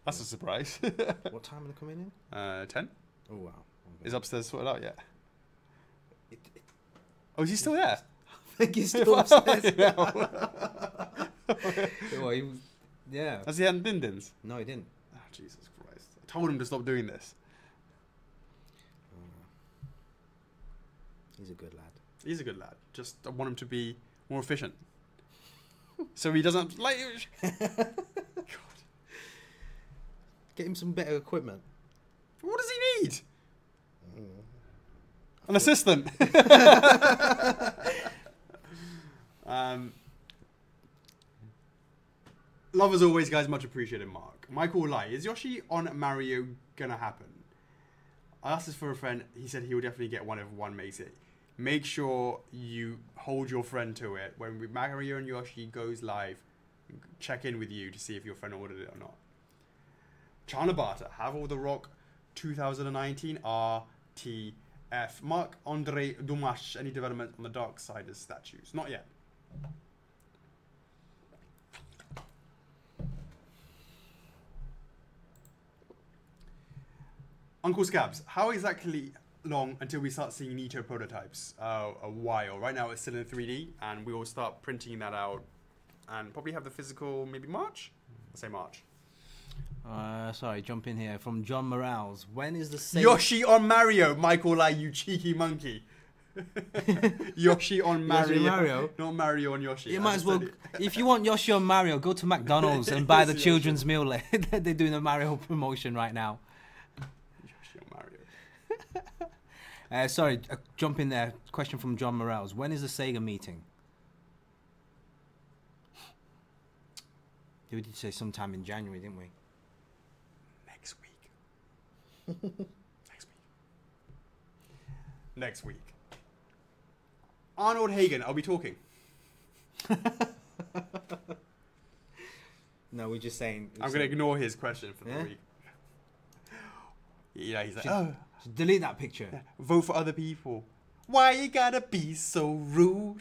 That's a surprise. What time are they coming in? 10. Oh, wow. Is upstairs sorted out yet? Oh, is he still there? I think he's still upstairs. Yeah. Has he had din-dins? No, he didn't. Oh, Jesus Christ. I told him to stop doing this. He's a good lad. He's a good lad. Just I want him to be more efficient. So he doesn't... like. God. Get him some better equipment. What does he need? An assistant. Love as always, guys. Much appreciated, Mark. Michael Lai, is Yoshi on Mario gonna happen? I asked this for a friend. He said he will definitely get one if one makes it. Make sure you hold your friend to it. When Mario and Yoshi goes live, check in with you to see if your friend ordered it or not. Chana Barter, have all the Rock 2019 RTF. Mark Andre Dumas, any development on the Darksiders statues? Not yet. Uncle Scabs, how exactly long until we start seeing Nito prototypes? A while. Right now it's still in 3D, and we will start printing that out, and probably have the physical maybe March. I'll say March. Sorry, jump in here from John Morales. When is the Sega... Yoshi on Mario, Michael Lai, you cheeky monkey. Yoshi on Mario. Yoshi Mario? Not Mario on Yoshi. You might as well, if you want Yoshi on Mario, go to McDonald's and buy the children's meal. They're doing a Mario promotion right now. Yoshi on Mario. Sorry, jump in there. Question from John Morales. When is the Sega meeting? We did say sometime in January, didn't we? Next week. Next week. Arnold Hagen, are we talking? No, we're just saying. I'm going to ignore his question for the week. Yeah, he's like, should delete that picture. Yeah, vote for other people. Why you gotta be so rude?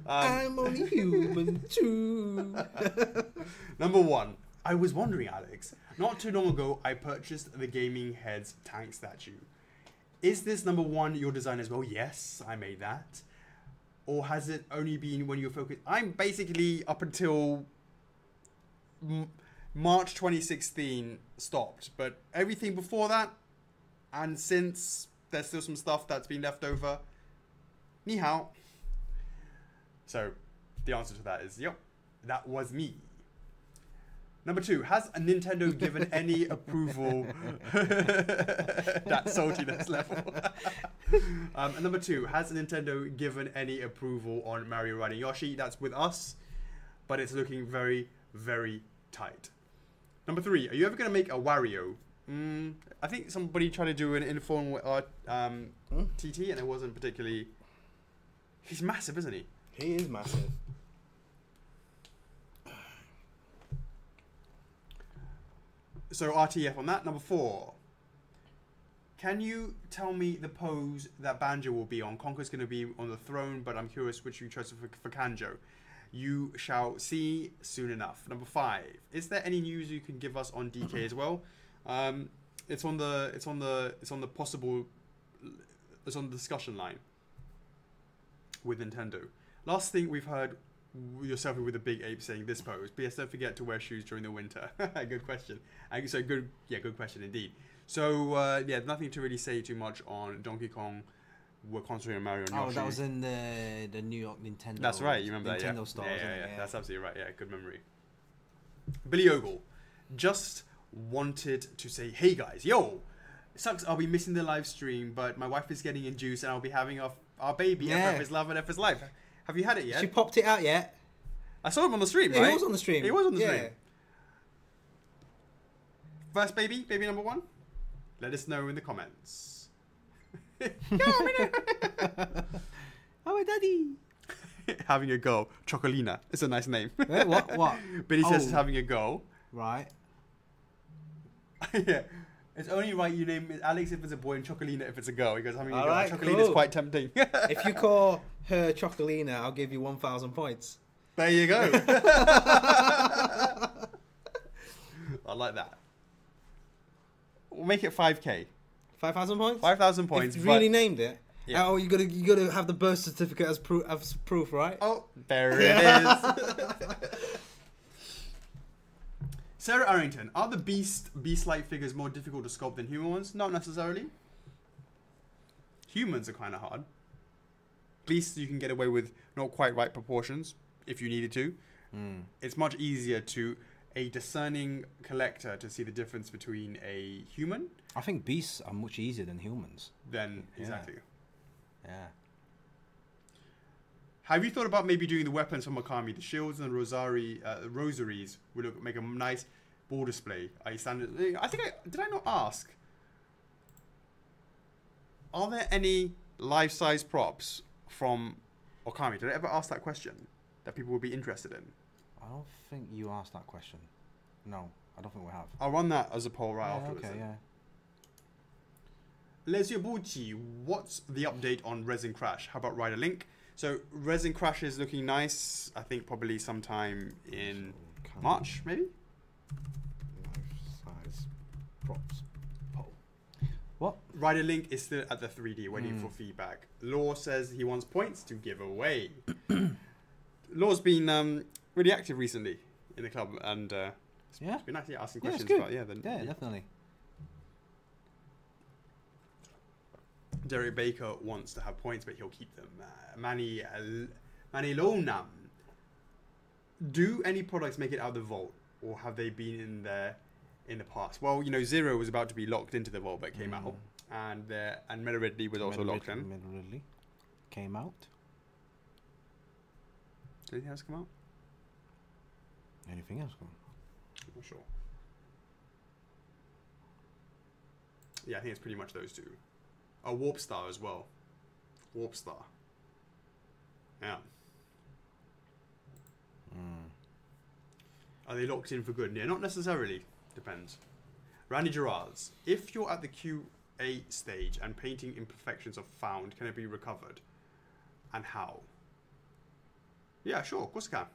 I'm only human too. Number 1. I was wondering, Alex, not too long ago I purchased the Gaming Heads tank statue. Is this number 1 your design as well? Yes, I made that. Or has it only been when you focused? I'm basically up until March 2016 stopped, but everything before that and since, there's still some stuff that's been left over. Ni hao. So the answer to that is, yep, that was me. Number 2, has Nintendo given any approval? That saltiness level. And number 2, has Nintendo given any approval on Mario riding Yoshi? That's with us, but it's looking very, very tight. Number 3, are you ever going to make a Wario? I think somebody tried to do an informal TT, and it wasn't particularly... He's massive, isn't he? He is massive. So RTF on that. Number 4. Can you tell me the pose that Banjo will be on? Conker's going to be on the throne, but I'm curious which you chose for Kanjo. You shall see soon enough. Number 5. Is there any news you can give us on DK as well? It's on the discussion line with Nintendo. Last thing we've heard, yourself with a big ape saying this pose. But yes, don't forget to wear shoes during the winter. Good question. So good question indeed. So yeah, nothing to really say too much on Donkey Kong. We're concentrating on Mario and Yoshi. Oh, that was in the New York Nintendo. That's right. You remember Nintendo that? Store. Yeah. That's absolutely right. Yeah, good memory. Billy Ogle, just wanted to say, hey guys, yo, it sucks. I'll be missing the live stream, but my wife is getting induced, and I'll be having our baby. FF is love and FF is life. Have you had it yet? She popped it out yet? I saw him on the stream, Yeah, right? he was on the stream. He was on the stream. First baby number 1? Let us know in the comments. Oh, daddy. Having a go. Chocolina. It's a nice name. Wait, what? Billy says he's having a go. Right. Yeah. It's only right you name it Alex if it's a boy and Chocolina if it's a girl. He goes, having a go. Right, Chocolina is cool. quite tempting. If you call her Chocolina, I'll give you 1,000 points. There you go. I like that. We'll make it 5k. 5,000 points? 5,000 points. If you really named it. Yeah. Oh, you gotta have the birth certificate as proof, right? Oh, there it is. Sarah Arrington, are the beast-like figures more difficult to sculpt than human ones? Not necessarily. Humans are kind of hard. Beasts you can get away with not quite right proportions if you needed to. It's much easier to a discerning collector to see the difference between a human. I think beasts are much easier than humans. Exactly. Yeah. Have you thought about maybe doing the weapons from Okami? The shields and the rosaries would make a nice ball display. I think did I not ask? Are there any life-size props from Okami? Did I ever ask that question that people would be interested in? I don't think you asked that question. No, I don't think we have. I'll run that as a poll right afterwards. Okay, yeah. Lesio Bucci, what's the update on Resin Crash? How about Rider Link? So Resin Crash is looking nice. I think probably sometime in March, maybe? Life size props. Poll. What? Rider Link is still at the 3D waiting for feedback. Law says he wants points to give away. Law's been really active recently in the club, and it's been actually asking questions about definitely. Derek Baker wants to have points, but he'll keep them. Manny Lonam. Do any products make it out of the vault, or have they been in there in the past? Well, you know, Zero was about to be locked into the vault, but came out, and Meta Ridley was also locked in. Meta Ridley came out. Did anything else come out? Anything else come? I'm not sure. Yeah, I think it's pretty much those two. Oh, Warp Star as well. Warp Star. Yeah. Are they locked in for good? Yeah, not necessarily. Depends. Randy Gerards. If you're at the QA stage and painting imperfections are found, can it be recovered? And how? Yeah, sure. Of course it can.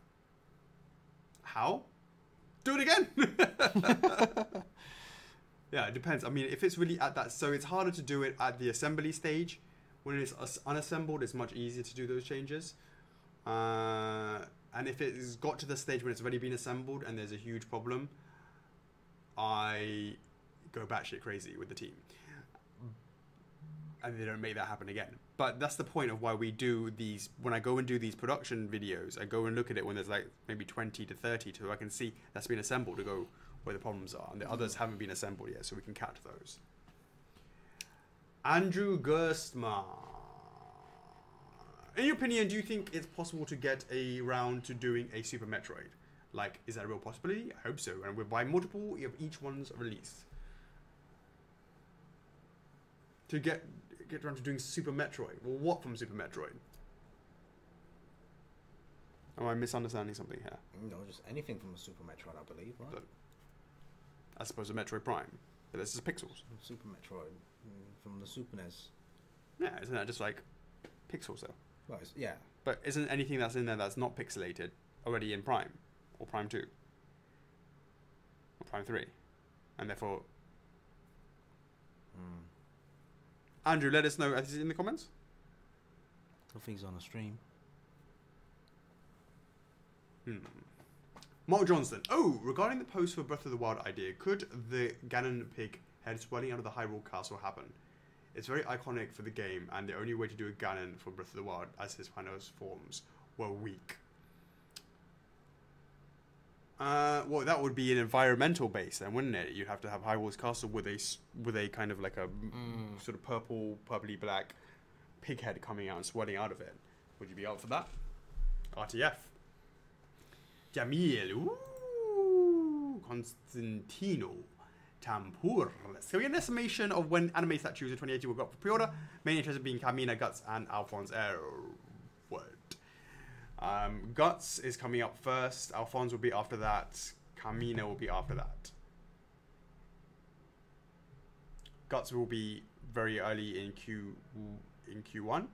How? Do it again! Yeah, it depends. I mean, if it's really at that... So it's harder to do it at the assembly stage. When it's unassembled, it's much easier to do those changes. And if it's got to the stage when it's already been assembled and there's a huge problem, I go batshit crazy with the team. And they don't make that happen again. But that's the point of why we do these... When I go and do these production videos, I go and look at it when there's like maybe 20 to 30 so I can see that's been assembled to go where the problems are. And the others haven't been assembled yet, so we can catch those. Andrew Gerstmar. In your opinion, do you think it's possible to get around to doing a Super Metroid? Like, is that a real possibility? I hope so. And we'll buy multiple of each one's release. To get around to doing Super Metroid. Well, what from Super Metroid? Am I misunderstanding something here? No, just anything from a Super Metroid, I believe, right? But I suppose a Metroid Prime. But this is pixels. Super Metroid from the Super NES. Yeah, isn't that just like pixels though? Well, yeah. But isn't anything that's in there that's not pixelated already in Prime? Or Prime 2? Or Prime 3? And therefore... Andrew, let us know in the comments. I think he's on a stream. Mark Johnston. Oh, regarding the post for Breath of the Wild idea, could the Ganon pig head swelling out of the Hyrule Castle happen? It's very iconic for the game, and the only way to do a Ganon for Breath of the Wild, as his final forms, were weak. Well, that would be an environmental base then, wouldn't it? You'd have to have Hyrule's Castle with a kind of like a sort of purpley black pig head coming out and swelling out of it. Would you be up for that? RTF. Jamil. Ooh. Constantino. Tampur. So we have an estimation of when anime statues in 2018 will go up for pre-order. Main interest being Kamina, Guts, and Alphonse Airwood. Guts is coming up first. Alphonse will be after that. Kamina will be after that. Guts will be very early in Q1.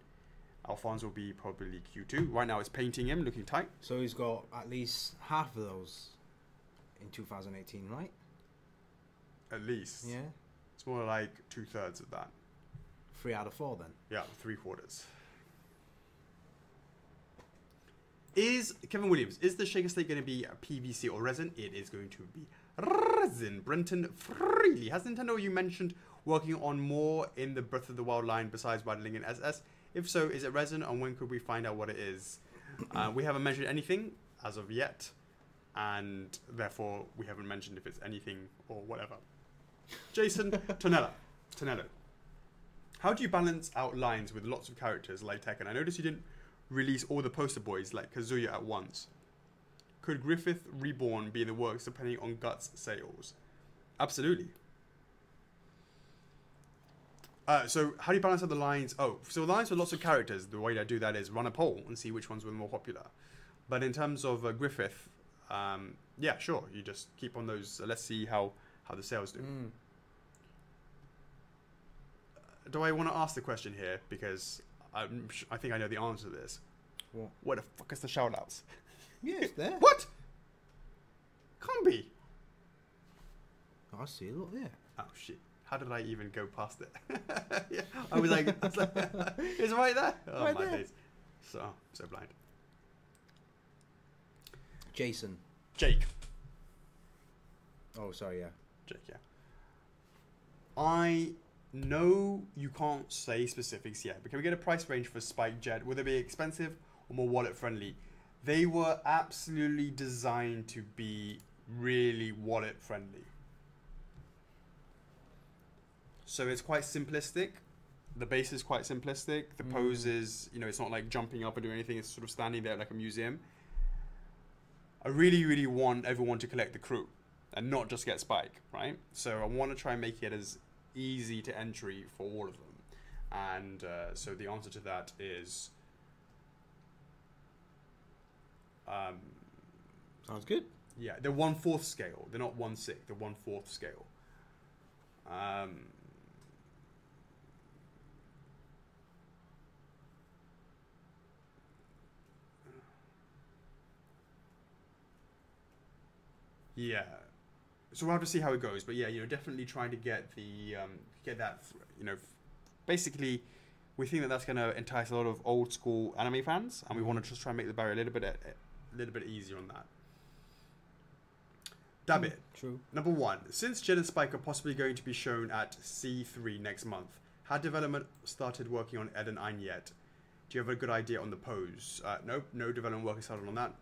Alphonse will be probably Q2. Right now it's painting him, looking tight. So he's got at least half of those in 2018, right? At least. Yeah. It's more like 2/3 of that. 3 out of 4 then? Yeah, 3/4. Is Kevin Williams, is the Shaker State going to be PVC or resin? It is going to be resin. Brenton Freely. Has Nintendo, you mentioned, working on more in the Breath of the Wild line besides Riding and SS? If so, is it resin, and when could we find out what it is? We haven't mentioned anything as of yet, and therefore we haven't mentioned if it's anything or whatever. Jason Tonello. How do you balance out lines with lots of characters like Tekken? I noticed you didn't release all the poster boys like Kazuya at once. Could Griffith Reborn be in the works depending on Guts sales? Absolutely. So how do you balance out the lines? Oh, so lines with lots of characters, the way I do that is run a poll and see which ones were more popular. But in terms of Griffith, yeah, sure, you just keep on those. Let's see how the sales do. Do I want to ask the question here? Because I think I know the answer to this. What? Where the fuck is the shoutouts? Yeah, it's there. What? Can't be. I see it. Look there. Oh shit! How did I even go past it? Yeah, I was like, it's right there. Oh Right my there. days! So blind. Jason. Jake. Oh, sorry, yeah. Jake, yeah. I know you can't say specifics yet, but can we get a price range for Spike Jet? Will they be expensive or more wallet friendly? They were absolutely designed to be really wallet friendly. So it's quite simplistic. The base is quite simplistic. The pose is, it's not like jumping up or doing anything. It's sort of standing there like a museum. I really, really want everyone to collect the crew and not just get Spike, right? So I want to try and make it as easy to entry for all of them. And so the answer to that is... Sounds good. Yeah, they're 1/4 scale. They're not 1/6. They're 1/4 scale. Yeah, so we'll have to see how it goes. But yeah, definitely trying to get the get that. Basically, we think that that's going to entice a lot of old school anime fans, and we want to just try and make the barrier a little bit easier on that. Dabbit. True. Number 1, since Jed and Spike are possibly going to be shown at C3 next month, had development started working on Ed and Ein yet? Do you have a good idea on the pose? Nope, no development work is started on that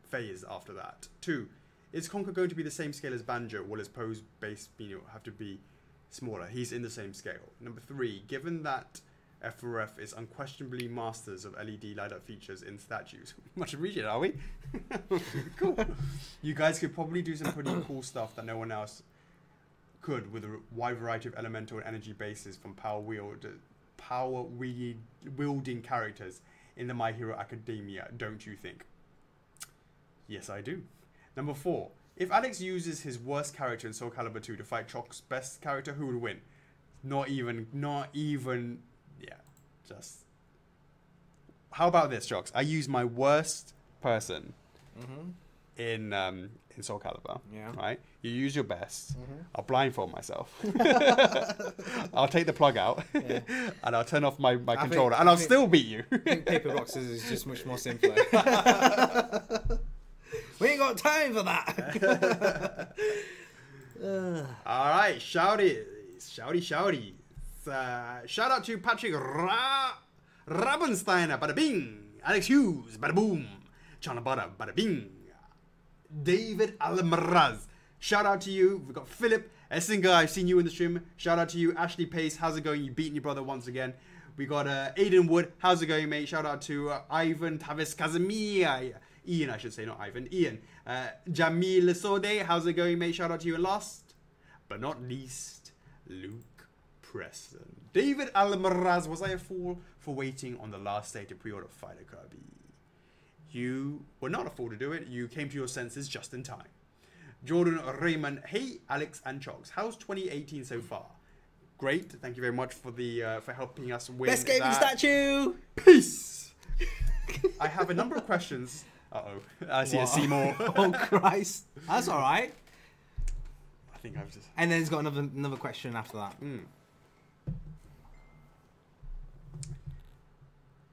phase after that. 2, is Conker going to be the same scale as Banjo? Will his pose base have to be smaller? He's in the same scale. Number 3, given that F4F is unquestionably masters of LED light-up features in statues. Much appreciated, are we? Cool. You guys could probably do some pretty cool stuff that no one else could with a wide variety of elemental and energy bases from power-wielding characters in the My Hero Academia, don't you think? Yes, I do. Number 4, if Alex uses his worst character in Soul Calibur 2 to fight Choc's best character, who would win? Not even, yeah, just... How about this, Chocks? I use my worst person in Soul Calibur, right? You use your best. I'll blindfold myself. I'll take the plug out and I'll turn off my controller and I'll still beat you. I think paper box scissors is just much more simpler. We ain't got time for that. All right, shouty. Shout out to Patrick Rabensteiner, bada bing. Alex Hughes, bada boom. Chanabada, bada bing. David Almaraz, shout out to you. We've got Philip Essinger, I've seen you in the stream. Shout out to you. Ashley Pace, how's it going? You beaten your brother once again. We got Aiden Wood, how's it going, mate? Shout out to Ivan Tavis Casimir. Ian, I should say, not Ivan. Ian. Jamil Sode, how's it going, mate? Shout out to you. And last but not least, Luke Preston. David Almaraz, was I a fool for waiting on the last day to pre-order Fighter Kirby? You were not a fool to do it. You came to your senses just in time. Jordan Raymond, hey Alex and Chocks, how's 2018 so far? Great, thank you very much for the for helping us win. Best gaming statue. Peace. I have a number of questions. I see a Seymour. Oh Christ, that's all right. I think I've just. And then he's got another question after that.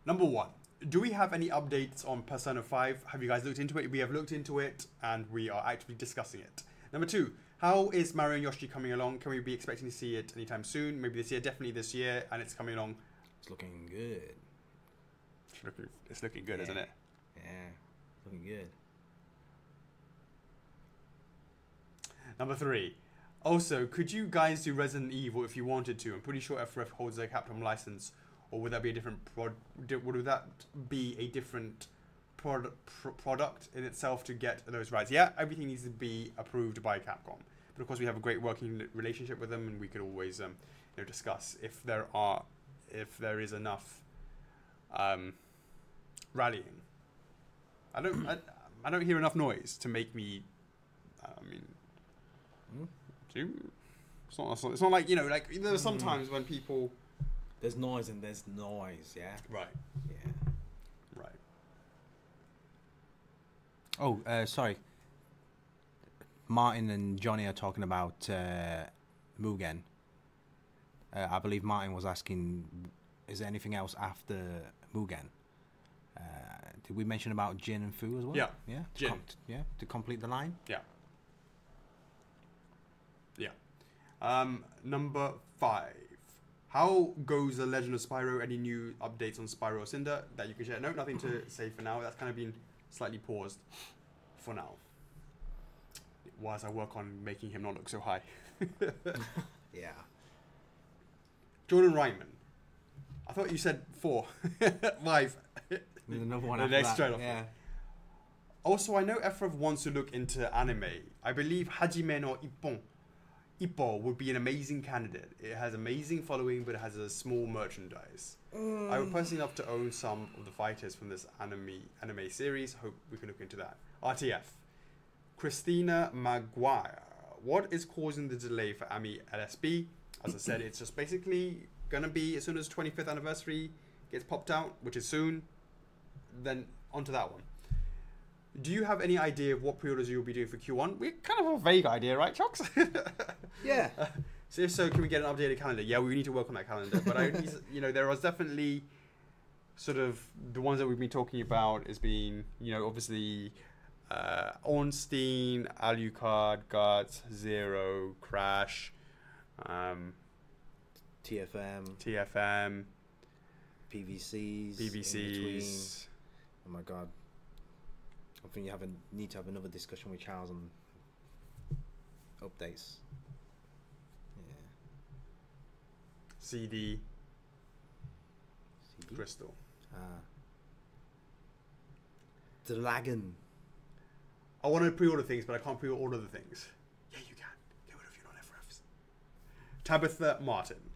Number 1. Do we have any updates on Persona 5? Have you guys looked into it? We have looked into it and we are actively discussing it. Number 2. How is Mario and Yoshi coming along? Can we be expecting to see it anytime soon? Maybe this year, definitely this year, and it's coming along. It's looking good. It's looking good, isn't it? Yeah, looking good. Number 3. Also, could you guys do Resident Evil if you wanted to? I'm pretty sure F4F holds a Capcom license. Or would that be a different would that be a different product in itself to get those rights? Yeah, everything needs to be approved by Capcom. But of course, we have a great working relationship with them, and we could always discuss if there is enough rallying. I don't hear enough noise to make me. It's not like like there's sometimes when people. There's noise and there's noise, yeah? Right. Yeah. Right. Oh, sorry. Martin and Johnny are talking about Mugen. I believe Martin was asking, is there anything else after Mugen? Did we mention about Jin and Fu as well? Yeah. Yeah. Jin. To complete the line. Yeah. Yeah. Number 5. How goes the Legend of Spyro? Any new updates on Spyro or Cinder that you can share? No, nothing to say for now. That's kind of been slightly paused for now. Whilst I work on making him not look so high. Yeah. Jordan Ryman. I thought you said 4. 5. Another one The after next that. straight off. Yeah. Also, I know F4F wants to look into anime. I believe Hajime no Ippon. Ippo would be an amazing candidate. It has amazing following, but it has a small merchandise. I would personally love to own some of the fighters from this anime series. Hope we can look into that. RTF. Christina Maguire. What is causing the delay for AMI LSB? As I said, it's just basically going to be as soon as 25th anniversary gets popped out, which is soon, then onto that one. Do you have any idea of what pre-orders you'll be doing for Q1? We kind of have a vague idea, right, Chocks? Yeah. So if so, can we get an updated calendar? Yeah, we need to work on that calendar. But there was definitely sort of the ones that we've been talking about as being, obviously Ornstein, Alucard, Guts, Zero, Crash, TFM, PVCs. Oh my god. I think you need to have another discussion with Charles on updates. Yeah. CD. Crystal. Dragon. I want to pre-order things, but I can't pre-order the things. Yeah, you can. Get rid of your non-FRFs. Tabitha Martin.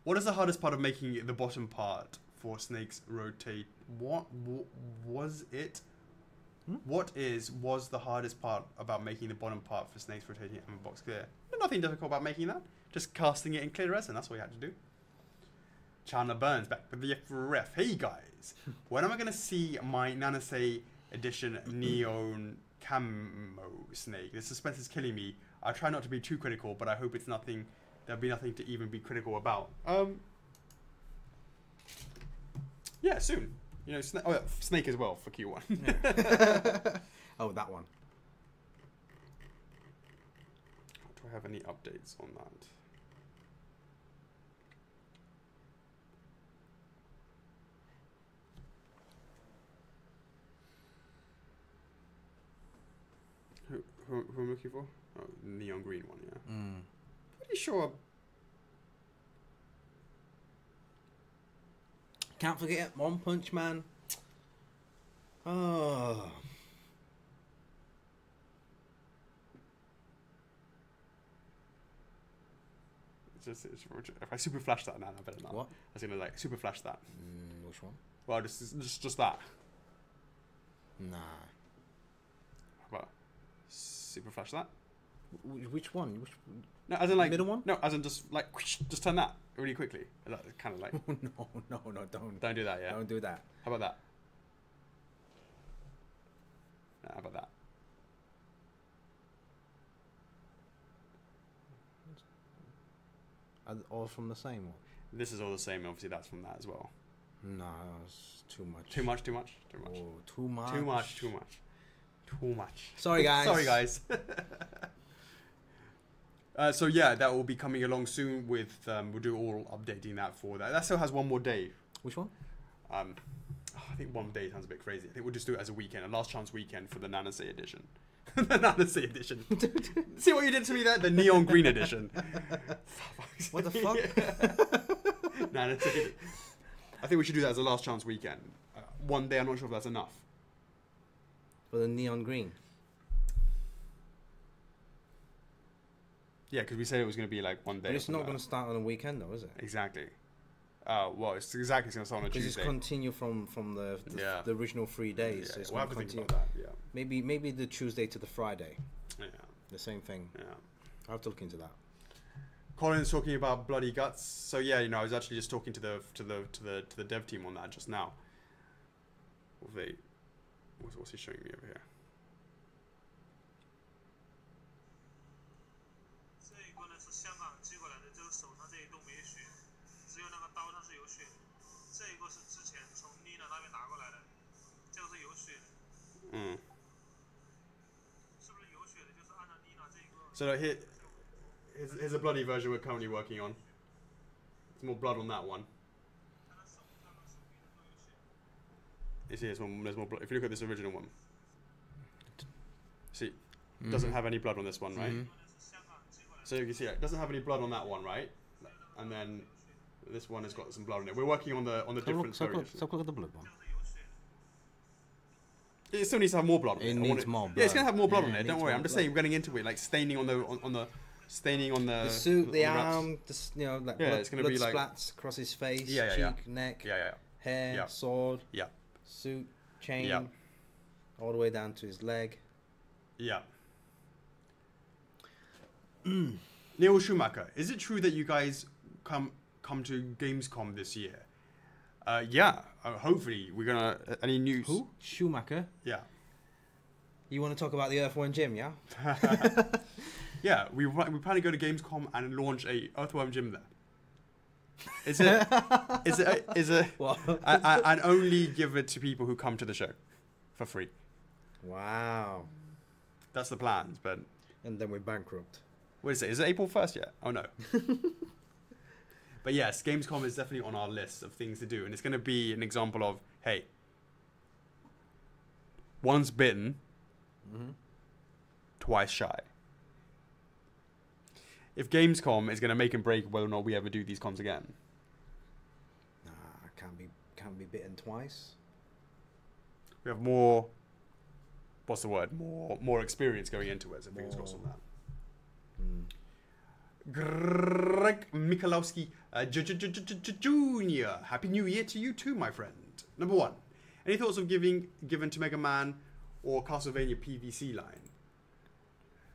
What is the hardest part of making the bottom part for snakes rotate? What was it? What was the hardest part about making the bottom part for snakes rotating and the box clear? Nothing difficult about making that. Just casting it in clear resin. That's what you had to do. Chandler Burns back with the F4F. Hey guys, when am I going to see my Nanase edition neon camo snake? The suspense is killing me. I try not to be too critical, but I hope it's nothing. There'll be nothing to even be critical about. Yeah, soon. Snake as well for Q1. Yeah. Oh, that one. Do I have any updates on that? Who I'm looking for? Oh, neon green one, yeah. Pretty sure. Can't forget One Punch Man. Oh. If I super flash that now, I better not. What? I was gonna super flash that. Which one? Well, just that. Nah. How about super flash that? Which one? No, as in middle one? No, as in just just turn that really quickly. That kind of No, don't do that. Yeah. Don't do that. How about that? No, how about that? All from the same one? This is all the same. Obviously, that's from that as well. No, it's too much. Too much. Oh, too much. Sorry, guys. So yeah, that will be coming along soon. We'll do all updating that for that. That still has one more day. Which one? I think one day sounds a bit crazy. I think we'll just do it as a weekend, a last chance weekend for the Nanase edition. The Nanase edition. See what you did to me there? The neon green edition. What the fuck? Nanase. I think we should do that as a last chance weekend. One day, I'm not sure if that's enough. For the neon green. Yeah, because we said it was going to be like one day. But it's not going to start on a weekend, though, is it? Exactly. Well, it's going to start on a Tuesday. Because it's continue from the original 3 days. Yeah, so it's we'll have to think about that. Yeah. Maybe the Tuesday to the Friday. Yeah. The same thing. Yeah. I'll have to look into that. Colin's talking about Bloody Guts. So yeah, I was actually just talking to the dev team on that just now. What's he showing me over here? Mm. So here's a bloody version we're currently working on. There's more blood on that one. You see, there's more blood. If you look at this original one, see, it doesn't have any blood on this one, right? So you can see it doesn't have any blood on that one, right? And then this one has got some blood on it. We're working on the different variations. So look at the blue one. It still needs to have more blood on it. It needs more blood. Yeah, it's gonna have more blood on it. Don't worry. I'm just saying we're getting into it, like staining on the suit, the arm, like yeah, blood, it's gonna blood be like splats across his face, cheek, neck, hair, sword, suit, chain, all the way down to his leg. Yeah. Neil Schumacher, is it true that you guys come to Gamescom this year? Yeah. Hopefully we're gonna. Any news? Who? Schumacher. Yeah. You want to talk about the Earthworm Gym, yeah? Yeah, we plan to go to Gamescom and launch a Earthworm Gym there. Is it? What? And only give it to people who come to the show for free. Wow. That's the plans, but. And then we're bankrupt. What is it? Is it April 1st yet? Oh no. But yes, Gamescom is definitely on our list of things to do, and it's going to be an example of, hey, once bitten, twice shy. If Gamescom is going to make and break whether or not we ever do these cons again. Nah, can't be bitten twice. We have more. What's the word? More experience going into it. So fingers crossed on that. Greg Michalowski Jr. Happy New Year to you too, my friend. Number 1, any thoughts of given to Mega Man or Castlevania PVC line?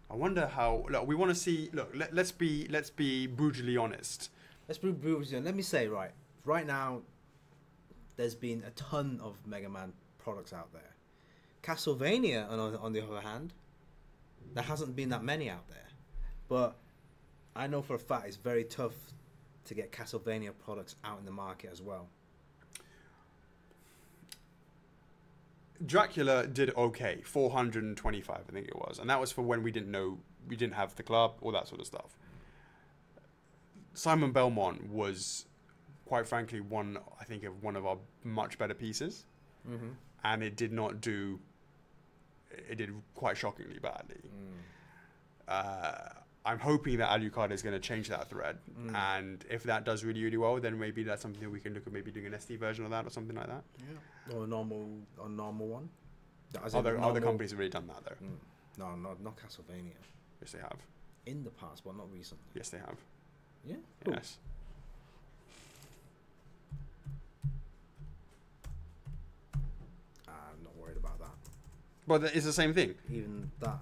I wonder how. Look, we want to see. Look, let's be brutally honest. Let's be brutally honest. Let me say right now, there's been a ton of Mega Man products out there. Castlevania, on the other hand, there hasn't been that many out there, but I know for a fact it's very tough to get Castlevania products out in the market as well. Dracula did okay, 425 I think it was, and that was for when we didn't have the club, all that sort of stuff. Simon Belmont was, quite frankly, one of our much better pieces, and it did not do. It did quite shockingly badly. I'm hoping that Alucard is going to change that thread, and if that does really, really well, then maybe that's something that we can look at, maybe doing an SD version of that or something like that. Yeah, or a normal one. Other companies have already done that though. No, not Castlevania. Yes, they have. In the past, but not recently. Yes, they have. Yeah. Yes. I'm not worried about that. But it's the same thing. Even that.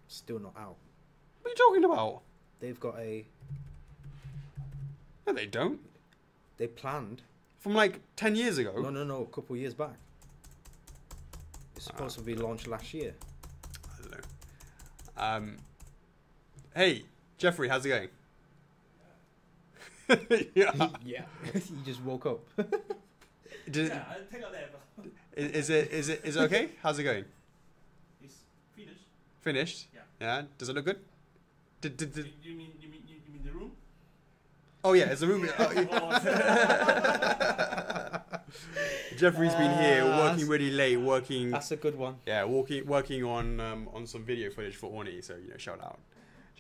Still not out. What are you talking about? They've got a. No, they don't. They planned. From like 10 years ago. No, a couple of years back. It's supposed to be launched last year. I don't know. Hey, Jeffrey, how's it going? Yeah. Yeah. You just woke up. Is it okay? How's it going? It's finished. Finished? Yeah. Yeah. Does it look good? You mean the room? Oh yeah, it's a room. Jeffrey's been here working really late, working. That's a good one. Yeah, working on some video footage for Orny. So shout out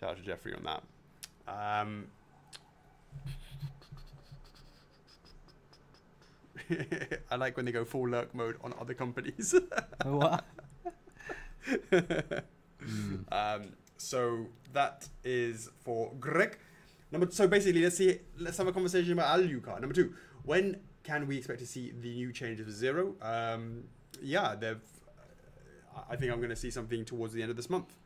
to Jeffrey on that. I like when they go full lurk mode on other companies. What? So that is for Greg. So basically, let's have a conversation about Alucard. Number 2, when can we expect to see the new changes of Zero? Yeah, I think I'm going to see something towards the end of this month.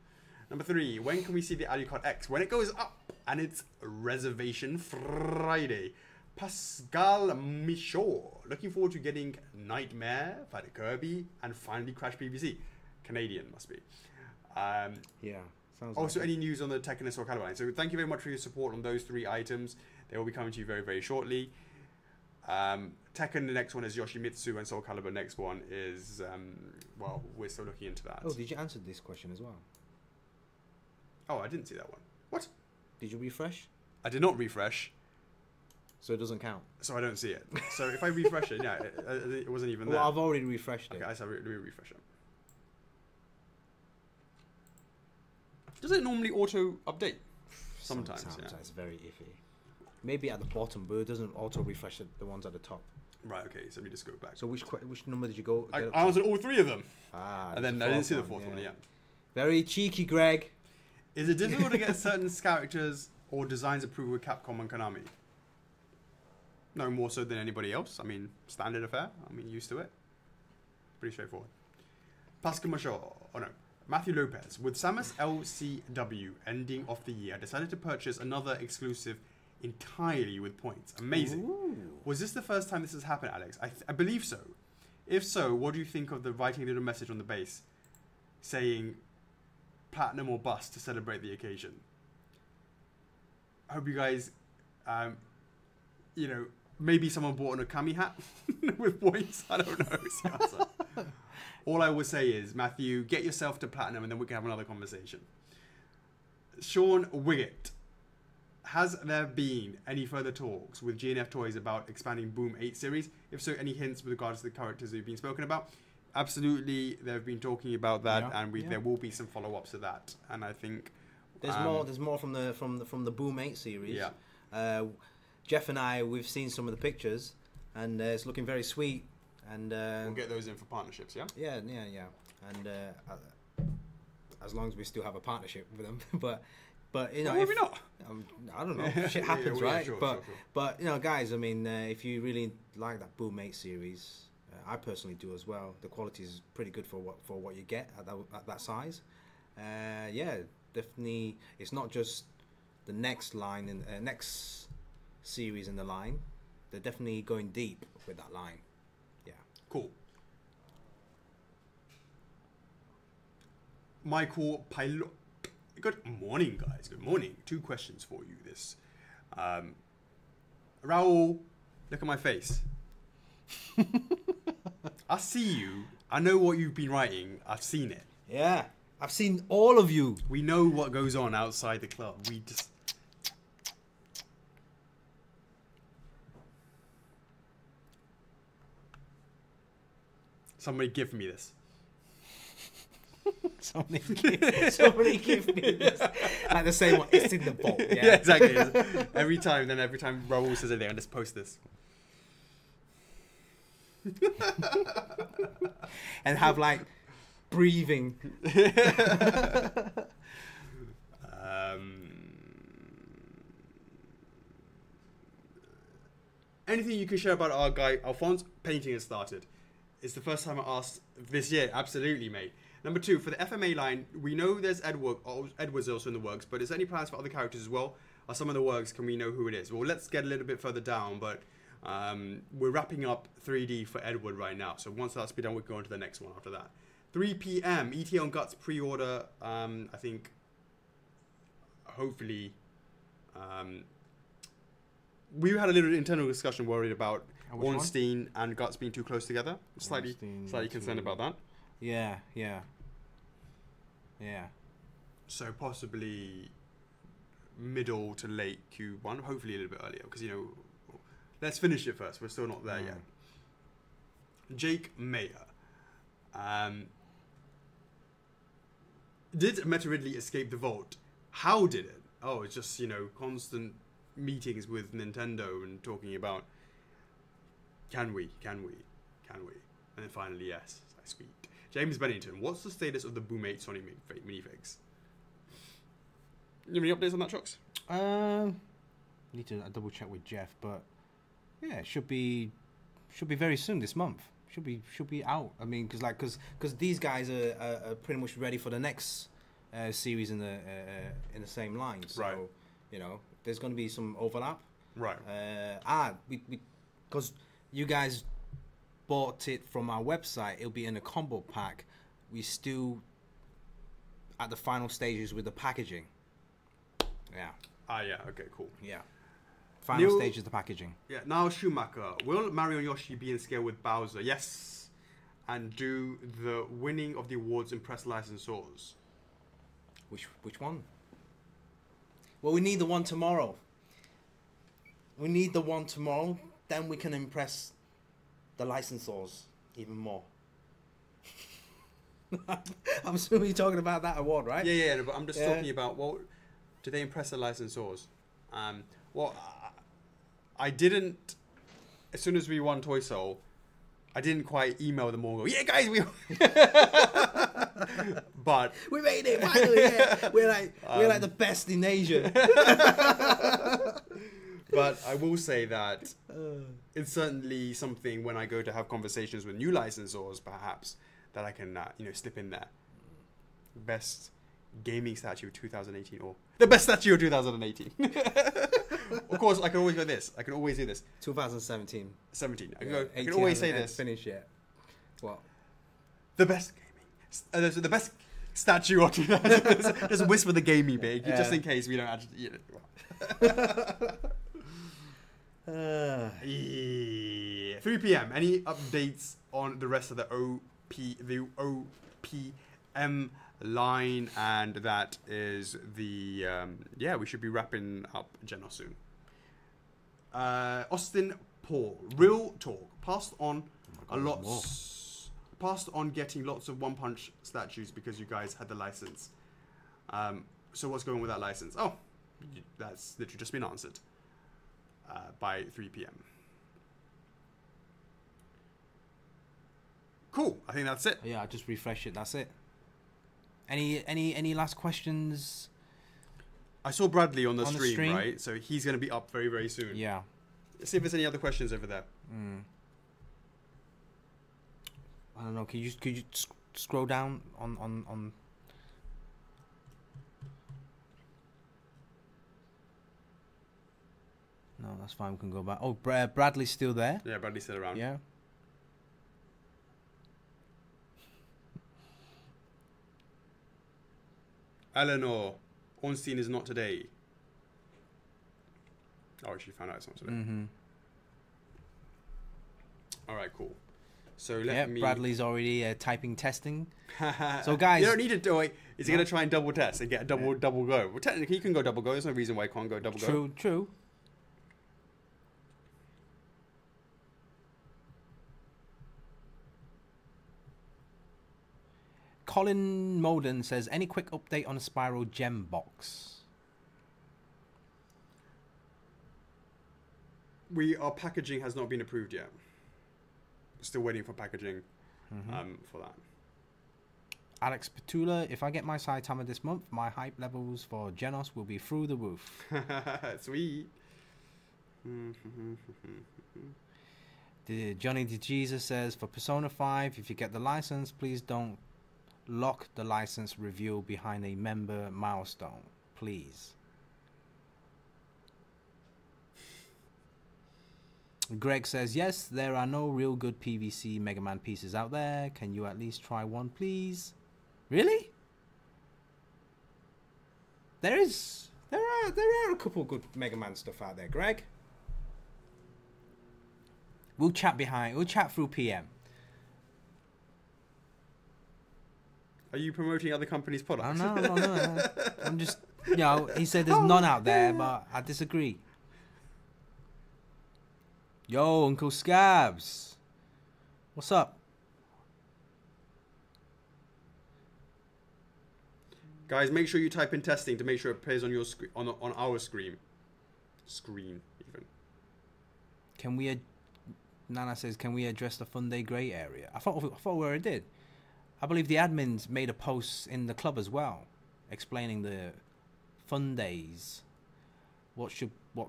Number 3, when can we see the Alucard X? When it goes up, and it's Reservation Friday. Pascal Michaud, looking forward to getting Nightmare, Fighter Kirby, and finally Crash PVC. Canadian must be. Yeah. Sounds Also, like any news on the Tekken and Soul Calibur line? So thank you very much for your support on those 3 items. They will be coming to you very, very shortly. Tekken, the next one is Yoshimitsu, and Soul Calibur next one is, well, we're still looking into that. Oh, did you answer this question as well? Oh, I didn't see that one. What? Did you refresh? I did not refresh, So it doesn't count. so I don't see it. So if I refresh it, yeah, it wasn't even there. Well, I've already refreshed it. Okay, I said refresh it. Does it normally auto update? Sometimes, yeah. It's very iffy. Maybe at the bottom, but it doesn't auto refresh the ones at the top. Right, okay, so let me just go back. So which number did you go? I answered all 3 of them. Ah, And then I didn't see the 4th one, yeah. Very cheeky, Greg. Is it difficult to get certain characters or designs approved with Capcom and Konami? No more so than anybody else. I mean, standard affair. I mean, used to it. Pretty straightforward. Pascal Machot. Oh no. Matthew Lopez. With Samus LCW ending of the year, I decided to purchase another exclusive entirely with points. Amazing. Ooh. Was this the first time this has happened, Alex? I believe so. If so, what do you think of the writing a little message on the base saying platinum or bust to celebrate the occasion? I hope you guys, you know, maybe someone bought an Okami hat with points. I don't know. All I will say is, Matthew, get yourself to platinum and then we can have another conversation. Sean Wiggett. Has there been any further talks with GNF Toys about expanding Boom 8 series? If so, any hints with regards to the characters that have been spoken about? Absolutely, they've been talking about that, and there will be some follow-ups to that. And I think there's more. There's more from the Boom 8 series. Yeah. Jeff and I, we've seen some of the pictures, and it's looking very sweet. And we'll get those in for partnerships. Yeah. Yeah. And as long as we still have a partnership with them, but you know, maybe not. I don't know. Shit happens, yeah, right? Sure. But you know, guys. I mean, if you really like that Boom 8 series, I personally do as well. The quality is pretty good for what you get at that size. Yeah, definitely. It's not just the next line and next series in the line. They're definitely going deep with that line. Yeah. Cool. Michael Pilot. Good morning, guys. Good morning. 2 questions for you. This, Raul, look at my face. I see you. I know what you've been writing. I've seen it. Yeah, I've seen all of you. We know what goes on outside the club. We just. Somebody give me this. Somebody give me this. Like the same one. It's in the vault. Yeah, Yeah, exactly. every time Raul says anything, I just post this. And have like breathing. Anything you can share about our guy Alphonse? Painting has started. It's the first time I asked this year. Absolutely, mate. Number 2, for the FMA line, we know there's Edward's also in the works, but is there any plans for other characters as well? Are some of the works, can we know who it is? Well, let's get a little bit further down, but we're wrapping up 3D for Edward right now. So once that's been done, we can go on to the next one after that. 3 p.m. ETA on Guts pre-order. I think, hopefully, we had a little internal discussion worried about Ornstein and Guts being too close together. Slightly concerned about that. Yeah. So possibly middle to late Q1, hopefully a little bit earlier, because, you know, let's finish it first. We're still not there yet. Jake Mayer. Did Meta Ridley escape the vault? How did it? Oh, it's just, you know, constant meetings with Nintendo and talking about can we? And then finally, yes. I speak. James Bennington, what's the status of the Boom 8 Sonic minifigs? You have any updates on that, Chocks? Need to double check with Jeff, but yeah, it should be very soon this month. Should be out. I mean, because these guys are pretty much ready for the next series in the same line. So, right. You know, there's going to be some overlap. Right. Because you guys bought it from our website, it'll be in a combo pack we still at the final stages with the packaging. Yeah. Ah, yeah. Okay, cool. Yeah. Final Neil- stage of the packaging. Yeah. Now Schumacher. Will Mario and Yoshi be in scale with Bowser? Yes. And do the winning of the awards impress licensors? Which one? Well, we need the one tomorrow. We need the one tomorrow. Then we can impress the licensors even more. I'm assuming you're talking about that award, right? Yeah, but I'm just talking about, well, do they impress the licensors? Well, I didn't, as soon as we won Toy Soul, I didn't quite email them all and go, yeah, guys, we but we made it, finally, yeah. We're like the best in Asia. But I will say that it's certainly something when I go to have conversations with new licensors, perhaps, that I can, slip in there. Best gaming statue of 2018, or the best statue of 2018. Of course, I can always go this. I can always do this. 2017. 17. I Yeah, can always say hasn't this. Finished yet? What? The best gaming. The best statue of 2018. Just whisper the gaming bit, just in case we don't actually. 3 p.m. Any updates on the rest of the OPM line? And that is the we should be wrapping up Genos soon. Austin Paul, real talk. Passed on getting lots of One Punch statues because you guys had the license. So what's going on with that license? Oh, that's literally just been answered by 3 p.m. Cool. I think that's it. Yeah, I just refresh it. That's it. Any last questions? I saw Bradley on the stream, right? So he's going to be up very, very soon. Yeah. Let's see if there's any other questions over there. I don't know. Could you scroll down on? No, that's fine. We can go back. Oh, Bradley's still there. Yeah, Bradley's still around. Yeah. Eleanor, Ornstein is not today. Oh, she found out it's not today. Mm-hmm. All right, cool. So let me. Bradley's already typing testing. So guys, you don't need to do it. Is he going to try and double test and get a double go? Well, technically, you can go double go. There's no reason why you can't go double go. True. Colin Molden says, any quick update on a Spiral Gem box? Our packaging has not been approved yet. Still waiting for packaging for that. Alex Petula, if I get my Saitama this month, my hype levels for Genos will be through the roof. Sweet. Johnny DeJesus says, for Persona 5, if you get the license, please don't lock the license reveal behind a member milestone, please. Greg says, yes, there are no real good PVC Mega Man pieces out there. Can you at least try one, please? Really? There are a couple good Mega Man stuff out there, Greg. We'll chat through PM. Are you promoting other companies' products? No. I'm just, he said there's none out there, but I disagree. Yo, Uncle Scabs. What's up? Guys, make sure you type in testing to make sure it appears on your screen, on our screen. Screen, even. Can we... Nana says, can we address the Fun Day grey area? I thought we already did. I believe the admins made a post in the club as well, explaining the Fun Days. What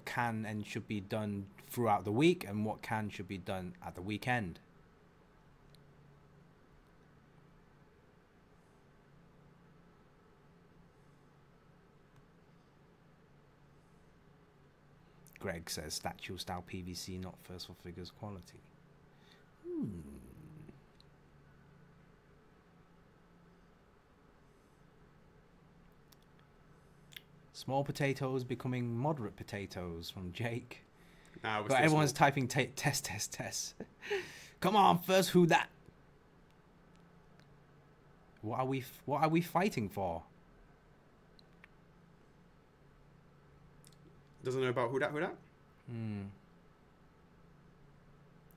can and should be done throughout the week, and what should be done at the weekend. Greg says statue style PVC, not first for figures quality. Small potatoes becoming moderate potatoes from Jake. Nah, But everyone's typing test, test, test. Come on, first who that? What are we fighting for? Doesn't know about who that?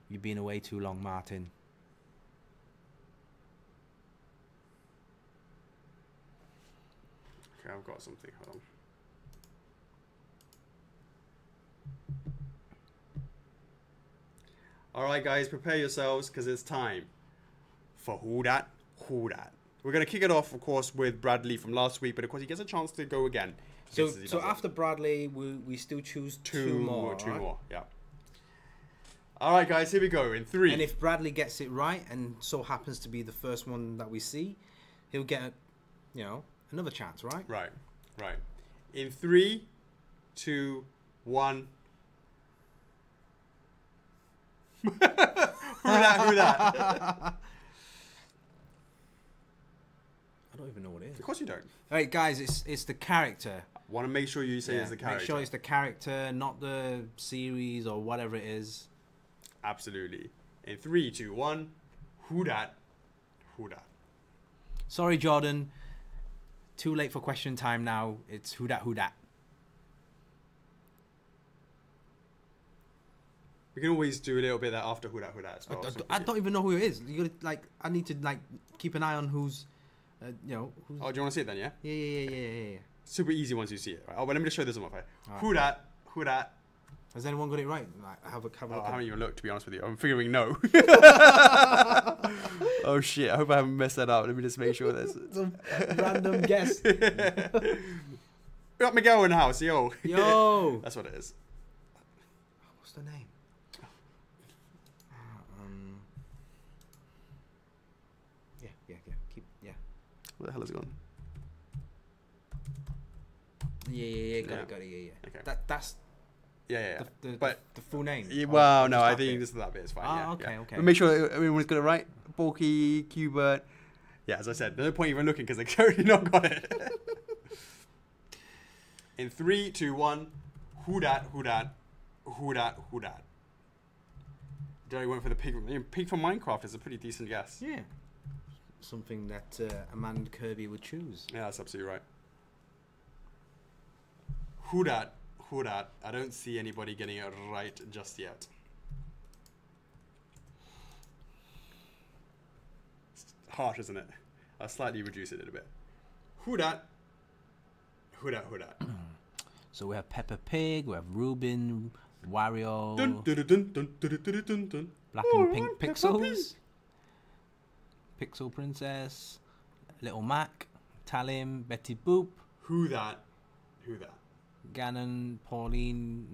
You've been away too long, Martin. Okay, I've got something. Hold on. Alright guys, prepare yourselves because it's time for Who Dat, Who Dat. We're going to kick it off, of course, with Bradley from last week, but of course he gets a chance to go again. So after Bradley, we still choose two more. Two more, yeah. Alright guys, here we go, in 3. And if Bradley gets it right, and so happens to be the first one that we see, he'll get, another chance, right? Right. In 3, 2, 1... Who that? I don't even know what it is. Of course you don't. All right, guys, it's the character. Want to make sure you say it's the character. Make sure it's the character, not the series or whatever it is. Absolutely. In 3, 2, 1. Who dat? Who dat? Sorry, Jordan. Too late for question time now. It's who dat? Who dat? We can always do a little bit of that after who dat as well. I don't even know who it is. You gotta I need to keep an eye on who's, who's. Oh, do you want to see it then? Yeah. Yeah. Super easy once you see it. Right? Oh, but let me just show this one. Right. Right. Who dat? Who dat? Has anyone got it right? Have a look. I haven't even looked, to be honest with you. I'm figuring no. Oh shit! I hope I haven't messed that up. Let me just make sure there's some random guess. We got Miguel in the house, yo. Yo. That's what it is. What's the name? Yeah. Where the hell is it gone? Yeah. Got it. Yeah. Okay. That's. Yeah. But the full name. Yeah, well, no, I think just that bit is fine. Oh, okay. But make sure everyone's got it right. Bulky, Cubert. Yeah, as I said, no point even looking because they've already not got it. In 3, 2, 1. Who dat? Jerry went for the pig. Pig from Minecraft is a pretty decent guess. Yeah. Something that Amanda Kirby would choose. Yeah, that's absolutely right. Who dat? I don't see anybody getting it right just yet. It's harsh, isn't it? I'll slightly reduce it a little bit. Who dat? So we have Peppa Pig, we have Reuben, Wario, Black and Pink Pixels, Pixel Princess, Little Mac, Talim, Betty Boop. Who that? Ganon, Pauline,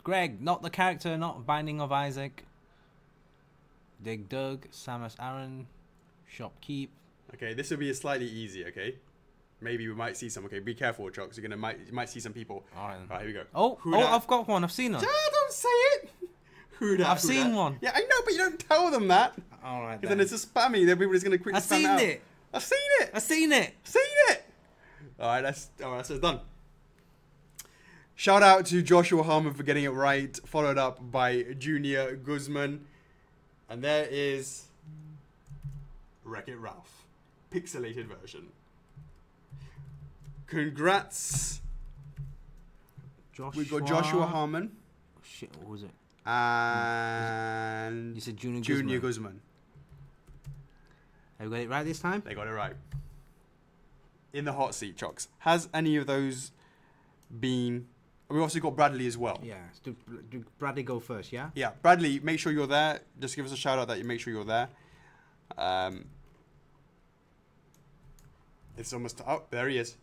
Greg, not the character, not Binding of Isaac. Dig Dug, Samus Aran, Shopkeep. Okay, this will be slightly easy, okay? Maybe we might see some. Okay, be careful, Chocks. You might see some people. All right, here we go. Oh, I've got one. I've seen one. Don't say it. I've seen one. Yeah, I know, but you don't tell them that. All right, because then it's a spammy. Then people are just gonna quickly spam out. I've seen it. All right, that's done. Shout out to Joshua Harmon for getting it right, followed up by Junior Guzman. And there is Wreck-It Ralph, pixelated version. Congrats. We've got Joshua Harmon. Oh, shit, what was it? And you said Junior Guzman. Have we got it right this time? They got it right. In the hot seat, Chocks. Has any of those been... We've also got Bradley as well. Yeah. Do Bradley go first, yeah? Yeah. Bradley, make sure you're there. Just give us a shout out that you make sure you're there. It's almost... Oh, there he is.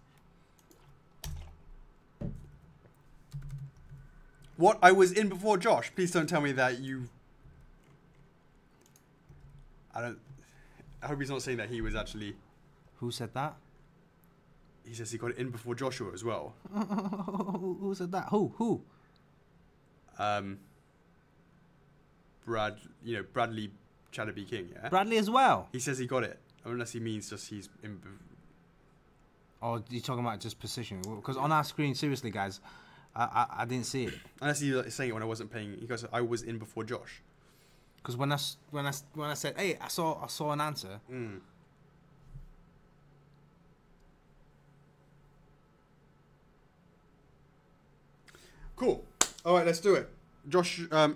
What? I was in before Josh. Please don't tell me that you... I hope he's not saying that he was actually... Who said that? He says he got it in before Joshua as well. Who said that? Who? Bradley Chatterby King, yeah? Bradley as well? He says he got it. Unless he means just he's in... Or you're talking about just positioning? Because on our screen, seriously, guys, I didn't see it. Unless you saying it when I wasn't paying. Because I was in before Josh. Because when I said, hey, I saw an answer. Mm. Cool. All right, let's do it. Josh. So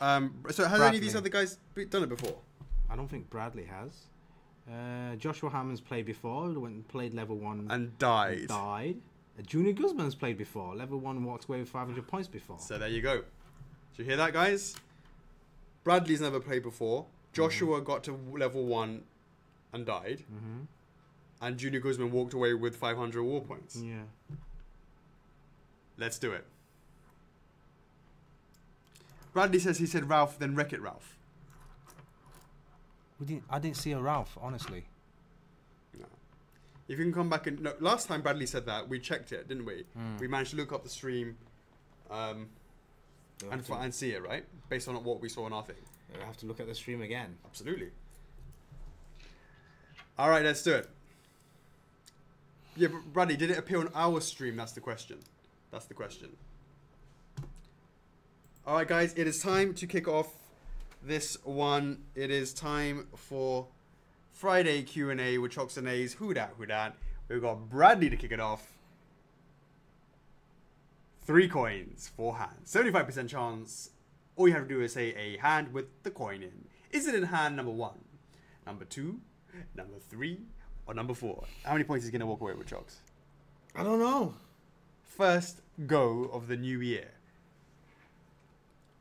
have any of these other guys done it before? I don't think Bradley has. Joshua Hammond's played before. Played level 1 and died. Junior Guzman's played before. Level 1 walked away with 500 points before. So there you go. Did you hear that, guys? Bradley's never played before. Joshua got to level 1 and died. And Junior Guzman walked away with 500 war points. Yeah. Let's do it. Bradley says he said Ralph, then Wreck-It Ralph. I didn't see a Ralph, honestly. No. If you can come back and... No, last time Bradley said that, we checked it, didn't we? We managed to look up the stream and see it, right? Based on what we saw on our thing. I have to look at the stream again. Absolutely. All right, let's do it. Yeah, but Bradley, did it appear on our stream? That's the question. That's the question. All right, guys, it is time to kick off this one. It is time for Friday Q&A with Chocks and A's. Who dat, who dat. We've got Bradley to kick it off. 3 coins, 4 hands. 75% chance. All you have to do is say a hand with the coin in. Is it in hand number 1, number 2, number 3, or number 4? How many points is he going to walk away with, Chocks? I don't know. First go of the new year.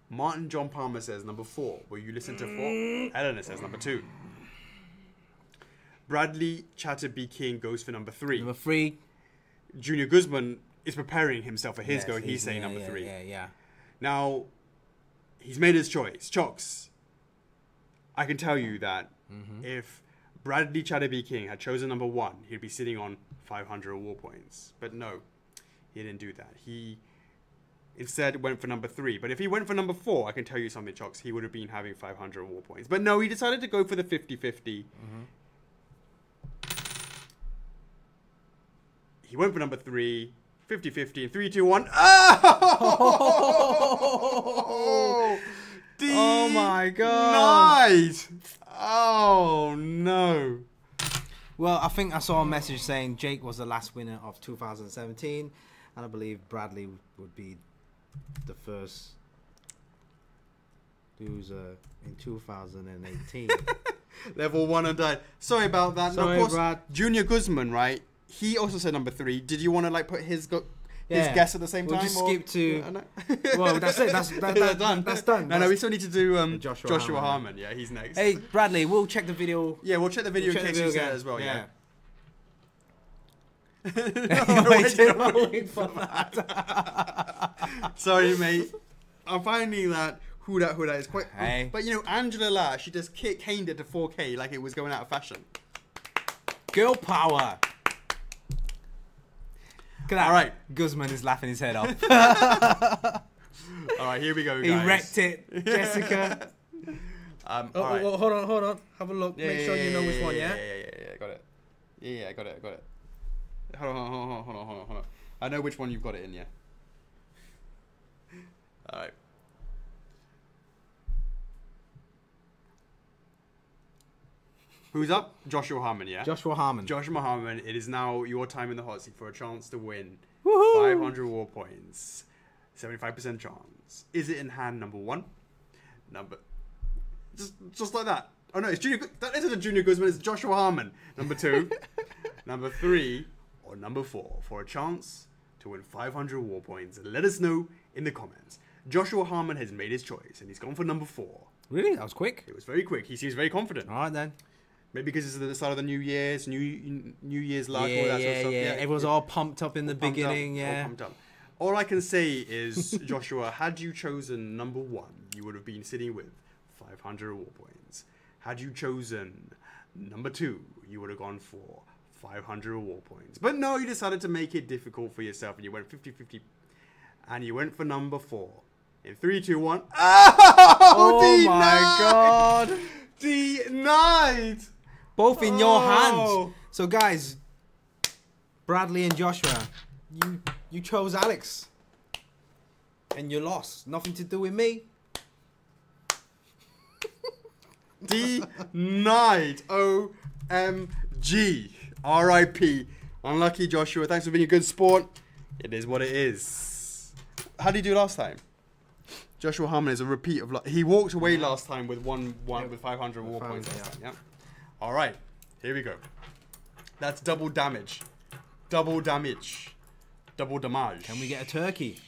Martin John Palmer says number 4. Will you listen to 4? Eleanor says number 2. Bradley Chatterby King goes for number 3. Number 3. Junior Guzman is preparing himself for his go. He's saying number 3. Yeah. Now, he's made his choice. Chocks, I can tell you that if Bradley Chatterby King had chosen number 1, he'd be sitting on 500 war points. But no, he didn't do that. He instead went for number 3. But if he went for number 4, I can tell you something, Chocks, he would have been having 500 war points. But no, he decided to go for the 50-50. He went for number 3, 50-50, and 3, 2, 1. Oh! Oh my god. Nice! Oh no. Well, I think I saw a message saying Jake was the last winner of 2017, and I believe Bradley would be the first loser in 2018. Level 1 and died. Sorry about that. Sorry, no, of course, Brad. Junior Guzman, right? He also said number 3. Did you want to like put his guess at the same time? We'll just skip to. No. Well, that's it. That's done. That's done. No, we still need to do Joshua Harmon. Yeah, he's next. Hey, Bradley, we'll check the video. Yeah, we'll check the video in case you said it as well. Yeah. Wait for that. Sorry, mate. I'm finding that who that is quite. Hey. But you know, Angela La, she just caned it to 4K like it was going out of fashion. Girl power. Look at that. All right. Guzman is laughing his head off. All right, here we go, guys. He wrecked it, Jessica. All right. Hold on. Have a look. Make sure you know which one, yeah? Yeah, got it. Yeah, I got it. Hold on. I know which one you've got it in, yeah. All right. Who's up? Joshua Harmon, yeah? Joshua Harmon. Joshua Harmon, it is now your time in the hot seat for a chance to win. Woohoo! 500 war points. 75% chance. Is it in hand number 1? Just like that. Oh no, it's Junior. That isn't a Junior Guzman, it's Joshua Harmon. Number 2, number 3, or number 4 for a chance to win 500 war points. Let us know in the comments. Joshua Harmon has made his choice and he's gone for number 4. Really? That was quick. It was very quick. He seems very confident. All right then. Maybe because it's the start of the New Year's, New Year's luck, all that sort of stuff. Yeah, everyone's all pumped up in the beginning. All pumped up. All I can say is, Joshua, had you chosen number 1, you would have been sitting with 500 war points. Had you chosen number 2, you would have gone for 500 war points. But no, you decided to make it difficult for yourself, and you went 50-50, and you went for number 4. In 3, 2, 1. Oh my god! Denied! Both in your hands. So guys, Bradley and Joshua, you chose Alex. And you lost. Nothing to do with me. Denied. OMG. RIP. Unlucky Joshua. Thanks for being a good sport. It is what it is. How did you do last time? Joshua Harmon is a repeat of... He walked away last time with one with 500 war points last time. Yeah. All right. Here we go. That's double damage. Double damage. Double damage. Can we get a turkey?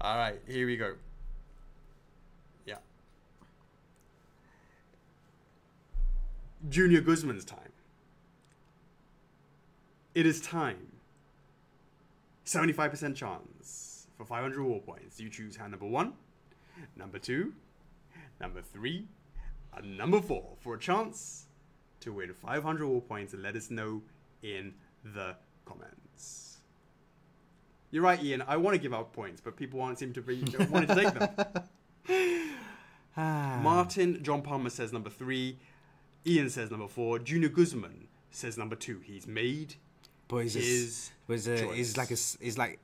All right. Here we go. Yeah. Junior Guzman's time. It is time. 75% chance for 500 war points. You choose hand number 1, number 2, number 3, and number 4 for a chance to win 500 war points, and let us know in the comments. You're right, Ian. I want to give out points, but people don't seem to be wanting to take them. Martin John Palmer says number 3. Ian says number 4. Junior Guzman says number 2. He's made his he's like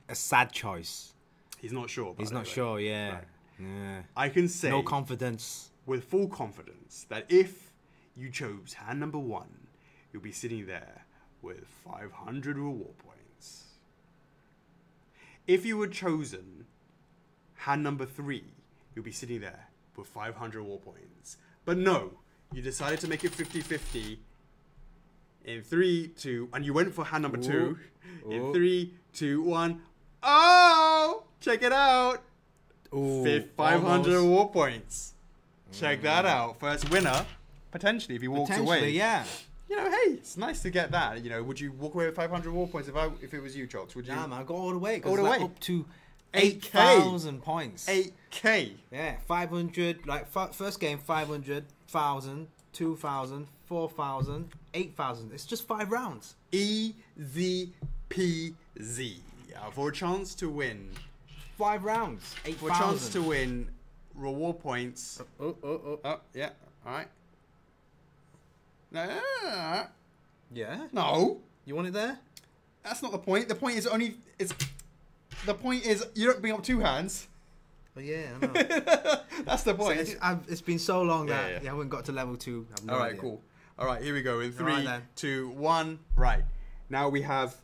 a sad choice. He's not sure. He's not sure. Yeah. Right. Yeah. I can say no confidence with full confidence that if you chose hand number 1, you'll be sitting there with 500 reward points. If you had chosen hand number 3, you'll be sitting there with 500 reward points. But no, you decided to make it 50-50 in 3, 2, and you went for hand number 2. In 3, 2, 1. Oh, check it out. Ooh, 500 reward points. Check that out. First winner, potentially, if he walks away. Yeah. You know, hey, it's nice to get that. You know, would you walk away with 500 reward points if it was you, Chocks? Would you? Nah, man, go all the way. All the way. Up to 8K. 8,000 points. 8K. Yeah, 500. Like first game, 500, 1,000, 2,000, 4,000, 8,000. It's just 5 rounds. Easy peasy. For a chance to win. 5 rounds. 8,000. For a chance to win reward points. Oh, yeah. All right. Yeah. No. You want it there? That's not the point. The point is the point is you don't bring up 2 hands. Oh yeah, I know. That's the point. So it's been so long that I haven't got to level 2. All right, cool. All right, here we go. In 3, right, 2, 1. Right. Now we have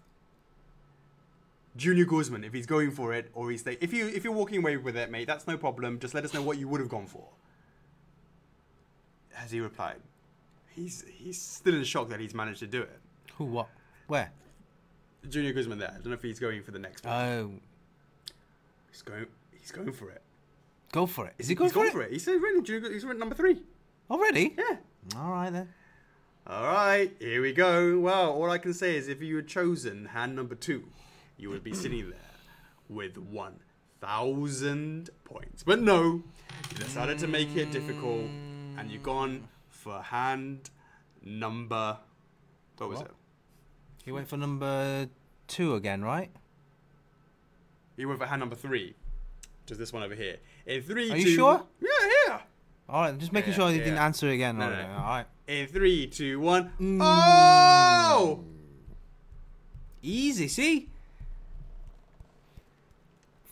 Junior Guzman. If he's going for it, or if you're walking away with it, mate, that's no problem. Just let us know what you would have gone for. Has he replied? He's still in shock that he's managed to do it. Who? What? Where? Junior Guzman there. I don't know if he's going for the next one. Oh. He's going for it. Go for it. Is he going for it? He said he's written number 3. Already? Yeah. All right then. All right, here we go. Well, all I can say is if you had chosen hand number 2, you would be sitting there with 1,000 points. But no, you decided to make it difficult, and you've gone for hand number... What was it? You went for number 2 again, right? You went for hand number 3, which is this one over here. In 3, 2... Are you sure? Yeah. All right, just making sure you didn't answer again. No. All right. In 3, 2, 1... Oh! Easy, see?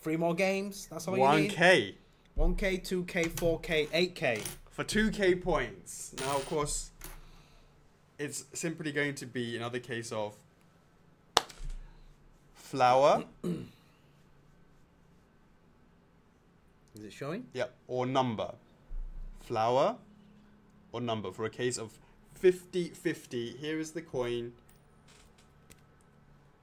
3 more games. That's all you need. 1K. 1K, 2K, 4K, 8K. For 2K points. Now, of course, it's simply going to be another case of flower. Is it showing? Yep. Or number. Flower or number for a case of 50-50. Here is the coin.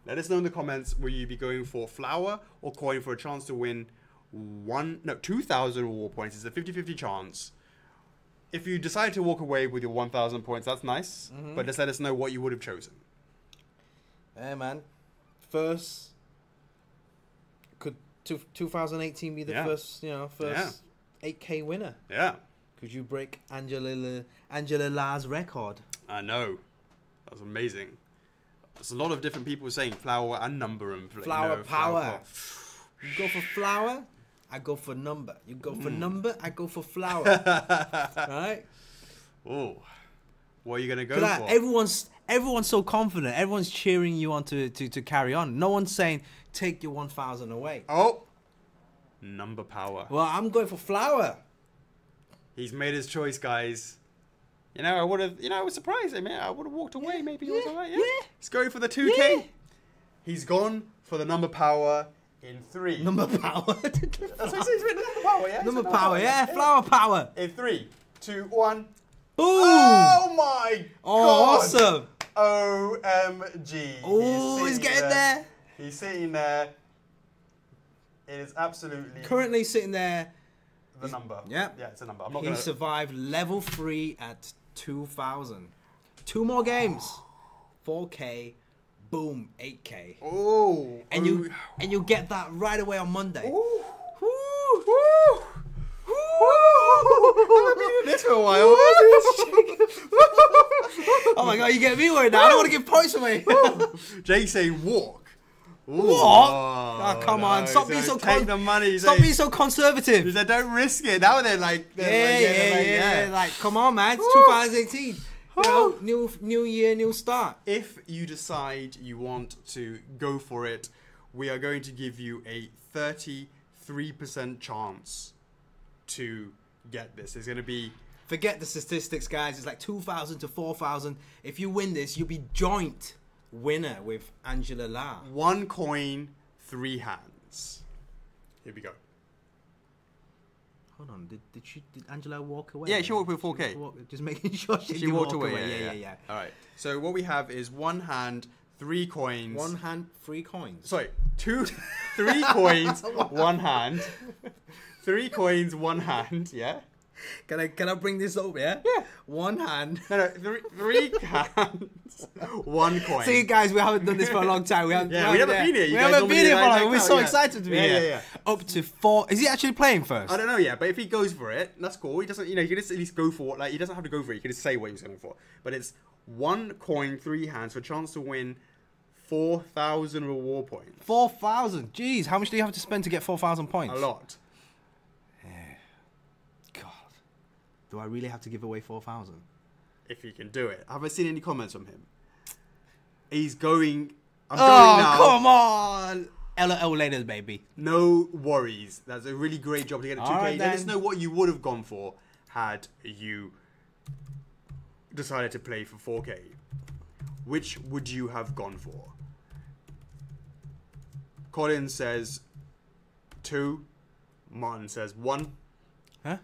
Let us know in the comments, will you be going for flower or coin for a chance to win 2,000 reward points. It's a 50-50 chance. If you decide to walk away with your 1,000 points, that's nice. But just let us know what you would have chosen. Yeah, man. First, could 2018 be the first 8K winner? Yeah. Could you break Angela La's record? I know. That was amazing. There's a lot of different people saying flower and number and flower power. You go for flower, I go for number. You go for number, I go for flower. Right? Oh, what are you gonna go for? everyone's so confident. Everyone's cheering you on to carry on. No one's saying, take your 1,000 away. Oh. Number power. Well, I'm going for flower. He's made his choice, guys. You know, I would have, I was surprised. I mean, I would have walked away. Maybe he was all right. Yeah. He's going for the 2K. Yeah. He's gone for the number power in 3. Number power. That's what he says. Number power, yeah? Number power, yeah. Flower power. In 3, 2, 1. Boom. Oh my God. Awesome. OMG. Oh, he's getting there. He's sitting there. It is absolutely Currently sitting there. the number. Yeah. Yeah, it's a number. I'm not He going to... survived level 3 at 2,000. 2 more games. 4K. Boom. 8K. Oh. And you get that right away on Monday. Ooh. Woo. Woo. I've been doing this for a while. Oh my God, you get me worried now. I don't want to give points away. Jay say walk. Ooh. What? Oh, come on. Stop being so take the money. Stop being so conservative. He said, don't risk it. Now they're like... Yeah. Like, come on, man. It's Woo. 2018. You know, new year, new start. If you decide you want to go for it, we are going to give you a 33% chance to get this. It's going to be... Forget the statistics, guys. It's like 2,000 to 4,000. If you win this, you'll be joint winner with Angela La. 1 coin, 3 hands. Here we go. Hold on. Did Angela walk away? Yeah, she walked with 4K. Just making sure she walked walk away. Yeah. All right. So what we have is 1 hand, 3 coins. 1 hand, 3 coins. Sorry, 3 coins, 1 hand. 3 coins, 1 hand. Yeah. Can I bring this up? Yeah. Yeah. 1 hand. No. 3 hands, 1 coin. See, guys, we haven't done this for a long time. We haven't been here. We haven't been here for long. We're so yeah. excited to be here. Yeah. Up to 4. Is he actually playing first? I don't know yet, but if he goes for it, that's cool. He doesn't, he can just at least go for it. Like, he doesn't have to go for it. He can just say what he's going for. But it's 1 coin, 3 hands for a chance to win 4,000 reward points. 4,000. Jeez, how much do you have to spend to get 4,000 points? A lot. God, do I really have to give away 4,000? If he can do it. Have I seen any comments from him? He's going... I'm Oh, going now. come on. LOL later, baby. No worries. That's a really great job to get a 2K. Alright, Let us then. know what you would have gone for had you decided to play for 4K. Which would you have gone for? Colin says 2. Martin says 1. Huh?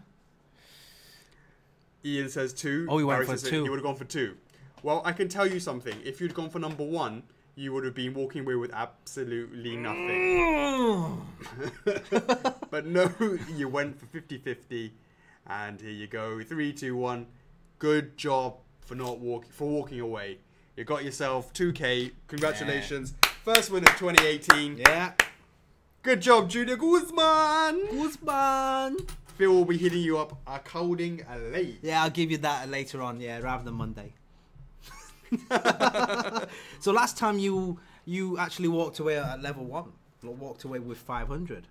Ian says 2. Oh, he went Barry for says 2. He would have gone for 2. Well, I can tell you something. If you'd gone for number 1, you would have been walking away with absolutely nothing. But no, you went for 50-50. And here you go. 3, 2, 1. Good job for walking away. You got yourself 2K. Congratulations. Yeah. First win of 2018. Yeah. Good job, Junior Guzman. Guzman. Phil will be hitting you up according late. Yeah, I'll give you that later on. Yeah, rather than Monday. So last time you actually walked away at level 1. Walked away with 500.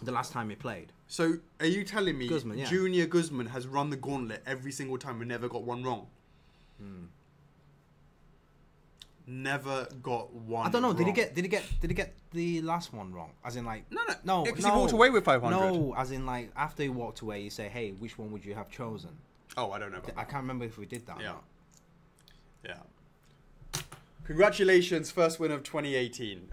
The last time you played. So are you telling me Guzman, yeah. Junior Guzman has run the gauntlet every single time and never got one wrong? Never got one. I don't know. wrong. Did he get the last one wrong? As in like no. Because he walked away with 500. No, as in like after he walked away, you say, "Hey, which one would you have chosen?" Oh, I don't know. I can't remember if we did that. Yeah. Or not. Yeah. Congratulations, first win of 2018.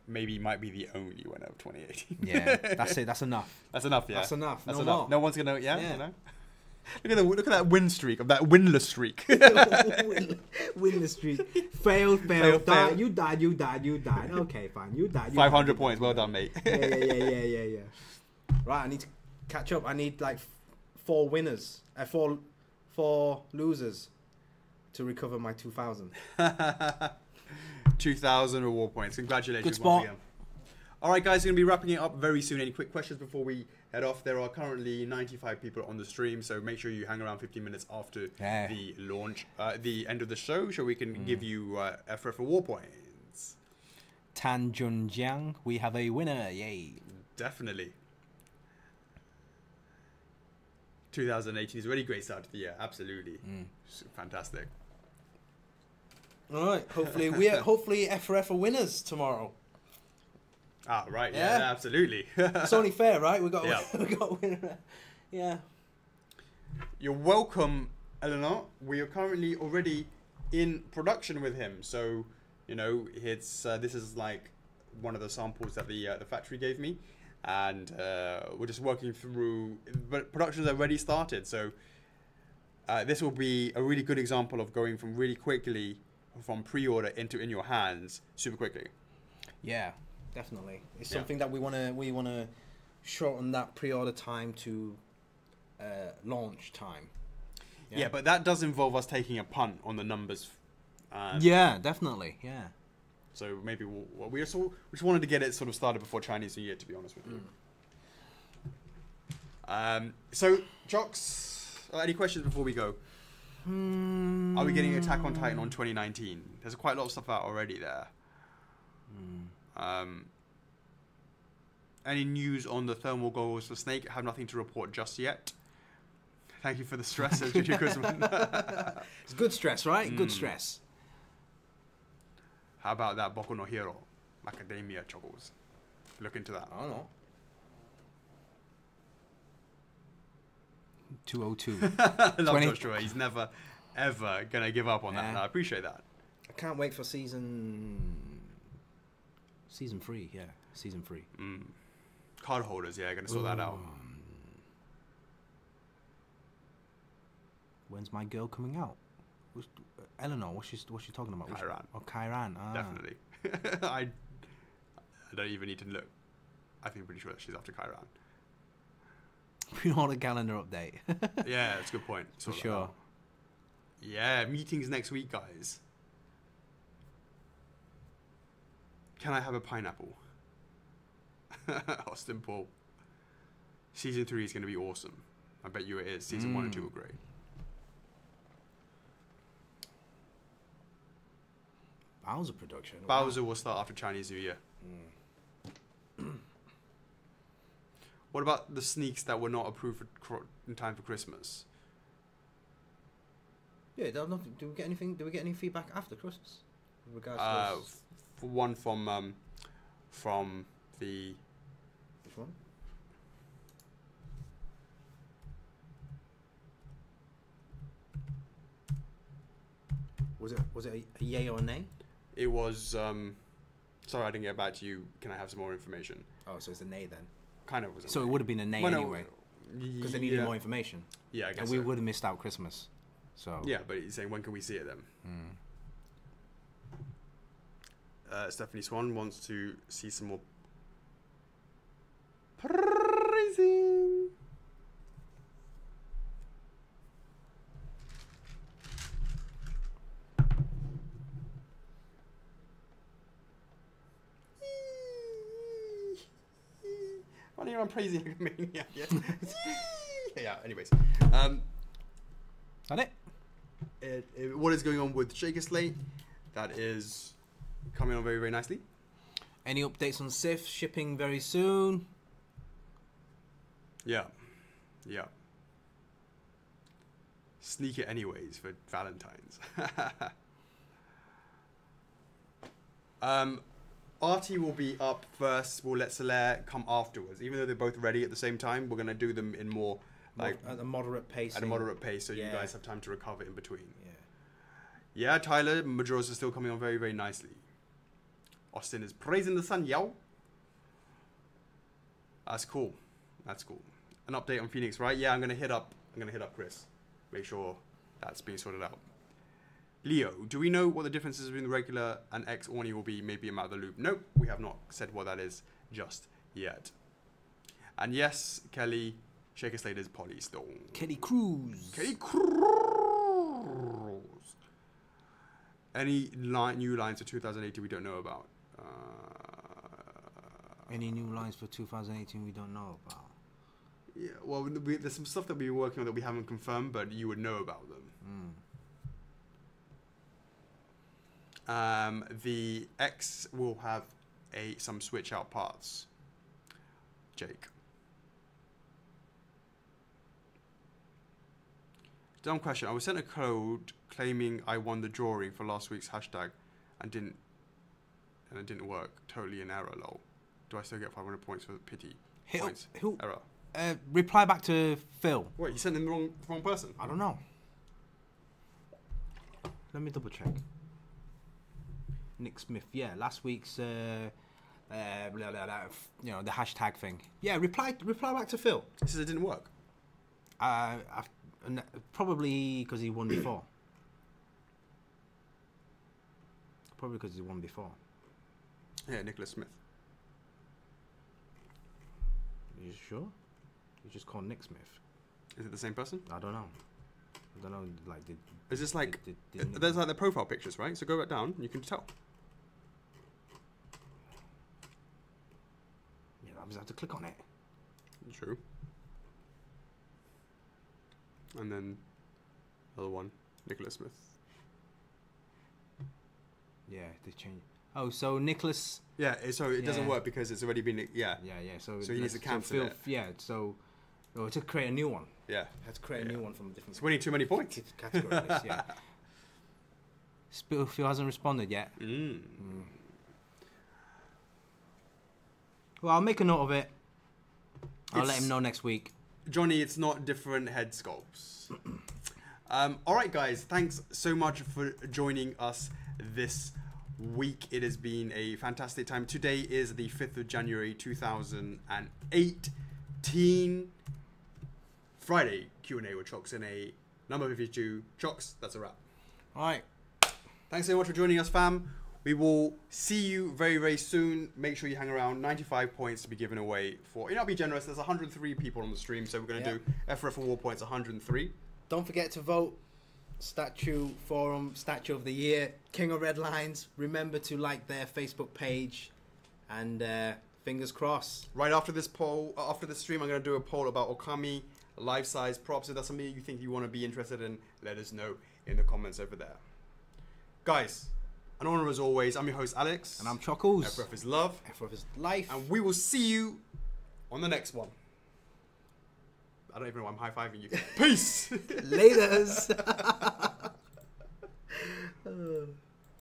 Maybe might be the only winner of 2018. Yeah, that's it. That's enough. That's enough. Yeah. That's enough. That's no enough. more. No one's gonna. Yeah. Yeah. You know. Look at that win streak of that winless streak. Win the streak. Fail. Fail. You died. Okay, fine. You died. 500 points. Well done, mate. Yeah. Right, I need to catch up. I need like 4 winners. 4 losers to recover my 2,000. 2,000 reward points. Congratulations. Good spot. Once again. All right, guys, we're going to be wrapping it up very soon. Any quick questions before we head off? There are currently 95 people on the stream, so make sure you hang around 15 minutes after the launch, the end of the show, so we can give you F4F reward points. Tan Junjiang, we have a winner. Yay. Definitely. 2018 is a really great start to the year. Absolutely. It's fantastic. All right. Hopefully F4F are winners tomorrow. Ah, right. Yeah, absolutely. It's only fair, right? We got a winner. Yeah. You're welcome, Eleanor. We are currently already in production with him, so you know it's this is like one of the samples that the factory gave me, and we're just working through. But production's already started, so this will be a really good example of going from really quickly from pre-order into in your hands super quickly. Yeah, definitely. It's something that we wanna shorten that pre-order time to launch time. Yeah, but that does involve us taking a punt on the numbers. Yeah, definitely. Yeah. So maybe we just wanted to get it sort of started before Chinese New Year, to be honest with you. So, Chocks, any questions before we go? Are we getting Attack on Titan on 2019? There's quite a lot of stuff out already there. Any news on the thermal goggles for Snake? I have nothing to report just yet. Thank you for the stress, as Juju Guzman. It's good stress, right? Good stress. How about that Boku no Hero Macadamia Choggles? Look into that. I don't know. 202. I love Joshua. He's never, ever going to give up on that. And I appreciate that. I can't wait for season 3. Yeah, season 3. Card holders, yeah, going to sort that out. When's my girl coming out? Eleanor, what's she talking about? Kairan. Oh, Kairan. Definitely. I don't even need to look. I think I'm pretty sure that she's after Kairan. Pre-order calendar update. Yeah, that's a good point. For sure. Yeah, meetings next week, guys. Can I have a pineapple? Austin Paul. Season 3 is going to be awesome. I bet you it is. Season 1 and 2 were great. Bowser production. Bowser will start after Chinese New Year. What about the sneaks that were not approved in time for Christmas? Yeah, do we get anything? Do we get any feedback after Christmas? In regards to for one from the. Which one? Was it a yay or a nay? It was. Sorry, I didn't get back to you. Can I have some more information? Oh, so it's a nay then. Kind of was. So it would have been a nay anyway, because they needed more information. Yeah, I guess. And we would have missed out Christmas. So. Yeah, but he's saying when can we see it then? Stephanie Swan wants to see some more praising. Why are you praising like a maniac? Yes. Yeah. Anyways, That it? What is going on with Chocks A? That is coming on very, very nicely. Any updates on Sif shipping very soon? Yeah. Sneak it anyways for Valentine's. Artie will be up first. We'll let Solaire come afterwards. Even though they're both ready at the same time, we're gonna do them in more like at a moderate pace. At a moderate pace, so you guys have time to recover in between. Yeah, Tyler, Majora's is still coming on very, very nicely. Austin is praising the sun, yo. That's cool. An update on Phoenix, right? Yeah, I'm gonna hit up Chris. Make sure that's being sorted out. Leo, do we know what the differences between the regular and X Orni will be? Maybe I'm out of the loop. Nope, we have not said what that is just yet. And yes, Kelly, Shaker Slater's Polystone. Kelly Cruz. Any new lines for 2018 we don't know about? Any new lines for 2018 we don't know about? Yeah, well, there's some stuff that we're working on that we haven't confirmed, but you would know about them. The X will have some switch out parts. Jake. Dumb question. I was sent a code claiming I won the drawing for last week's hashtag and it didn't work. Totally an error, lol. Do I still get 500 points for pity? Points. Who? Error. Reply back to Phil. What, you sent him the wrong person? I don't know. Let me double check. Nick Smith. Yeah, last week's the hashtag thing. Yeah, reply back to Phil. He says it didn't work. Probably because he won before. Yeah, Nicholas Smith. You sure? You just called Nick Smith. Is it the same person? I don't know. Like, is this like... there's like the profile pictures, right? So go back down, you can tell. Yeah, I just have to click on it. True. And then another one, Nicholas Smith. Yeah, they changed. Oh, so Nicholas... Yeah, so it doesn't work because it's already been... Yeah. Yeah. So he needs to cancel it. Yeah, so... Oh, to create a new one. Yeah. Had to create a new one from a different... It's winning too many points. Category list, yeah. Phil hasn't responded yet. Well, I'll make a note of it. I'll let him know next week. Johnny, it's not different head sculpts. All right, guys. Thanks so much for joining us this week. It has been a fantastic time. Today is the 5th of January 2018. Friday Q&A with Chocks A. Number 52. Chocks, that's a wrap. All right. Thanks so much for joining us, fam. We will see you very, very soon. Make sure you hang around. 95 points to be given away for... I'll be generous. There's 103 people on the stream, so we're going to do F4F Award points 103. Don't forget to vote. Statue Forum, Statue of the Year, King of Red Lines. Remember to like their Facebook page. And fingers crossed. Right after this poll, after the stream, I'm going to do a poll about Okami life-size props. If that's something you think you want to be interested in, let us know in the comments over there. Guys, an honor as always. I'm your host, Alex. And I'm Chockles. F4F is love. F4F is life. And we will see you on the next one. I don't even know why I'm high-fiving you. Peace! Laters!